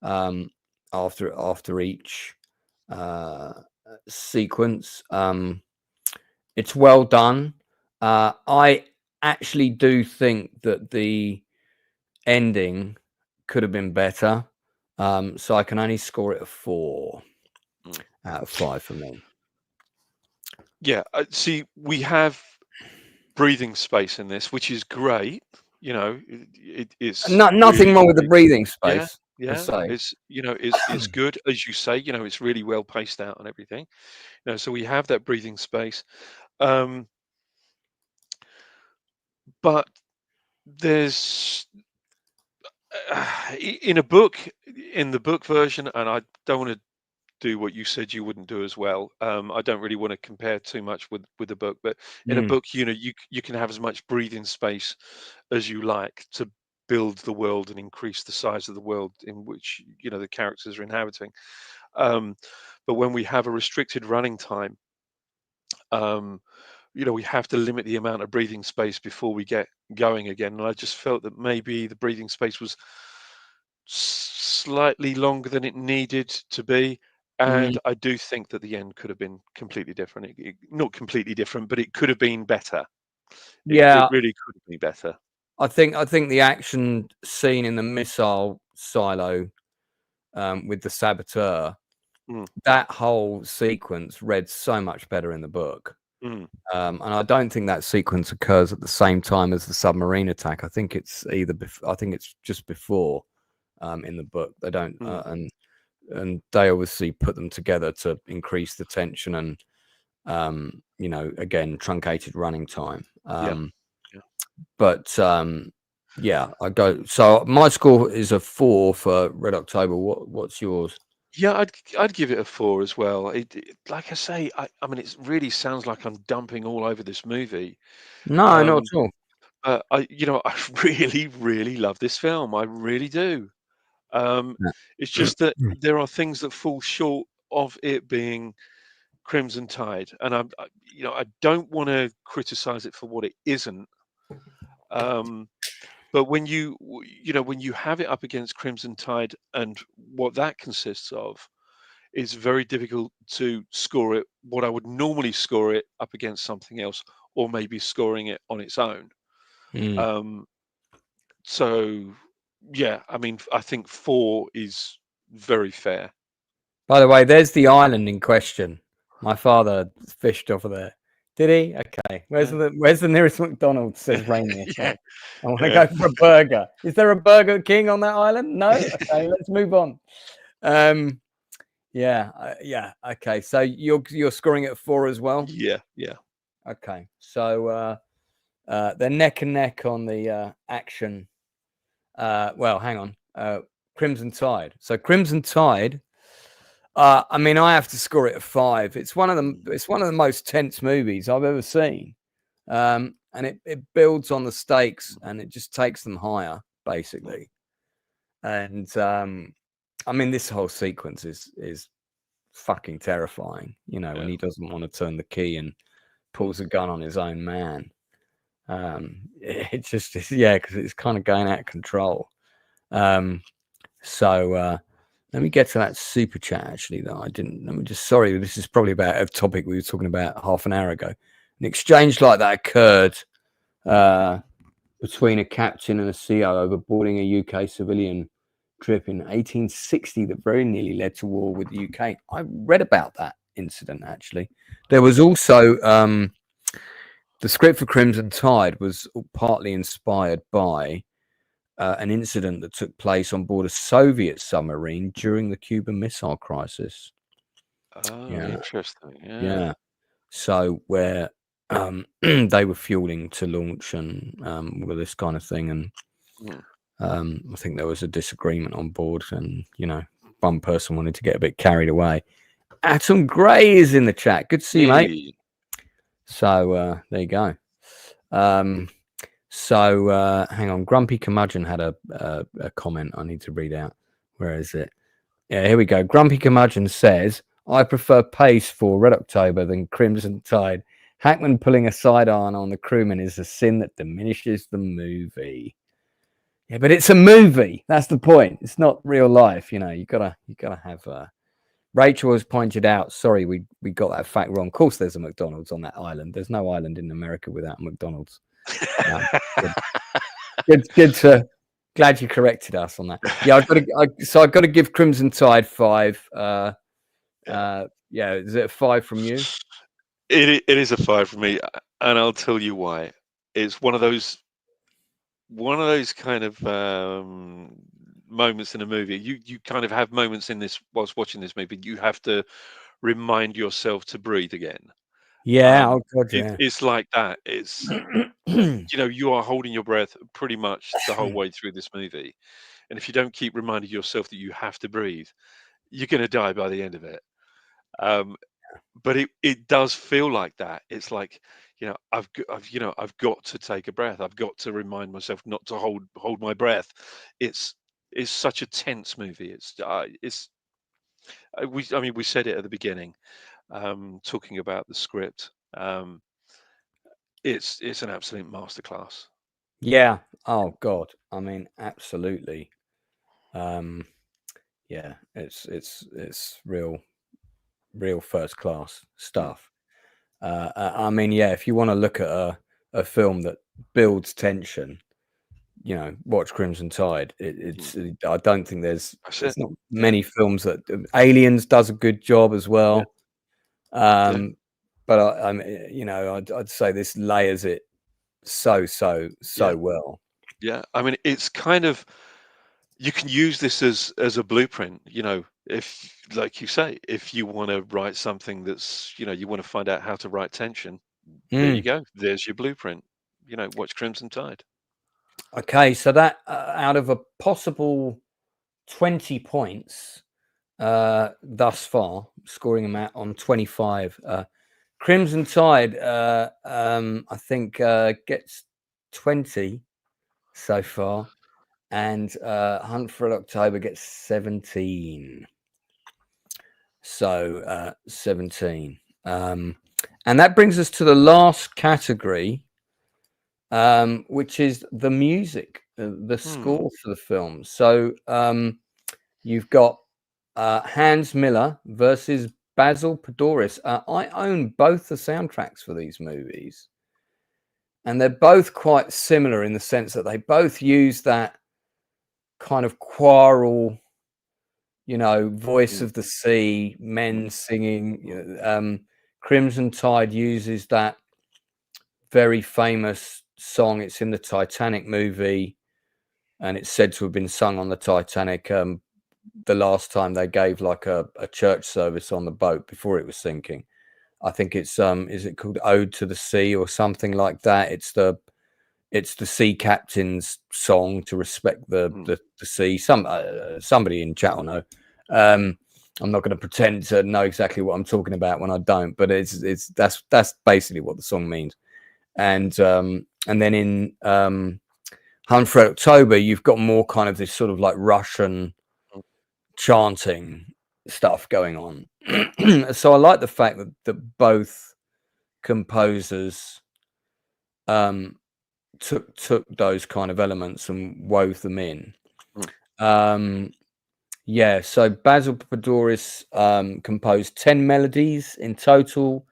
after each sequence. It's well done. I actually do think that the ending could have been better. So I can only score it a 4 out of 5 for me. Yeah, see, we have breathing space in this, which is great. You know, it's nothing really, wrong with the breathing space. Yeah, it's it's good, as you say. You know, it's really well paced out and everything. You know, so we have that breathing space. But there's in the book version, and I don't want to do what you said you wouldn't do as well. I don't really want to compare too much with the book, but in a book, you know, you can have as much breathing space as you like to build the world and increase the size of the world in which, you know, the characters are inhabiting. But when we have a restricted running time, you know, we have to limit the amount of breathing space before we get going again. And I just felt that maybe the breathing space was slightly longer than it needed to be. And I do think that the end could have been completely different. Not completely different, but it could have been better. It really could have been better. I think the action scene in the missile silo with the saboteur, that whole sequence read so much better in the book. And I don't think that sequence occurs at the same time as the submarine attack. I think it's I think it's just before in the book. They don't and they obviously put them together to increase the tension and you know, again, truncated running time. But yeah, I go. So my score is a 4 for Red October. What's yours? Yeah, I'd give it a 4 as well. Like I say, I mean, it really sounds like I'm dumping all over this movie. No, not at all. I really, really love this film. I really do. It's just that there are things that fall short of it being Crimson Tide, and I don't want to criticize it for what it isn't. But when you have it up against Crimson Tide and what that consists of, it's very difficult to score it what I would normally score it up against something else, or maybe scoring it on its own. So yeah, I mean, I think 4 is very fair. By the way, there's the island in question. My father fished off of there. Did he? Okay. Where's the nearest McDonald's? Says Rainier. I want to go for a burger. Is there a Burger King on that island? No. Okay, let's move on. Yeah. Okay. So you're scoring it at 4 as well. Yeah. Okay. So they're neck and neck on the action. Well, hang on. Crimson Tide. So Crimson Tide. I mean, I have to score it a 5. It's one of the most tense movies I've ever seen, and it builds on the stakes and it just takes them higher, basically. And I mean, this whole sequence is fucking terrifying. You know, when he doesn't want to turn the key and pulls a gun on his own man. It just is, because it's kind of going out of control. So let me get to that super chat actually that I didn't. Let me just, sorry, this is probably about a topic we were talking about half an hour ago. An exchange like that occurred between a captain and a CO over boarding a UK civilian trip in 1860 that very nearly led to war with the UK. I read about that incident actually. There was also the script for Crimson Tide was partly inspired by an incident that took place on board a Soviet submarine during the Cuban Missile Crisis. Oh, interesting. Yeah. So where they were fueling to launch and with this kind of thing, and I think there was a disagreement on board, and one person wanted to get a bit carried away. Atom Gray is in the chat. Good to see you, mate. Hey. So there you go. Hang on. Grumpy Curmudgeon had a comment I need to read out. Where is it? Yeah, here we go. Grumpy Curmudgeon says, I prefer pace for Red October than Crimson Tide. Hackman pulling a sidearm on the crewman is a sin that diminishes the movie. Yeah, but it's a movie. That's the point. It's not real life. You know, you gotta have. Rachel has pointed out. Sorry, we got that fact wrong. Of course, there's a McDonald's on that island. There's no island in America without a McDonald's. Good to. Glad you corrected us on that. Yeah, I've got to give Crimson Tide 5. Yeah, is it a 5 from you? It is a 5 from me, and I'll tell you why. It's one of those kind of moments in a movie. You kind of have moments in this whilst watching this movie. You have to remind yourself to breathe again. Yeah, oh God, yeah. It's like that. It's you are holding your breath pretty much the whole way through this movie, and if you don't keep reminding yourself that you have to breathe, you're going to die by the end of it. But it does feel like that. It's like, I've got to take a breath. I've got to remind myself not to hold my breath. It's such a tense movie. We said it at the beginning, talking about the script. It's an absolute masterclass. Yeah. Oh God. I mean, absolutely. Yeah. It's real first class stuff. I mean, yeah. If you want to look at a film that builds tension, watch Crimson Tide. I don't think there's not many films that Aliens does a good job as well. Yeah. But I'd say this layers it so well. Yeah, I mean, it's kind of, you can use this as a blueprint. If, like you say, if you want to write something that's, you want to find out how to write tension, there you go. There's your blueprint. Watch Crimson Tide. Okay, so that out of a possible 20 points thus far, scoring them out on 25. Crimson Tide, I think, gets 20 so far, and Hunt for Red October gets 17. So 17. And that brings us to the last category, which is the music, the score for the film. So you've got Hans Miller versus Basil Podoris. I own both the soundtracks for these movies, and they're both quite similar in the sense that they both use that kind of choral, voice of the sea, men singing. Crimson Tide uses that very famous song. It's in the Titanic movie, and it's said to have been sung on the Titanic the last time they gave like a church service on the boat before it was sinking. I think it's is it called Ode to the Sea or something like that? It's the sea captain's song to respect the sea. Somebody in chat will know. I'm not going to pretend to know exactly what I'm talking about when I don't, but that's basically what the song means. And then in Hunt for Red October, you've got more kind of this sort of like Russian chanting stuff going on. So I like the fact that both composers took those kind of elements and wove them in. So Basil Podoris composed 10 melodies in total.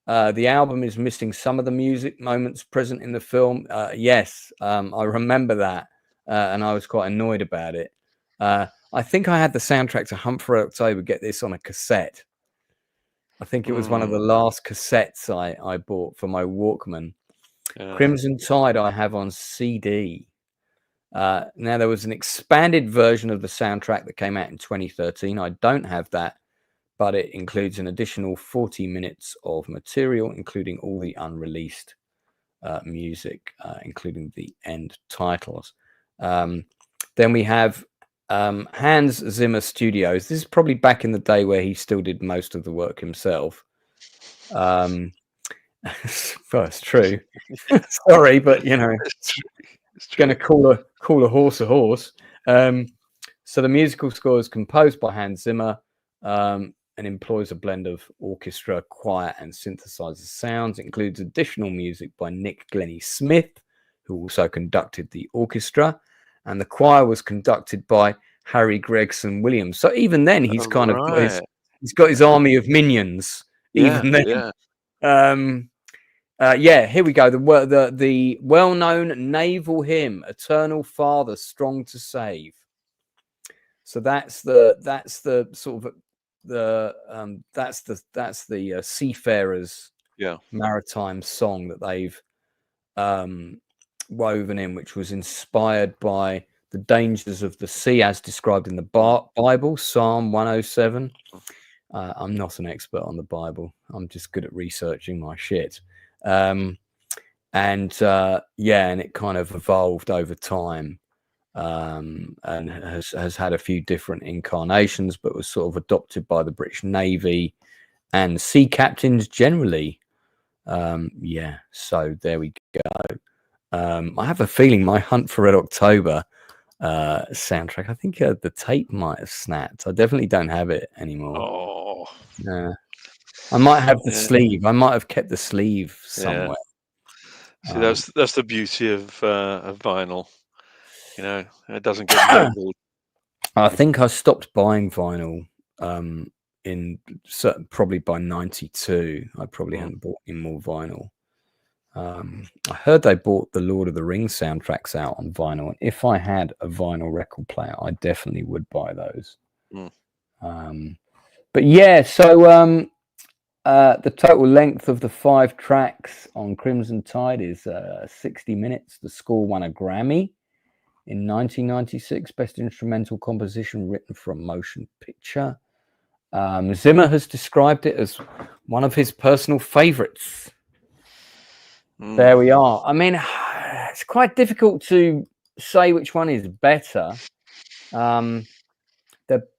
The album is missing some of the music moments present in the film. Yes, I remember that, and I was quite annoyed about it. I think I had the soundtrack to Hunt for Red October get this on a cassette. I think it was one of the last cassettes I bought for my Walkman. Crimson Tide I have on CD. Now, there was an expanded version of the soundtrack that came out in 2013. I don't have that, but it includes an additional 40 minutes of material, including all the unreleased music, including the end titles. Then we have Hans Zimmer Studios. This is probably back in the day where he still did most of the work himself. Well, it's true. Sorry, but you know, it's going to call a horse a horse. So the musical score is composed by Hans Zimmer and employs a blend of orchestra, choir, and synthesizer sounds. It includes additional music by Nick Glennie Smith, who also conducted the orchestra, and the choir was conducted by Harry Gregson Williams. So even then, he's got his army of minions. Even then, here we go. The well-known naval hymn, "Eternal Father, Strong to Save." So that's the sort of that's the seafarers' maritime song that they've woven in, which was inspired by the dangers of the sea as described in the Bible, Psalm 107. I'm not an expert on the Bible. I'm just good at researching my shit. And it kind of evolved over time, and has had a few different incarnations, but was sort of adopted by the British Navy and sea captains generally. So there we go. I have a feeling my Hunt for Red October soundtrack, I think the tape might have snapped. I definitely don't have it anymore. Oh, yeah. I might have the sleeve. I might have kept the sleeve somewhere. See, that's the beauty of vinyl. You know, it doesn't get labeled. I think I stopped buying vinyl probably by 92. I probably hadn't bought any more vinyl. I heard they bought the Lord of the Rings soundtracks out on vinyl, and if I had a vinyl record player, I definitely would buy those. But yeah, so the total length of the 5 tracks on Crimson Tide is 60 minutes. The score won a Grammy in 1996, Best Instrumental Composition written for a motion picture. Zimmer has described it as one of his personal favorites. There we are. I mean, it's quite difficult to say which one is better. They're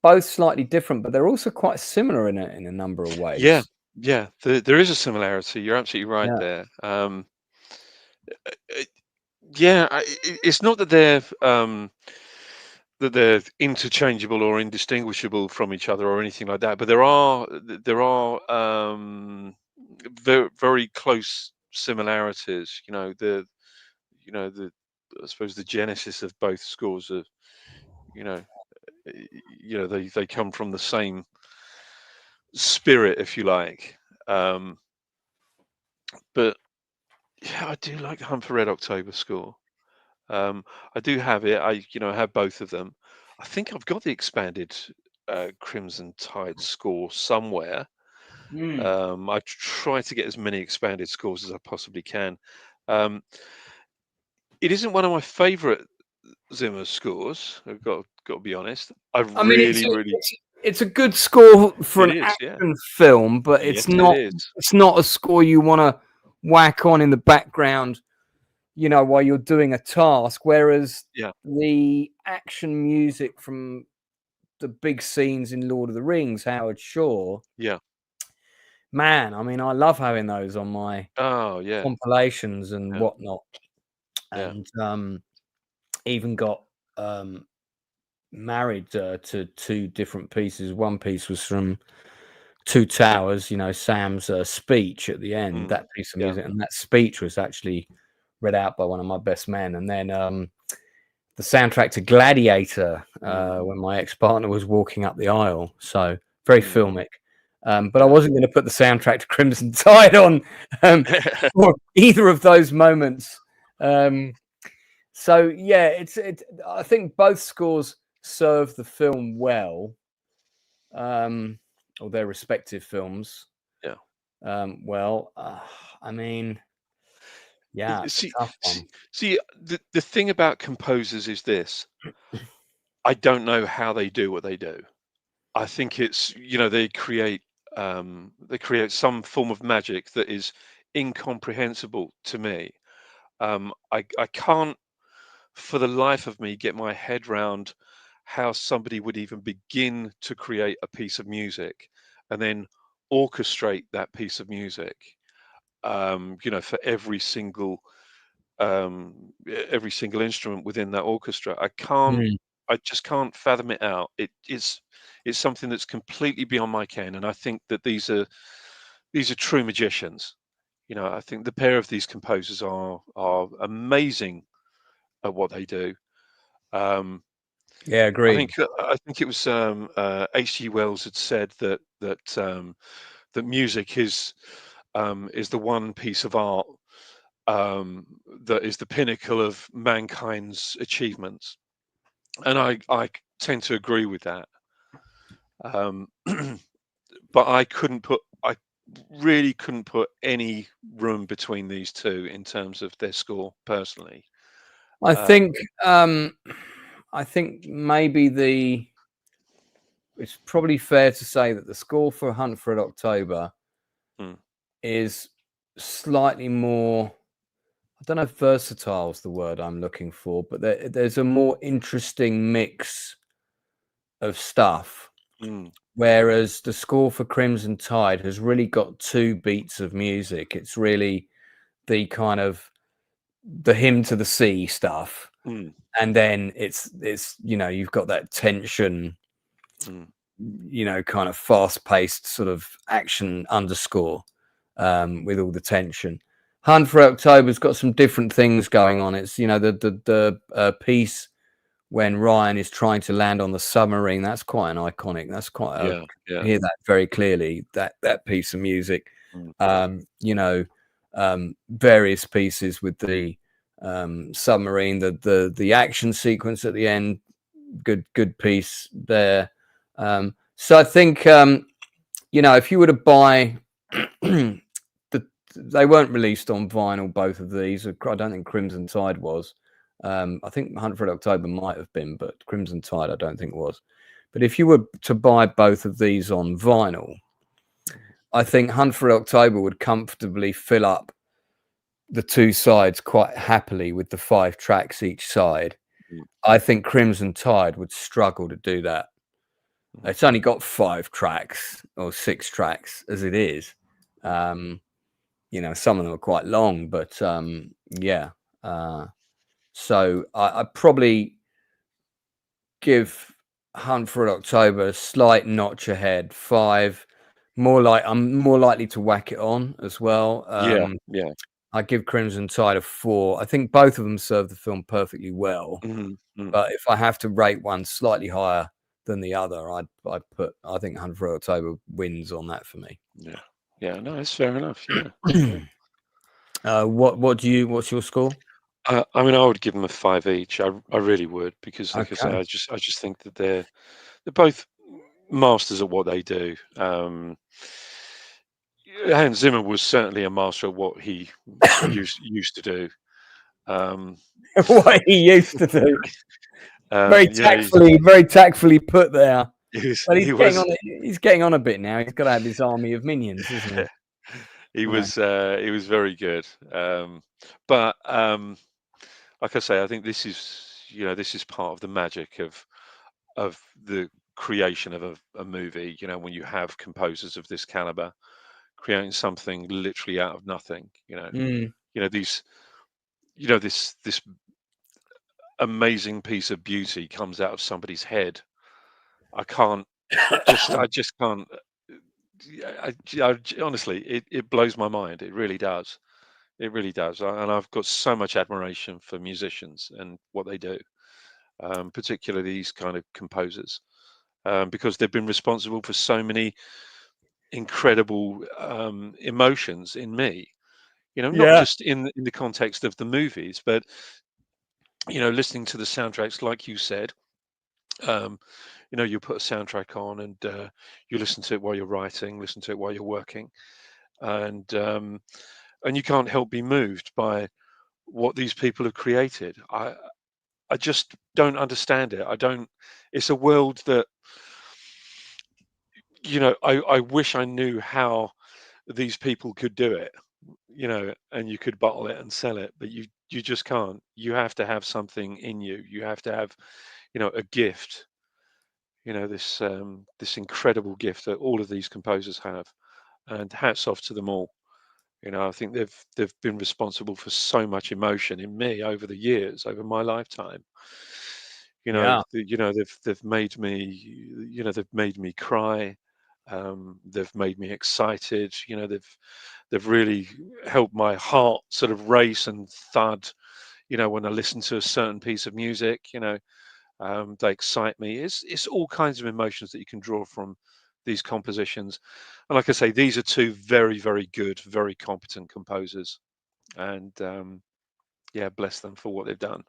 both slightly different, but they're also quite similar in a number of ways. Yeah. There is a similarity. You're absolutely right there. It's not that they're interchangeable or indistinguishable from each other or anything like that, but there are very, very close similarities. I suppose the genesis of both scores are, they come from the same spirit, if you like. But yeah, I do like the Hunt for Red October score. I do have it. I have both of them. I think I've got the expanded Crimson Tide score somewhere. I try to get as many expanded scores as I possibly can. It isn't one of my favorite Zimmer scores. I've got to be honest. It's a good score for an action film, but it's not a score you want to whack on in the background, while you're doing a task. Whereas the action music from the big scenes in Lord of the Rings, Howard Shore, man, I mean, I love having those on my compilations and whatnot. And even got married to 2 different pieces. One piece was from Two Towers, Sam's speech at the end, that piece of music, and that speech was actually read out by one of my best men. And then the soundtrack to Gladiator, when my ex-partner was walking up the aisle. So very filmic. But I wasn't going to put the soundtrack to Crimson Tide on for either of those moments. So yeah, I think both scores serve the film well, or their respective films. I mean, it's a tough one. See, the thing about composers is this: I don't know how they do what they do. I think it's they create some form of magic that is incomprehensible to me. I can't, for the life of me, get my head round how somebody would even begin to create a piece of music and then orchestrate that piece of music, for every single instrument within that orchestra. I just can't fathom it out. It's something that's completely beyond my ken, and I think that these are true magicians. I think the pair of these composers are amazing at what they do. Yeah, agreed. I think it was H.G. Wells had said that music is the one piece of art that is the pinnacle of mankind's achievements, and I tend to agree with that. But I really couldn't put any room between these two in terms of their score personally. I think maybe it's probably fair to say that the score for Hunt for Red October is slightly more, I don't know if versatile is the word I'm looking for, but there's a more interesting mix of stuff. Whereas the score for Crimson Tide has really got two beats of music. It's really the kind of the hymn to the sea stuff. And then it's you've got that tension, kind of fast-paced sort of action underscore with all the tension. Hunt for October's got some different things going on. It's the piece when Ryan is trying to land on the submarine. That's quite an iconic. That's quite yeah. You hear that very clearly. That piece of music. Various pieces with the submarine, the action sequence at the end, good piece there. So I think if you were to buy they weren't released on vinyl, both of these. I don't think Crimson Tide was. I think Hunt for Red October might have been, but Crimson Tide I don't think was. But if you were to buy both of these on vinyl, I think Hunt for Red October would comfortably fill up the two sides quite happily with the 5 tracks each side. I think Crimson Tide would struggle to do that. It's only got 5 tracks or 6 tracks as it is. Some of them are quite long, but so I'd probably give Hunt for October a slight notch ahead. 5, I'm more likely to whack it on as well. Yeah. I give Crimson Tide a 4. I think both of them serve the film perfectly well. But if I have to rate one slightly higher than the other, I think Hunt for October wins on that for me. Yeah, no, it's fair enough. Yeah. What's your score? I would give them a 5 each. I really would, because like I say, I just think that they're both masters at what they do. Hans Zimmer was certainly a master of what he used to do. What he used to do. Very tactfully put there. But he's getting on a bit now. He's got to have his army of minions, isn't he? He was very good. But like I say, I think this is part of the magic of the creation of a movie. When you have composers of this caliber creating something literally out of nothing. This amazing piece of beauty comes out of somebody's head. I just can't. Honestly, it blows my mind. It really does. It really does. And I've got so much admiration for musicians and what they do, particularly these kind of composers, because they've been responsible for so many incredible emotions in me. Not just in the context of the movies, but listening to the soundtracks, like you said. You put a soundtrack on and you listen to it while you're writing, listen to it while you're working, and you can't help be moved by what these people have created. I just don't understand it. It's a world that I wish I knew how these people could do it, and you could bottle it and sell it, but you just can't. You have to have something in you. You have to have, a gift this incredible gift that all of these composers have, and hats off to them all. I think they've been responsible for so much emotion in me over the years, over my lifetime. Yeah. They've made me cry. They've made me excited. They've really helped my heart sort of race and thud. When I listen to a certain piece of music, they excite me. It's all kinds of emotions that you can draw from these compositions. And like I say, these are two very, very good, very competent composers. And bless them for what they've done.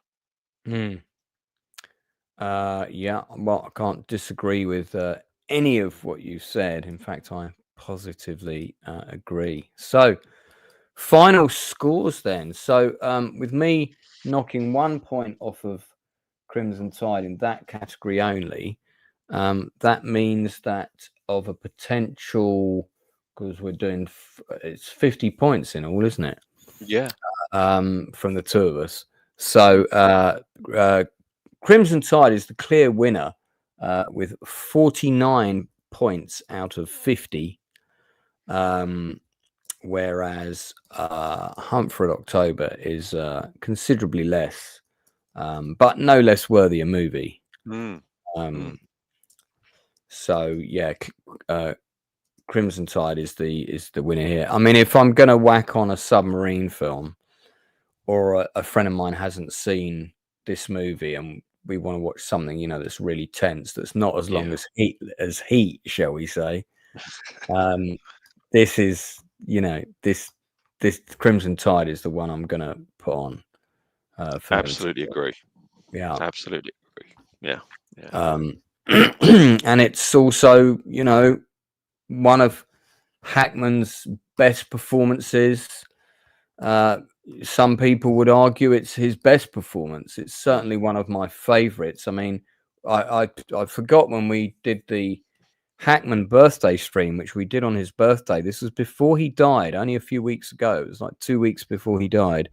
Yeah, well, I can't disagree with any of what you said. In fact, I positively agree. So, final scores then. So, with me knocking 1 point off of Crimson Tide in that category only, that means that of a potential, because we're doing, it's 50 points in all, isn't it? Yeah. From the two of us. So, Crimson Tide is the clear winner with 49 points out of 50, whereas Hunt for Red October is considerably less, but no less worthy a movie. So yeah, Crimson Tide is the winner here. I mean, if I'm going to whack on a Submarine film, or a friend of mine hasn't seen this movie and we want to watch something, that's really tense, that's not as long as Heat, shall we say? This is, this Crimson Tide is the one I'm going to put on. Absolutely agree. Yeah, absolutely agree. Yeah. And it's also, one of Hackman's best performances. Some people would argue it's his best performance. It's certainly one of my favorites. I mean, I forgot when we did the Hackman birthday stream, which we did on his birthday. This was before he died, only a few weeks ago. It was like 2 weeks before he died.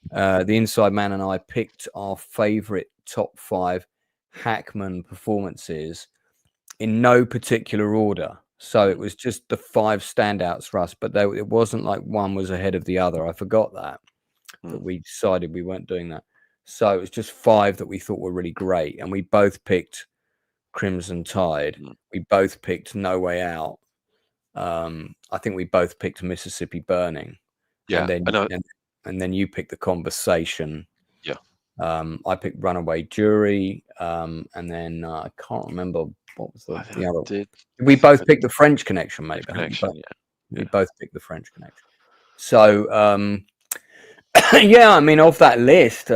The Inside Man and I picked our favorite top 5 Hackman performances in no particular order. So it was just the 5 standouts for us, but it wasn't like one was ahead of the other. I forgot that we decided we weren't doing that. So it was just 5 that we thought were really great. And we both picked Crimson Tide. We both picked No Way Out. I think we both picked Mississippi Burning. Yeah. And then you picked The Conversation. Yeah. I picked Runaway Jury. And then I can't remember what was the other. We both picked The French Connection, maybe. We both picked The French Connection. So, yeah, I mean, of that list,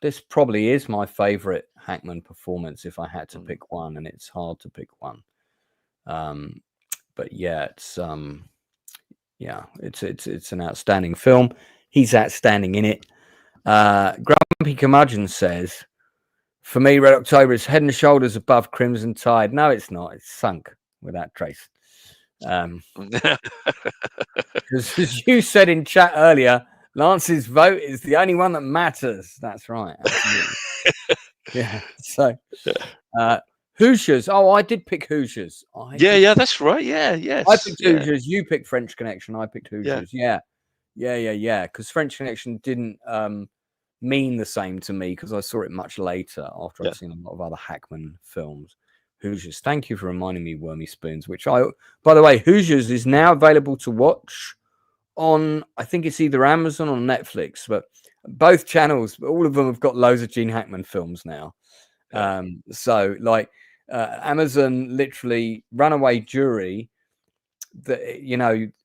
this probably is my favorite Hackman performance if I had to pick one, and it's hard to pick one. But yeah, it's an outstanding film. He's outstanding in it. Grumpy Curmudgeon says, for me, Red October is head and shoulders above Crimson Tide. No, it's not. It's sunk without trace. Because as you said in chat earlier, Lance's vote is the only one that matters. That's right. Yeah. So, Hoosiers. Oh, I did pick Hoosiers. Yeah, that's right. Yeah, yes. I picked Hoosiers. You picked French Connection. I picked Hoosiers. Yeah. Because French Connection didn't mean the same to me because I saw it much later after I'd seen a lot of other Hackman films. Hoosiers. Thank you for reminding me, Wormy Spoons. By the way, Hoosiers is now available to watch on, I think it's either Amazon or Netflix, but both channels, all of them have got loads of Gene Hackman films now. So like Amazon, literally Runaway Jury,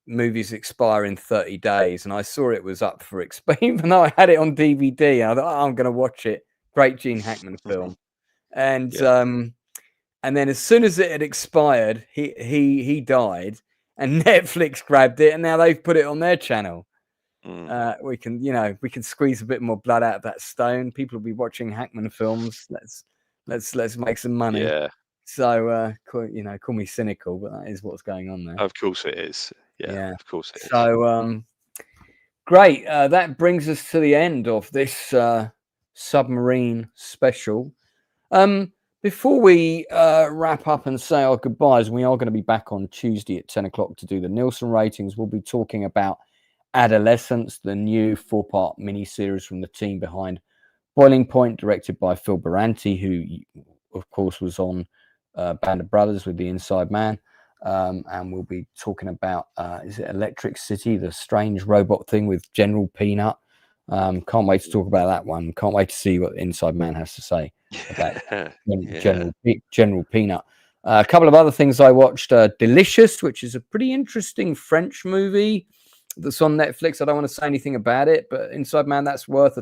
movies expire in 30 days, and I saw it was up for even though I had it on DVD, and I thought, I'm going to watch it. Great Gene Hackman film. And then as soon as it had expired, he died, and Netflix grabbed it, and now they've put it on their channel. We can squeeze a bit more blood out of that stone. People will be watching Hackman films. Let's make some money. Yeah. So call me cynical, but that is what's going on there. Of course it is. Yeah. Of course it is. So great. That brings us to the end of this Submarine special. Before we wrap up and say our goodbyes, we are going to be back on Tuesday at 10 o'clock to do the Nielsen ratings. We'll be talking about Adolescence, the new 4-part miniseries from the team behind Boiling Point, directed by Phil Baranti, who, of course, was on Band of Brothers with The Inside Man. And we'll be talking about, is it Electric City, the strange robot thing with General Peanut. Can't wait to talk about that one. Can't wait to see what Inside Man has to say about General Peanut. A couple of other things I watched. Delicious, which is a pretty interesting French movie that's on Netflix. I don't want to say anything about it, but Inside Man, that's worth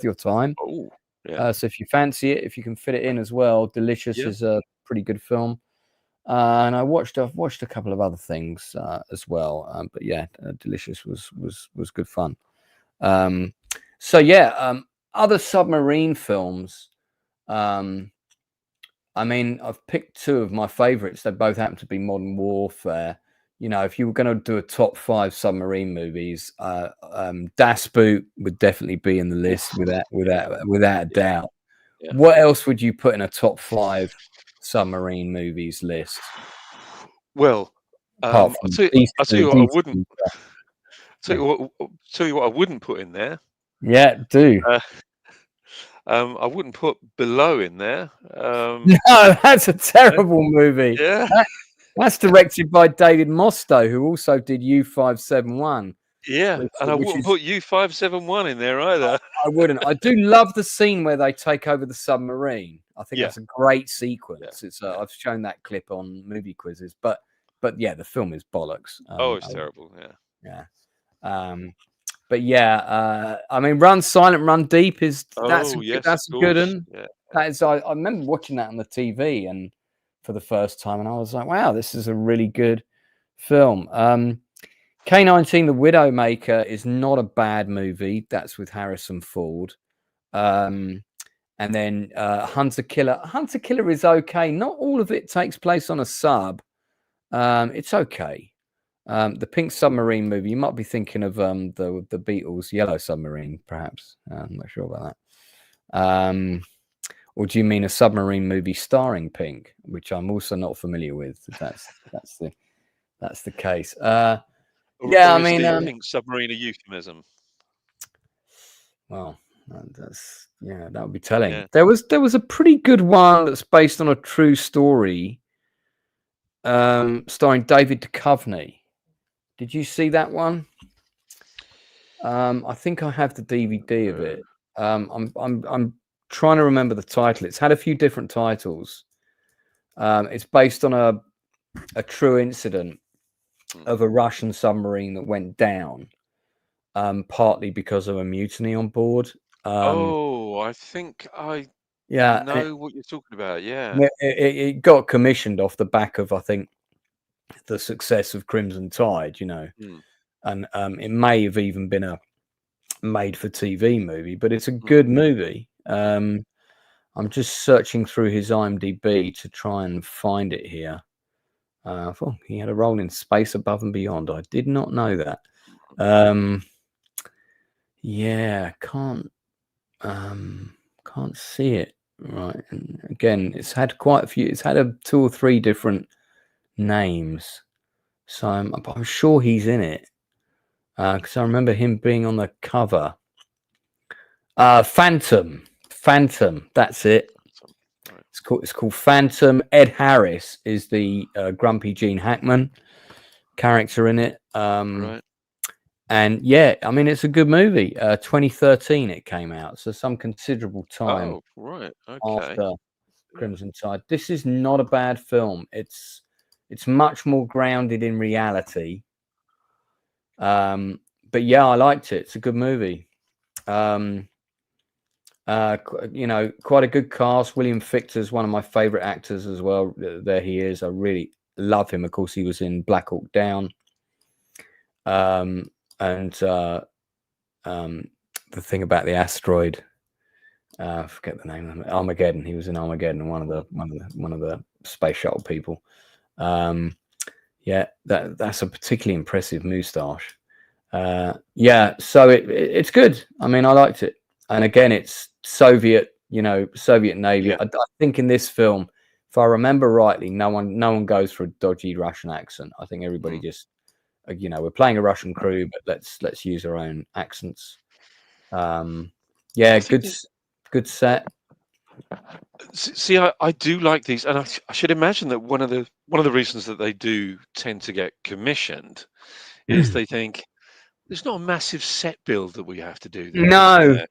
your time. Oh, yeah. So if you fancy it, if you can fit it in as well, Delicious is a pretty good film. And I've watched a couple of other things as well. But yeah, Delicious was good fun. Other submarine films. I mean, I've picked two of my favorites. They both happen to be Modern Warfare. You know, if you were going to do a top 5 submarine movies, Das Boot would definitely be in the list without a doubt. Yeah. What else would you put in a top 5 submarine movies list? Well, I'll tell you what I wouldn't. Tell you what I wouldn't put in there. Yeah, do. I wouldn't put Below in there. No, that's a terrible movie. Yeah. That's directed by David Mostow, who also did U571. Yeah, and I wouldn't put U571 in there either. I wouldn't. I do love the scene where they take over the submarine. I think that's a great sequence. Yeah. It's I've shown that clip on movie quizzes, but yeah, the film is bollocks. It's terrible. Yeah. But yeah, I mean, Run Silent, Run Deep that's a good one. Yeah. That is, I remember watching that on the TV and for the first time, and I was like, wow, this is a really good film. K-19, The Widowmaker is not a bad movie. That's with Harrison Ford. And then Hunter Killer. Hunter Killer is okay. Not all of it takes place on a sub. It's okay. The Pink Submarine movie, you might be thinking of the Beatles' Yellow Submarine, perhaps. I'm not sure about that. Or do you mean a submarine movie starring Pink, which I'm also not familiar with? That's the case. I mean, the Pink Submarine a euphemism? Well, that would be telling. Yeah. There was a pretty good one that's based on a true story, starring David Duchovny. Did you see that one? I think I have the DVD of it. I'm trying to remember the title. It's had a few different titles. It's based on a true incident of a Russian submarine that went down, partly because of a mutiny on board. I think I know what you're talking about. Yeah, it got commissioned off the back of, I think, the success of Crimson Tide, and it may have even been a made-for-TV movie, but it's a good movie. I'm just searching through his IMDb to try and find it here. I thought he had a role in Space Above and Beyond. I did not know that. Can't see it right. And again, it's had quite a few. It's had 2 or 3 different names, so I'm sure he's in it because I remember him being on the cover. Phantom, that's it. It's called Phantom. Ed Harris is the grumpy Gene Hackman character in it. Right. And yeah, I mean, it's a good movie. 2013 it came out, so some considerable time after Crimson Tide. This is not a bad film. It's much more grounded in reality. But yeah, I liked it. It's a good movie. Quite a good cast. William Fichtner's one of my favorite actors as well. There he is. I really love him. Of course, he was in Black Hawk Down. And the thing about the asteroid, I forget the name of it. Armageddon. He was in Armageddon, one of the space shuttle people. That's a particularly impressive moustache. So it's good. I mean, I liked it. And again, it's Soviet Soviet Navy. Yeah. I think in this film, if I remember rightly, no one goes for a dodgy Russian accent. I think everybody just, we're playing a Russian crew, but let's use our own accents. Good set. See, I do like these, and I should imagine that one of the reasons that they do tend to get commissioned is they think there's not a massive set build that we have to do. There,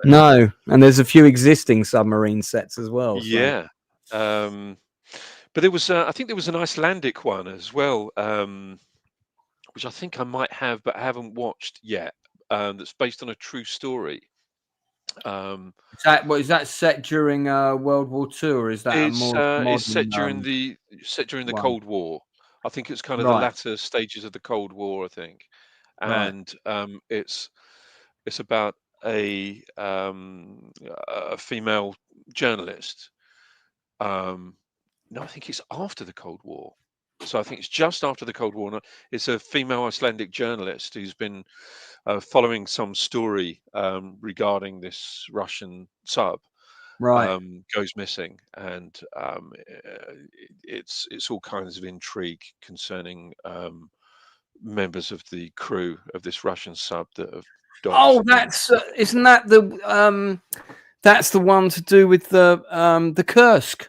No, and there's a few existing submarine sets as well. So. Yeah, but there was I think there was an Icelandic one as well, which I think I might have, but I haven't watched yet. That's based on a true story. Is that set during World War II, or is that it's modern, set during the Cold War? I think it's kind of the latter stages of the Cold War, I think, and it's about a female journalist. No, I think it's after the Cold War. So I think it's just after the Cold War. It's a female Icelandic journalist who's been following some story regarding this Russian sub. Goes missing, and it's all kinds of intrigue concerning members of the crew of this Russian sub that have died. Oh, isn't that that's the one to do with the Kursk?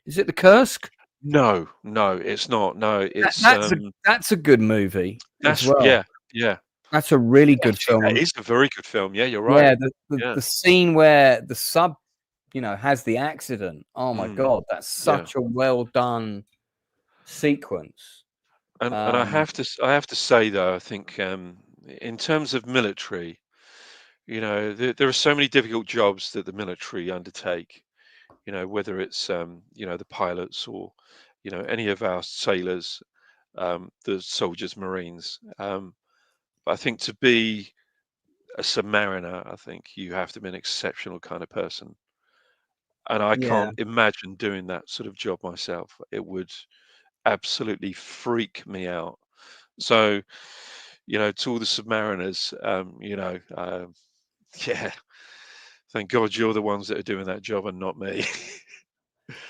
Is it the Kursk? No, it's not. No, it's that's a good movie. That's as well. Yeah. That's a really good film. It is a very good film. Yeah, you're right. Yeah, the scene where the sub, has the accident. Oh my God, that's such a well done sequence. And I have to say though, I think in terms of military, there are so many difficult jobs that the military undertake. Whether it's the pilots or any of our sailors, the soldiers, Marines. But I think to be a submariner, I think you have to be an exceptional kind of person. And I can't imagine doing that sort of job myself. It would absolutely freak me out. So, to all the submariners, thank God you're the ones that are doing that job and not me.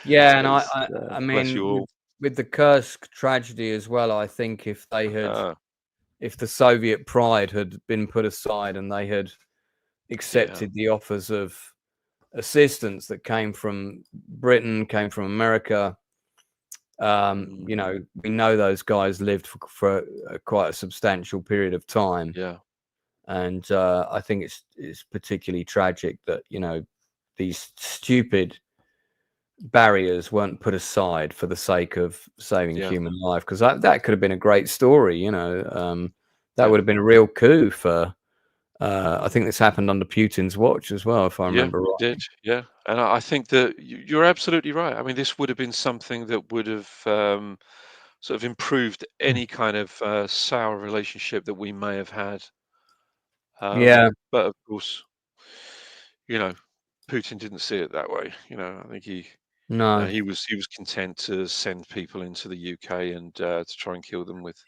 Yeah, and I mean, with the Kursk tragedy as well, I think if they had, if the Soviet pride had been put aside and they had accepted the offers of assistance that came from Britain, came from America, we know those guys lived for quite a substantial period of time. Yeah. And I think it's particularly tragic that, these stupid barriers weren't put aside for the sake of saving human life, because that could have been a great story. That would have been a real coup for I think this happened under Putin's watch as well, if I remember right. It did, and I think that you're absolutely right. I mean, this would have been something that would have sort of improved any kind of sour relationship that we may have had. But of course, Putin didn't see it that way. I think he was content to send people into the UK and to try and kill them with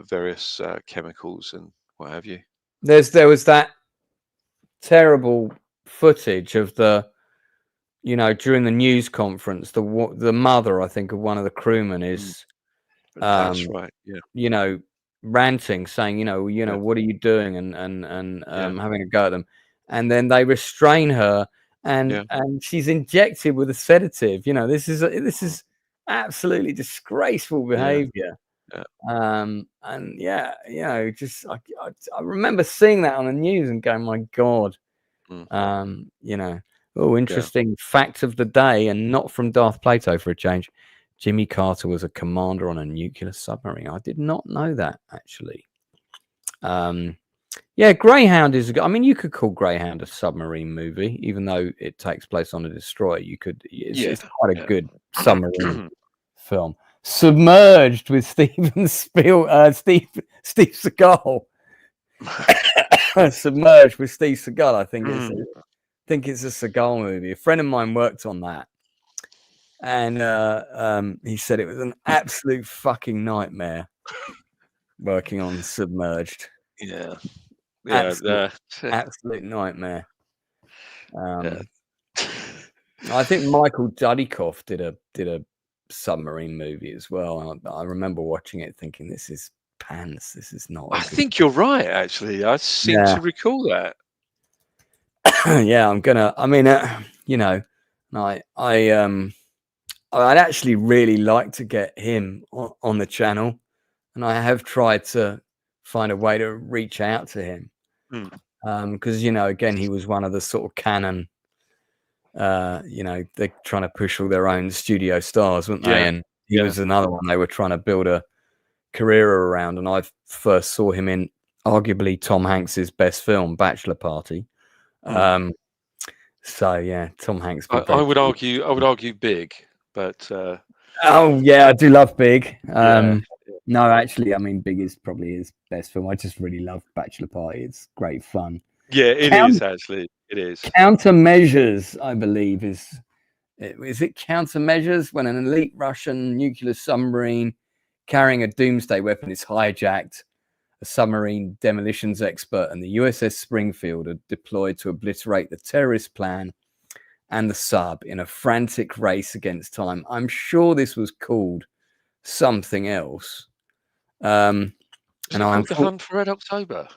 various chemicals and what have you. There was that terrible footage of the, during the news conference, the mother, I think, of one of the crewmen is, that's right, ranting, saying, what are you doing, and having a go at them, and then they restrain her, and she's injected with a sedative. This is absolutely disgraceful behavior. I remember seeing that on the news and going, my God. Interesting fact of the day, and not from Darth Plato for a change. Jimmy Carter was a commander on a nuclear submarine. I did not know that, actually. Greyhound is. You could call Greyhound a submarine movie, even though it takes place on a destroyer. It's quite a good submarine film. Submerged with Steve Seagal. Submerged with Steve Seagal. I think it's a Seagal movie. A friend of mine worked on that, and he said it was an absolute fucking nightmare working on Submerged. Yeah, absolute nightmare. I think Michael Dudikoff did a submarine movie as well. I remember watching it thinking, this is pants. This is not. I think you're right, actually. I seem to recall that. Yeah, I mean, you know, I'd actually really like to get him on the channel, and I have tried to find a way to reach out to him. Because, you know, again, he was one of the sort of canon, you know, they're trying to push all their own studio stars, weren't they? And he was another one they were trying to build a career around. And I first saw him in arguably Tom Hanks's best film, Bachelor Party. So yeah, Tom Hanks. I would argue Big, but oh yeah, I do love Big. No, actually, I mean, Big is probably his best film. I just really love Bachelor Party. It's great fun. Yeah, it is actually. It is. Countermeasures, I believe, is it Countermeasures when an elite Russian nuclear submarine carrying a doomsday weapon is hijacked. A submarine demolitions expert and the USS Springfield are deployed to obliterate the terrorist plan and the sub in a frantic race against time. I'm sure this was called something else. And I'm The Hunt for Red October.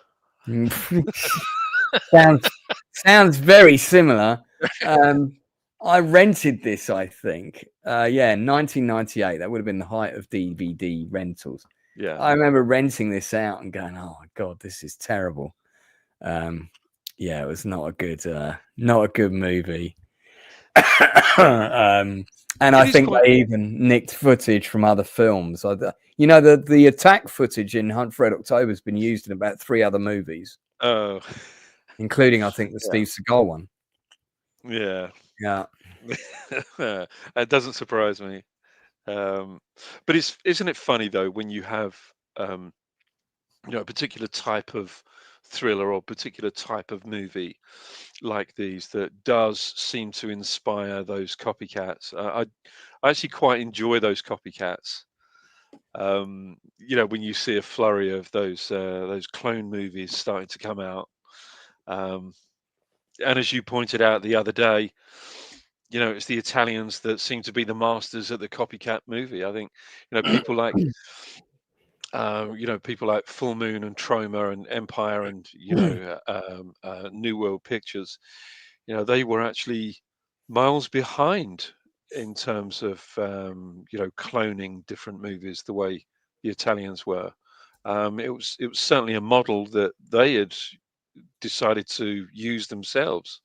sounds very similar. I rented this, I think. 1998. That would have been the height of DVD rentals. Yeah, I remember renting this out and going, "Oh my god, this is terrible." It was not a good movie. And I think they even nicked footage from other films. You know, the attack footage in Hunt for Red October has been used in about 3 other movies. Oh, including I think the Steve Seagal one. Yeah. It doesn't surprise me. But isn't it funny though when you have you know, a particular type of thriller or particular type of movie like these that does seem to inspire those copycats. I actually quite enjoy those copycats. You know, when you see a flurry of those clone movies starting to come out, and as you pointed out the other day, you know, it's the Italians that seem to be the masters at the copycat movie. I think, you know, people like people like Full Moon and Troma and Empire and, you know, New World Pictures, you know, they were actually miles behind in terms of, you know, cloning different movies the way the Italians were. It was certainly a model that they had decided to use themselves,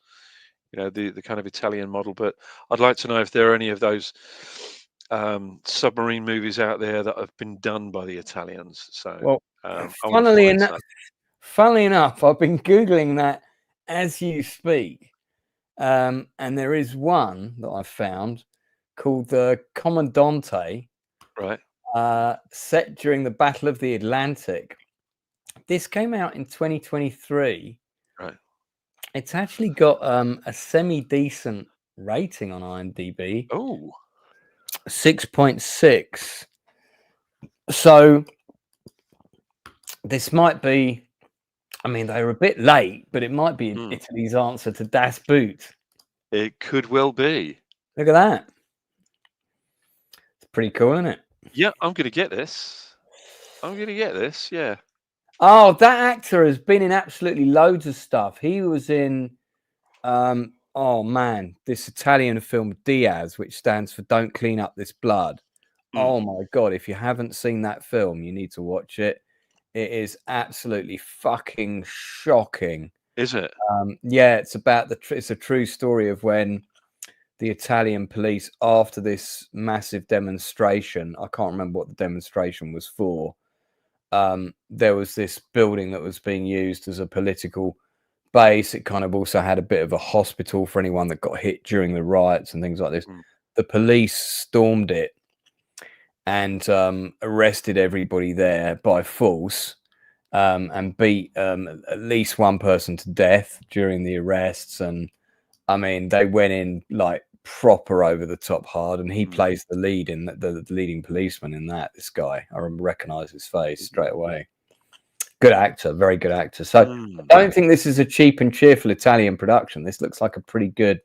you know, the kind of Italian model. But I'd like to know if there are any of those submarine movies out there that have been done by the Italians. So, well, funnily enough, I've been Googling that as you speak. And there is one that I found called the Commandante, right? Set during the Battle of the Atlantic. This came out in 2023. Right. It's actually got a semi-decent rating on IMDb. Oh. 6.6. So this might be, I mean, they were a bit late, but it might be Italy's answer to Das Boot. It could well be. Look at that. It's pretty cool, isn't it? Yeah, I'm going to get this. Yeah. Oh, that actor has been in absolutely loads of stuff. He was in, oh man, this Italian film Diaz, which stands for Don't Clean Up This Blood. Oh my God, if you haven't seen that film, you need to watch it. It is absolutely fucking shocking. Is it? Yeah, it's about it's a true story of when the Italian police, after this massive demonstration, I can't remember what the demonstration was for, there was this building that was being used as a political base. It kind of also had a bit of a hospital for anyone that got hit during the riots and things like this. The police stormed it and arrested everybody there by force, and beat at least one person to death during the arrests. And I mean, they went in like proper over the top hard, and he plays the lead in the leading policeman in that. This guy, I recognize his face straight away. Good actor, very good actor. So I don't think this is a cheap and cheerful Italian production. This looks like a pretty good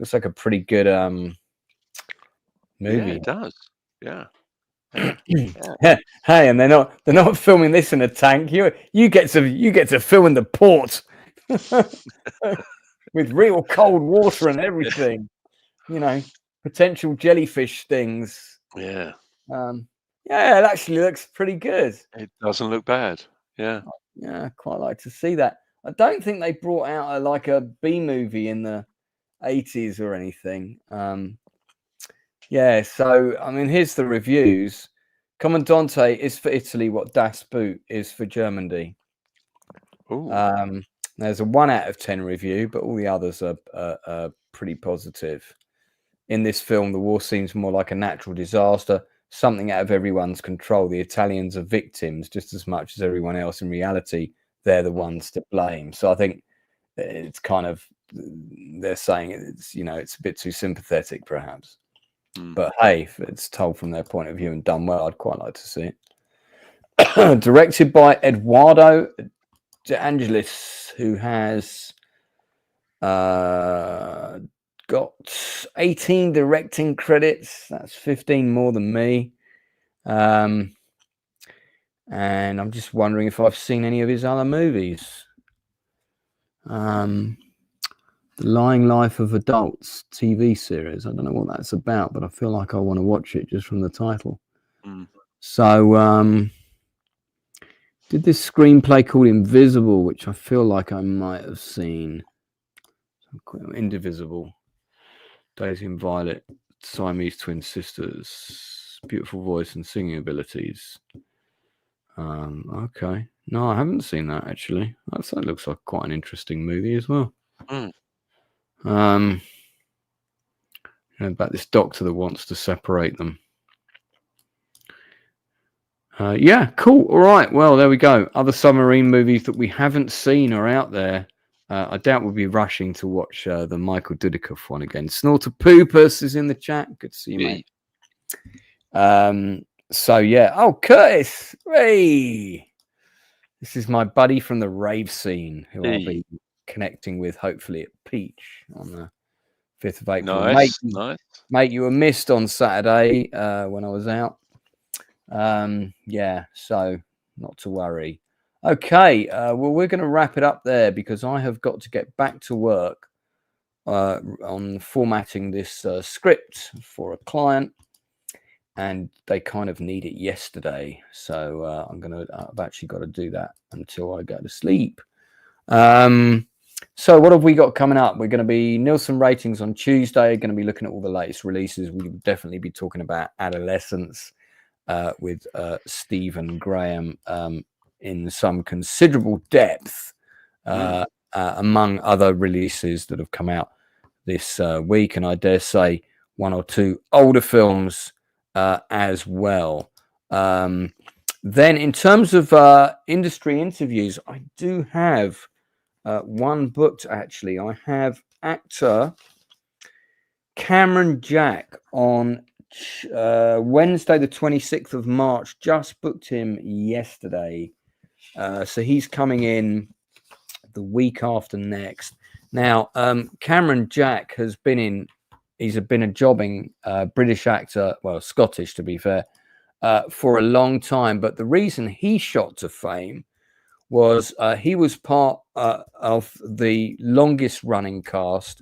looks like a pretty good movie. Yeah, it does. Yeah. Yeah. Hey, and they're not filming this in a tank. You get to film in the port with real cold water and everything. Potential jellyfish things. Yeah. Yeah, it actually looks pretty good. It doesn't look bad. Yeah. Yeah, quite like to see that. I don't think they brought out a B movie in the 80s or anything. Yeah, so I mean, here's the reviews. Commandante is for Italy what Das Boot is for Germany. There's a 1 out of 10 review, but all the others are pretty positive. In this film, the war seems more like a natural disaster, something out of everyone's control. The Italians are victims just as much as everyone else. In reality, they're the ones to blame. So I think it's kind of, they're saying it's a bit too sympathetic, perhaps. But hey, if it's told from their point of view and done well, I'd quite like to see it. Directed by Eduardo De Angelis, who has got 18 directing credits. That's 15 more than me. And I'm just wondering if I've seen any of his other movies. The Lying Life of Adults TV series. I don't know what that's about, but I feel like I want to watch it just from the title. So, did this screenplay called Invisible, which I feel like I might have seen. Indivisible. Daisy and Violet, Siamese twin sisters, beautiful voice and singing abilities. Okay. No, I haven't seen that actually. That looks like quite an interesting movie as well. About this doctor that wants to separate them. Yeah, cool. All right. Well, there we go. Other submarine movies that we haven't seen are out there. I doubt we'll be rushing to watch the Michael Dudikoff one again. Snorter Poopus is in the chat. Good to see you, mate. So yeah. Oh, Curtis. Hey. This is my buddy from the rave scene who I'll be connecting with hopefully at Peach on the 5th of April. Nice. Mate, you were missed on Saturday when I was out. Yeah, so not to worry. Okay, well, we're going to wrap it up there because I have got to get back to work on formatting this script for a client, and they kind of need it yesterday. So I've actually got to do that until I go to sleep. So what have we got coming up? We're going to be Nielsen ratings on Tuesday. Going to be looking at all the latest releases. We'll definitely be talking about Adolescence with Stephen Graham in some considerable depth, among other releases that have come out this week, and I dare say 1 or 2 older films as well. Then in terms of industry interviews, I do have one booked actually. I have actor Cameron Jack on Wednesday the 26th of March. Just booked him yesterday. So he's coming in the week after next. Now, Cameron Jack has been a jobbing British actor, well, Scottish to be fair, for a long time. But the reason he shot to fame was he was part of the longest running cast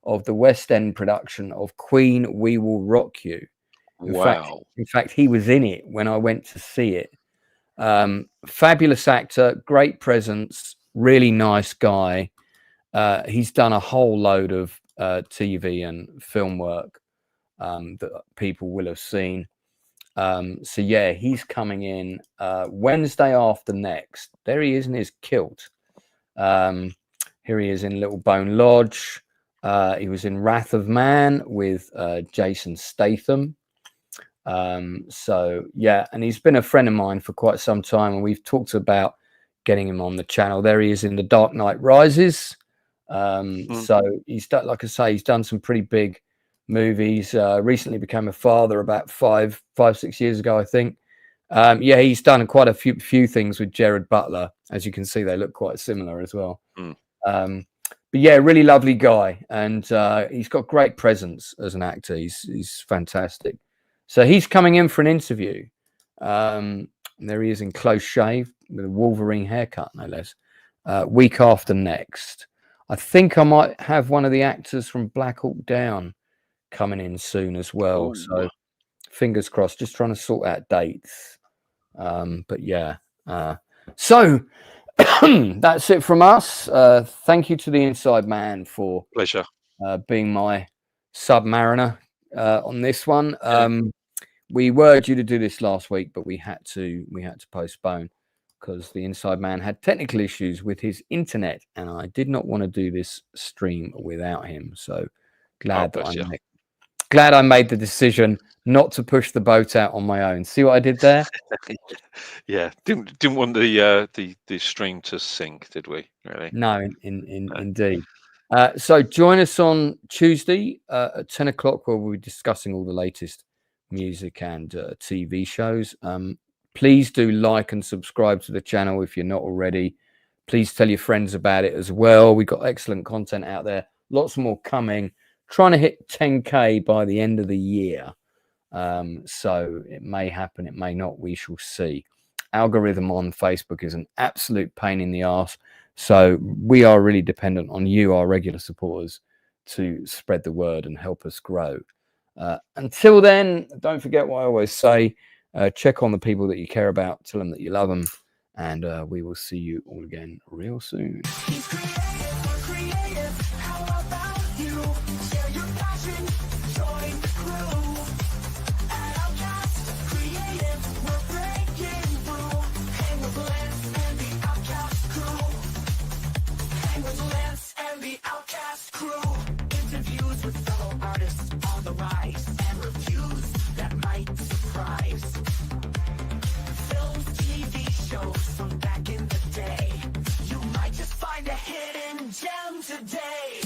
of the West End production of Queen, We Will Rock You. In fact, he was in it when I went to see it. Fabulous actor, great presence, really nice guy. He's done a whole load of TV and film work that people will have seen. So yeah, he's coming in Wednesday after next. There he is in his kilt. Here he is in Little Bone Lodge. He was in Wrath of Man with Jason Statham. So yeah, and he's been a friend of mine for quite some time, and we've talked about getting him on the channel. There he is in The Dark Knight Rises. So he's done, like I say, he's done some pretty big movies. Recently became a father about 5-6 years ago, I think. Yeah, he's done quite a few things with Gerard Butler. As you can see, they look quite similar as well. yeah, really lovely guy, and he's got great presence as an actor. He's fantastic. So he's coming in for an interview. There he is in close shave with a Wolverine haircut, no less. Week after next. I think I might have one of the actors from Black Hawk Down coming in soon as well. Ooh. So fingers crossed, just trying to sort out dates. But yeah. So that's it from us. Thank you to the Inside Man for pleasure being my submariner on this one. We were due to do this last week, but we had to postpone because the Inside Man had technical issues with his internet, and I did not want to do this stream without him. So glad I made the decision not to push the boat out on my own. See what I did there? Yeah, didn't want the stream to sink, did we? Really? No, indeed. So join us on Tuesday at 10 o'clock, where we'll be discussing all the latest music and TV shows. Please do like and subscribe to the channel if you're not already. Please tell your friends about it as well. We've got excellent content out there, lots more coming. Trying to hit 10K by the end of the year. So it may happen, it may not, we shall see. Algorithm on Facebook is an absolute pain in the arse. So we are really dependent on you, our regular supporters, to spread the word and help us grow. Until then, don't forget what I always say. Check on the people that you care about. Tell them that you love them. And we will see you all again real soon. Interviews with fellow artists on the rise, and reviews that might surprise. Films, TV shows from back in the day. You might just find a hidden gem today.